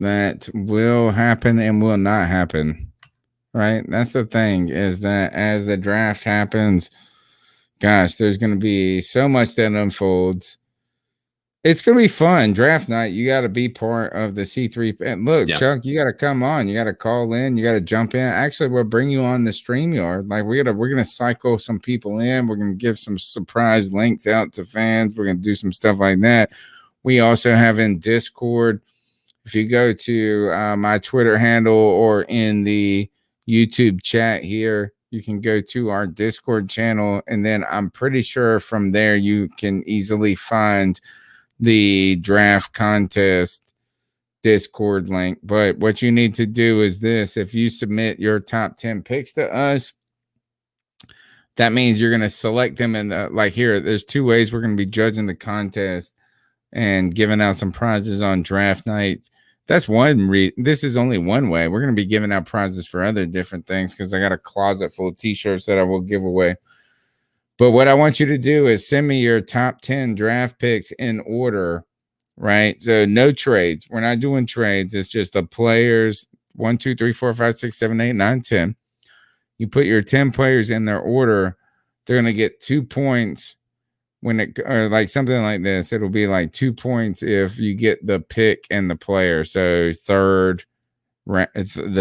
that will happen and will not happen, right? That's the thing, is that as the draft happens, gosh, there's going to be so much that unfolds. It's going to be fun. Draft night, you got to be part of the C3. And look, Chuck, you got to come on. You got to call in. You got to jump in. Actually, we'll bring you on the StreamYard. Like, we're going to cycle some people in. We're going to give some surprise links out to fans. We're going to do some stuff like that. We also have in Discord, if you go to my Twitter handle or in the YouTube chat here, you can go to our Discord channel. And then I'm pretty sure from there you can easily find the draft contest Discord link. But what you need to do is this: if you submit your top 10 picks to us, that means you're going to select them in the, like, here, there's 2 ways we're going to be judging the contest and giving out some prizes on draft nights. That's one this is only one way. We're going to be giving out prizes for other different things because I got a closet full of t-shirts that I will give away. But what I want you to do is send me your top 10 draft picks in order, right? So no trades. We're not doing trades. It's just the players 1, 2, 3, 4, 5, 6, 7, 8, 9, 10. You put your 10 players in their order. They're going to get 2 points when it, or like something like this. It'll be like 2 points if you get the pick and the player. So the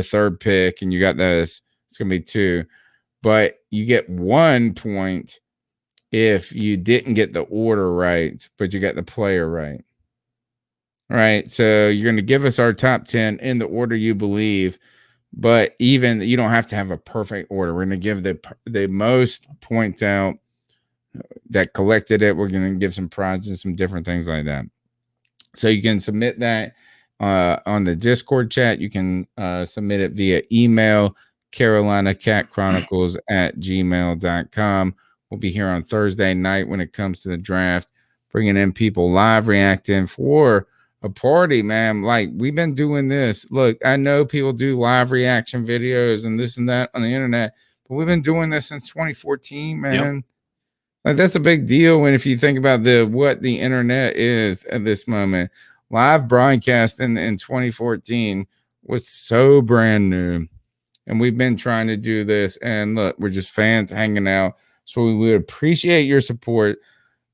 third pick, and you got this, it's going to be 2. But you get 1 point if you didn't get the order right, but you got the player right. All right. So you're going to give us our top 10 in the order you believe, but even you don't have to have a perfect order. We're going to give the most points out that collected it. We're going to give some prizes, some different things like that. So you can submit that on the Discord chat. You can submit it via email, carolinacatchronicles@gmail.com. We'll be here on Thursday night when it comes to the draft, bringing in people live reacting for a party, man. Like, we've been doing this. Look, I know people do live reaction videos and this and that on the internet, but we've been doing this since 2014, man. Yep. Like, that's a big deal when, if you think about what the internet is at this moment. Live broadcasting in 2014 was so brand new. And we've been trying to do this. And look, we're just fans hanging out. So we would appreciate your support.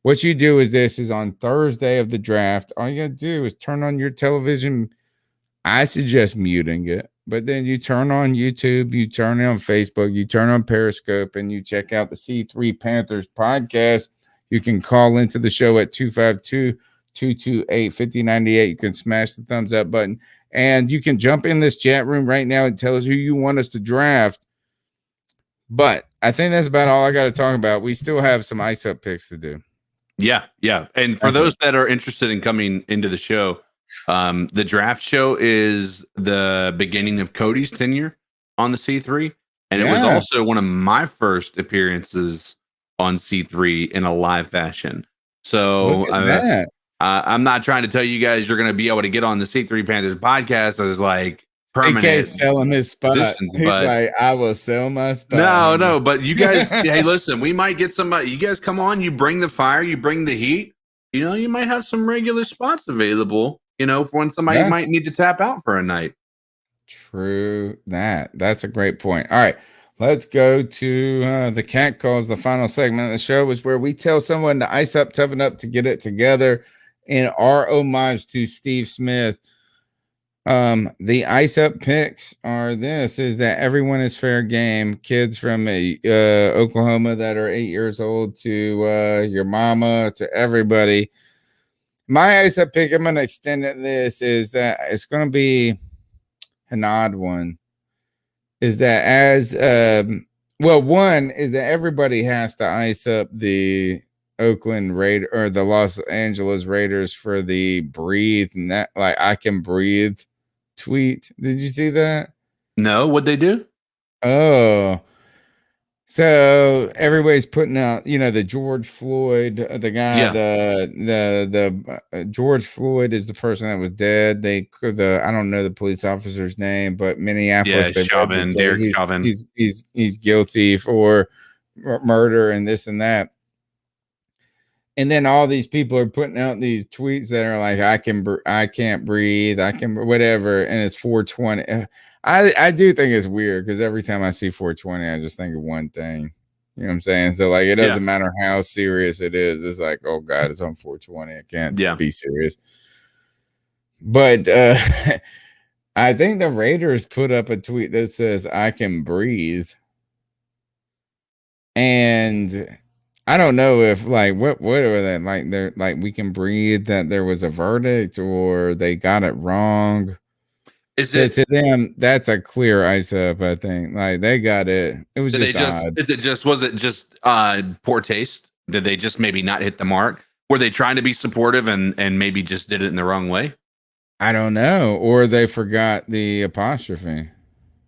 What you do is this is on Thursday of the draft. All you got to do is turn on your television. I suggest muting it. But then you turn on YouTube, you turn on Facebook, you turn on Periscope, and you check out the C3 Panthers podcast. You can call into the show at 252-228-5098. You can smash the thumbs up button. And you can jump in this chat room right now and tell us who you want us to draft. But I think that's about all I got to talk about. We still have some ice up picks to do. Yeah. And for those that are interested in coming into the show, the draft show is the beginning of Cody's tenure on the C3. And it was also one of my first appearances on C3 in a live fashion. So I'm not trying to tell you guys you're going to be able to get on the C3 Panthers podcast as like permanent. AK selling his spot. He's like, I will sell my spot. No, but you guys, hey, listen, we might get somebody. You guys come on, you bring the fire, you bring the heat. You know, you might have some regular spots available, you know, for when somebody might need to tap out for a night. True that. That's a great point. All right, let's go to the cat calls. The final segment of the show is where we tell someone to ice up, toughen up, to get it together. In our homage to Steve Smith, the ice up picks are is that everyone is fair game. Kids from Oklahoma that are 8 years old to your mama, to everybody. My ice up pick, I'm going to extend it. This is that it's going to be an odd one. Is that as one is that everybody has to ice up the Oakland Raider or the Los Angeles Raiders for the breathe and that like I can breathe tweet. Did you see that? No, what'd they do? Oh, so everybody's putting out, the George Floyd, the guy, the George Floyd is the person that was dead. I don't know the police officer's name, but Minneapolis, Chauvin, Derek Chauvin. He's guilty for murder and this and that. And then all these people are putting out these tweets that are like, I can't breathe, I can whatever, and it's 420. I do think it's weird because every time I see 420, I just think of one thing. You know what I'm saying? So like, it doesn't matter how serious it is. It's like, oh God, it's on 420. I can't be serious. But I think the Raiders put up a tweet that says, I can breathe. And I don't know if like what are they like? They're like, we can breathe, that there was a verdict or they got it wrong. To them? That's a clear ice up. I think like they got it. It was odd. Was it just poor taste? Did they just maybe not hit the mark? Were they trying to be supportive and maybe just did it in the wrong way? I don't know. Or they forgot the apostrophe.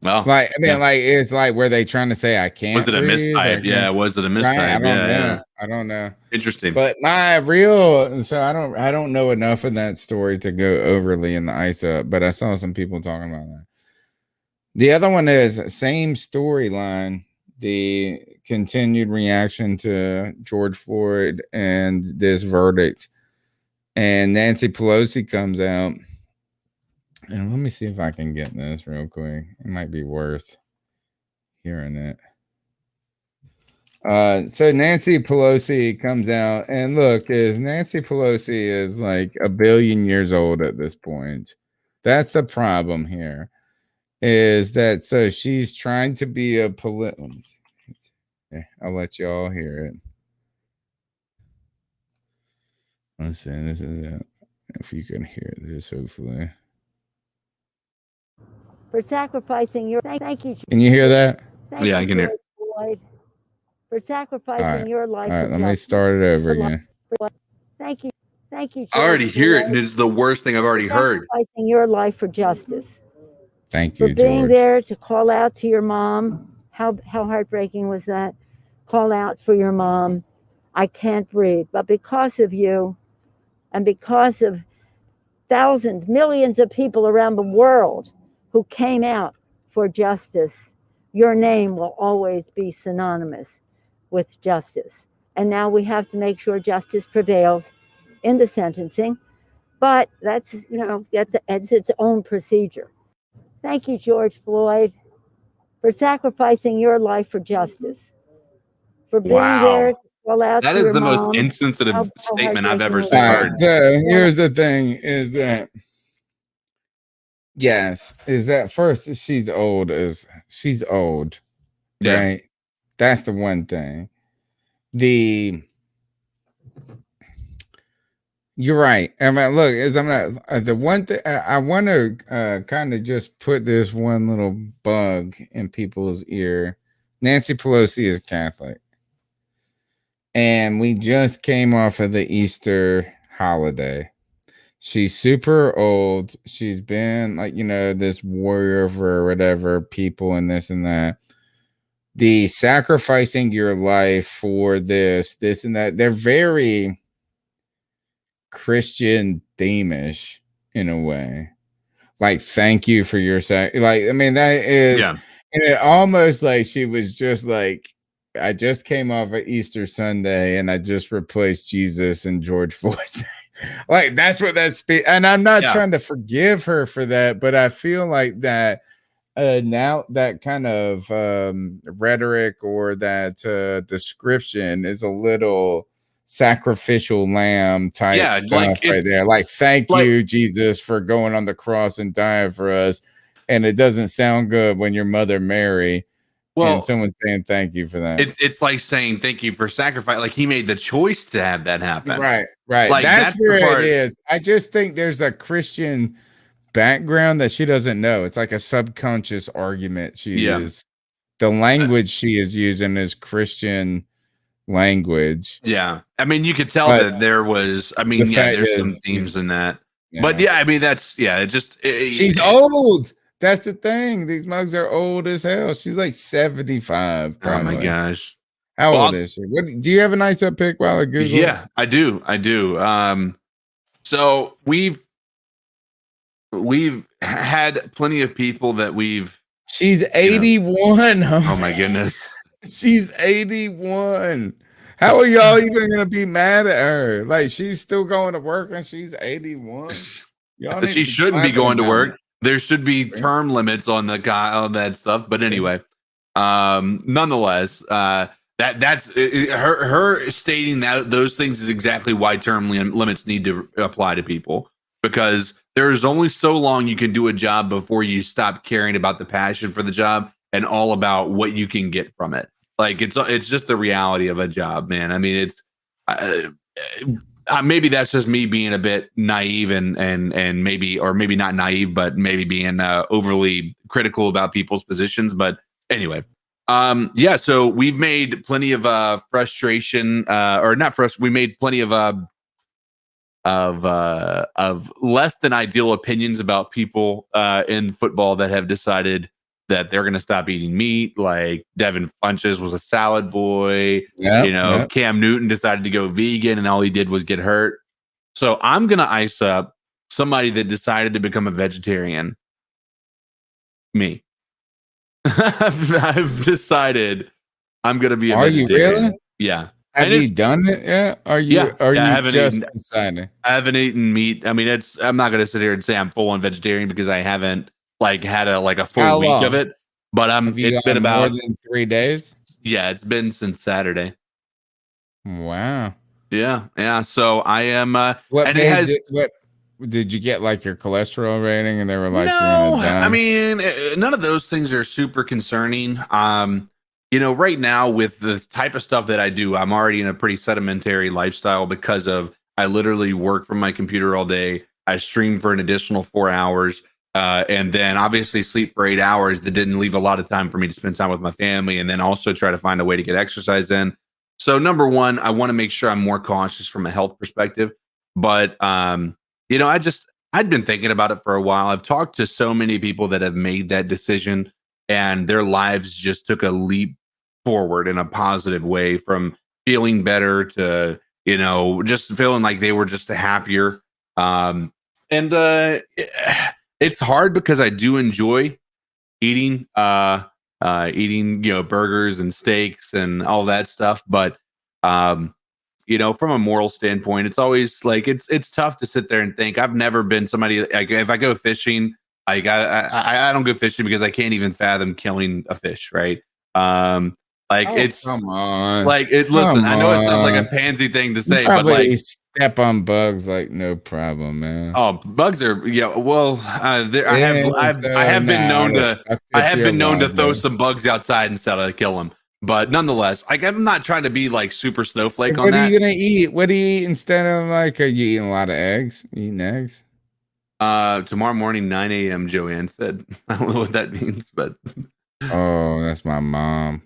Well, like it's like, were they trying to say I can't? Was it a mistype? Yeah, was it a mistype? I don't know. Interesting. But I don't know enough of that story to go overly in the ice up, but I saw some people talking about that. The other one is same storyline, the continued reaction to George Floyd and this verdict. And Nancy Pelosi comes out. And let me see if I can get this real quick. It might be worth hearing it. So Nancy Pelosi comes out, and look, Nancy Pelosi is like 1 billion years old at this point. That's the problem here. Is that so she's trying to be a political. I'll let you all hear it. Let's see. This is it. If you can hear this, hopefully. For sacrificing your thank you. Can you hear that? Yeah, I can hear. Floyd, for sacrificing your life. All right, let me start it over again. Thank you. George, I already hear it, and it's the worst thing I've already heard. Sacrificing your life for justice. Thank you, for being George. there to call out to your mom. How heartbreaking was that? Call out for your mom. I can't breathe, but because of you, and because of thousands, millions of people around the world who came out for justice, your name will always be synonymous with justice. And now we have to make sure justice prevails in the sentencing, but that's its own procedure. Thank you, George Floyd, for sacrificing your life for justice, for being there to call out that to is your the mom. most insensitive statement I've ever All right, heard. so here's the thing: is that first she's old, right? That's the one thing. You're right. I mean, look, the one thing I want to kind of just put this one little bug in people's ear. Nancy Pelosi is Catholic, and we just came off of the Easter holiday. She's super old. She's been this warrior for whatever people and this and that. The sacrificing your life for this and that. They're very Christian themish in a way. Like, thank you for your that is, and it almost like she was just like, I just came off of Easter Sunday and I just replaced Jesus and George Floyd's name. Like, that's what and I'm not trying to forgive her for that, but I feel like that now that kind of rhetoric or that description is a little sacrificial lamb type stuff right there. Like, thank you, Jesus, for going on the cross and dying for us. And it doesn't sound good when your mother Mary and someone's saying thank you for that. It's like saying thank you for sacrifice. Like, he made the choice to have that happen. Right. Like, that's where it is. I just think there's a Christian background that she doesn't know. It's like a subconscious argument she is. The language she is using is Christian language. Yeah. I mean, you could tell that there was, there's some themes in that. Yeah. But yeah, I mean, she's old. That's the thing. These mugs are old as hell. She's like 75. Probably. Oh my gosh. How old is she? What do you have a nice up pick while I Google? Yeah, I do. So we've had plenty of people that she's 81. Oh my goodness. She's 81. How are y'all even gonna be mad at her? Like, she's still going to work and she's 81. She shouldn't be going to work. There should be term limits on that stuff. But anyway, nonetheless, that's her stating that those things is exactly why term limits need to apply to people, because there is only so long you can do a job before you stop caring about the passion for the job and all about what you can get from it. Like, it's just the reality of a job, man. I mean, it's maybe that's just me being a bit naive and maybe not naive, but maybe being overly critical about people's positions. But anyway, so we've made plenty of frustration, or not frustration. We made plenty of less than ideal opinions about people in football that have decided that they're going to stop eating meat. Like, Devin Funches was a salad boy. Cam Newton decided to go vegan and all he did was get hurt. So I'm going to ice up somebody that decided to become a vegetarian. Me. I've decided I'm going to be a vegetarian. Are you really? Yeah. Have you done it yet? Are you just deciding? I haven't eaten meat. I mean, I'm not going to sit here and say I'm full on vegetarian because I haven't had a full week of it. But it's been about more than 3 days. Yeah, it's been since Saturday. Wow. Yeah. So I am. What did you get, like, your cholesterol rating? And they were like, no. I mean, none of those things are super concerning. Right now with the type of stuff that I do, I'm already in a pretty sedimentary lifestyle because I literally work from my computer all day. I stream for an additional 4 hours. And then obviously sleep for 8 hours. That didn't leave a lot of time for me to spend time with my family, and then also try to find a way to get exercise in. So number one, I want to make sure I'm more cautious from a health perspective. But I'd been thinking about it for a while. I've talked to so many people that have made that decision, and their lives just took a leap forward in a positive way, from feeling better to just feeling like they were just happier. It's hard because I do enjoy eating burgers and steaks and all that stuff, but from a moral standpoint, it's always like it's tough to sit there and think. I've never been somebody, like, if I go fishing, like I don't go fishing because I can't even fathom killing a fish, right? Come on. Listen, I know it sounds like a pansy thing to say, but like, step on bugs, like, no problem, man. Oh, bugs are I have been known to throw some bugs outside instead of kill them. But nonetheless, like, I'm not trying to be like super snowflake on that. What are you gonna eat? What do you eat instead of, like, are you eating a lot of eggs? You eating eggs? Tomorrow morning, 9 a.m. Joanne said. I don't know what that means, but that's my mom.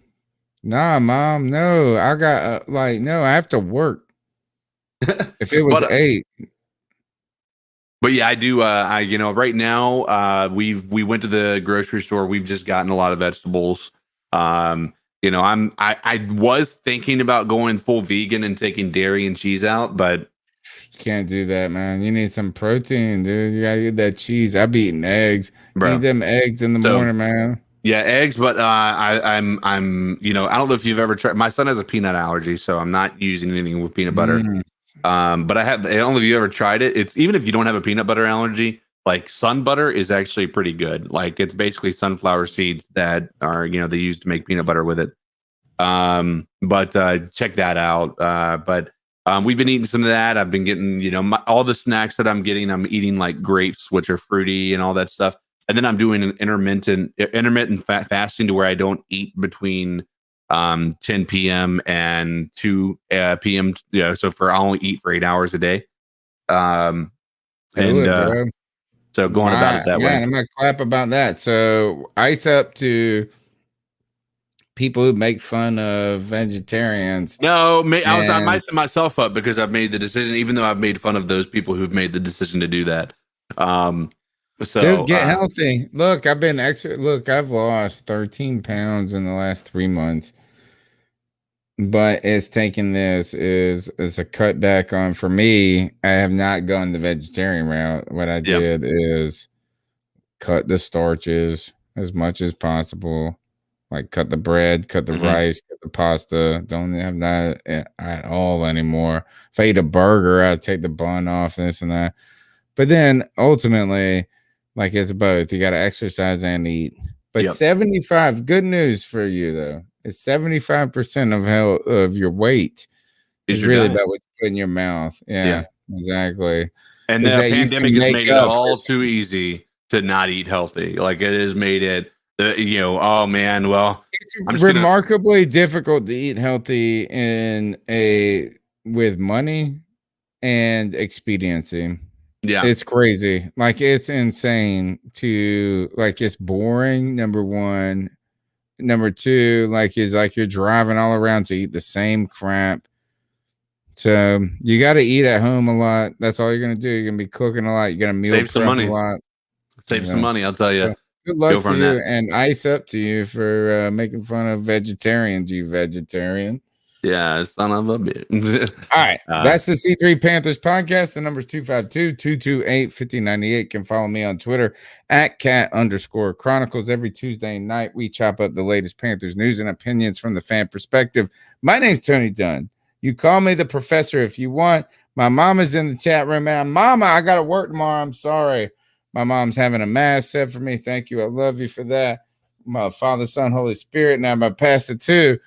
Nah, Mom, no. I got no, I have to work. If it was 8. But yeah, I do. Right now, we went to the grocery store. We've just gotten a lot of vegetables. I was thinking about going full vegan and taking dairy and cheese out, but can't do that, man. You need some protein, dude. You gotta get that cheese. I be eating eggs. Bro. Eat them eggs in the morning, man. Yeah, eggs, but I'm I don't know if you've ever tried. My son has a peanut allergy, so I'm not using anything with peanut butter. But I don't know if you ever tried it. It's even if you don't have a peanut butter allergy, like sun butter is actually pretty good. Like it's basically sunflower seeds that are, they use to make peanut butter with it. But check that out. But we've been eating some of that. I've been getting, all the snacks that I'm getting, I'm eating like grapes, which are fruity and all that stuff. And then I'm doing an intermittent fasting to where I don't eat between 10 p.m. and 2 p.m. So I only eat for 8 hours a day. So going about it that way. I'm gonna clap about that. So ice up to people who make fun of vegetarians. No, I was not micing myself up because I've made the decision, even though I've made fun of those people who've made the decision to do that. So dude, get healthy. Look, I've lost 13 pounds in the last 3 months. But it's taking this is a cutback on, for me, I have not gone the vegetarian route. What I did is cut the starches as much as possible. Like cut the bread, cut the rice, cut the pasta. Don't have that at all anymore. If I eat a burger, I'd take the bun off, this and that. But then ultimately, like it's both. You got to exercise and eat. But 75, good news for you though. It's 75% of your weight is really about what you put in your mouth. Yeah. Exactly. And the pandemic has made it all too easy to not eat healthy. Like it has made it, oh man, well, it's remarkably difficult to eat healthy with money and expediency. Yeah, it's crazy. Like it's insane it's boring. Number one. Number two, is like you're driving all around to eat the same crap. So you got to eat at home a lot. That's all you're going to do. You're going to be cooking a lot. You're going to meal save some money. A lot. Save some money, I'll tell you. So good luck to you, and ice up to you for making fun of vegetarians, you vegetarian. Yeah, son of a bitch. All right. That's the C3 Panthers podcast. The number's 252-228-5098. You can follow me on Twitter at @cat_chronicles. Every Tuesday night, we chop up the latest Panthers news and opinions from the fan perspective. My name's Tony Dunn. You call me the professor if you want. My mom is in the chat room. And Mama, I got to work tomorrow. I'm sorry. My mom's having a mass said for me. Thank you. I love you for that. My Father, Son, Holy Spirit. Now my pastor too.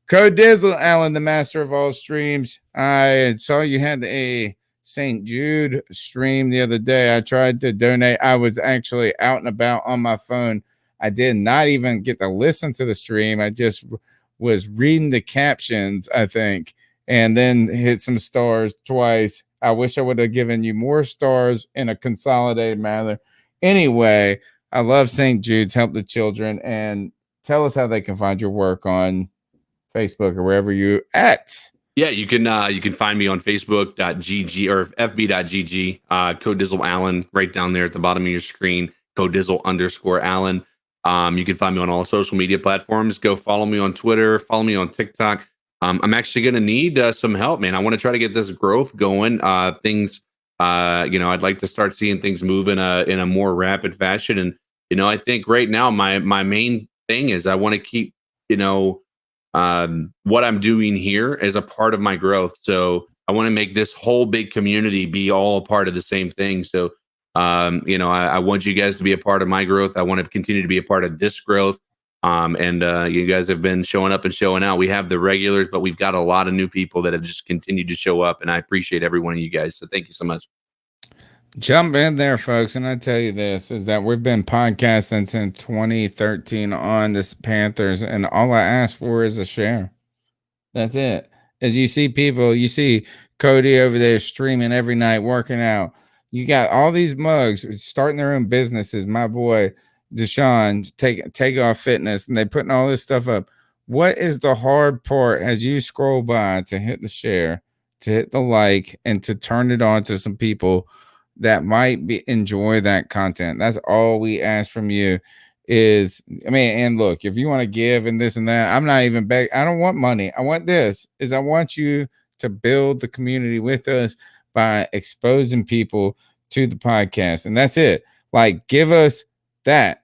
Cody Dizzle, Alan, the master of all streams. I saw you had a St. Jude stream the other day. I tried to donate. I was actually out and about on my phone. I did not even get to listen to the stream. I just was reading the captions, I think, and then hit some stars twice. I wish I would have given you more stars in a consolidated manner. Anyway, I love St. Jude's. Help the children. And tell us how they can find your work on Facebook or wherever you at. Yeah, you can find me on Facebook.gg or fb.gg, Code Dizzle Allen, right down there at the bottom of your screen, Code Dizzle _Allen. You can find me on all social media platforms. Go follow me on Twitter, follow me on TikTok. I'm actually going to need some help, man. I want to try to get this growth going. Things, I'd like to start seeing things move in a more rapid fashion. And, I think right now my main thing is I want to keep, what I'm doing here as a part of my growth. So I want to make this whole big community be all a part of the same thing. So, I want you guys to be a part of my growth. I want to continue to be a part of this growth. And you guys have been showing up and showing out. We have the regulars, but we've got a lot of new people that have just continued to show up. And I appreciate every one of you guys. So thank you so much. Jump in there, folks. And I tell you this is that we've been podcasting since 2013 on this Panthers. And all I ask for is a share. That's it. As you see people, you see Cody over there streaming every night, working out. You got all these mugs starting their own businesses. My boy, Deshaun, take off fitness, and they putting all this stuff up. What is the hard part as you scroll by to hit the share, to hit the like, and to turn it on to some people that might enjoy that content? That's all we ask from you is, and look, if you want to give and this and that, I'm not even begging. I don't want money. I want I want you to build the community with us by exposing people to the podcast. And that's it. Like, give us that.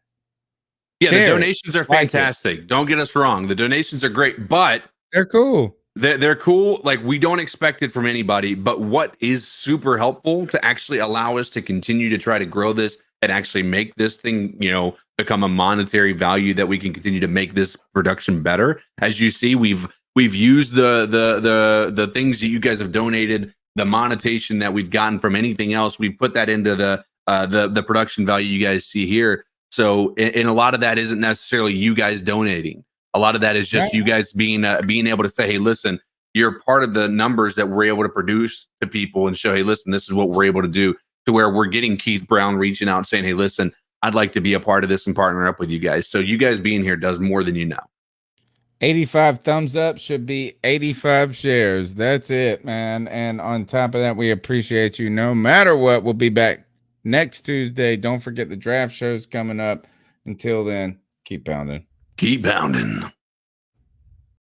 Yeah, the donations are fantastic. Don't get us wrong. The donations are great, but they're cool. they're cool. Like, we don't expect it from anybody, but what is super helpful to actually allow us to continue to try to grow this and actually make this thing, become a monetary value that we can continue to make this production better. As you see, we've used the things that you guys have donated, the monetization that we've gotten from anything else. We've put that into the production value you guys see here. So, and a lot of that isn't necessarily you guys donating. A lot of that is just you guys being able to say, hey, listen, you're part of the numbers that we're able to produce to people and show, hey, listen, this is what we're able to do, to where we're getting Keith Brown reaching out and saying, hey, listen, I'd like to be a part of this and partner up with you guys. So you guys being here does more than you know. 85 thumbs up should be 85 shares. That's it, man. And on top of that, we appreciate you no matter what. We'll be back next Tuesday. Don't forget the draft show's coming up. Until then, keep pounding. Keep pounding.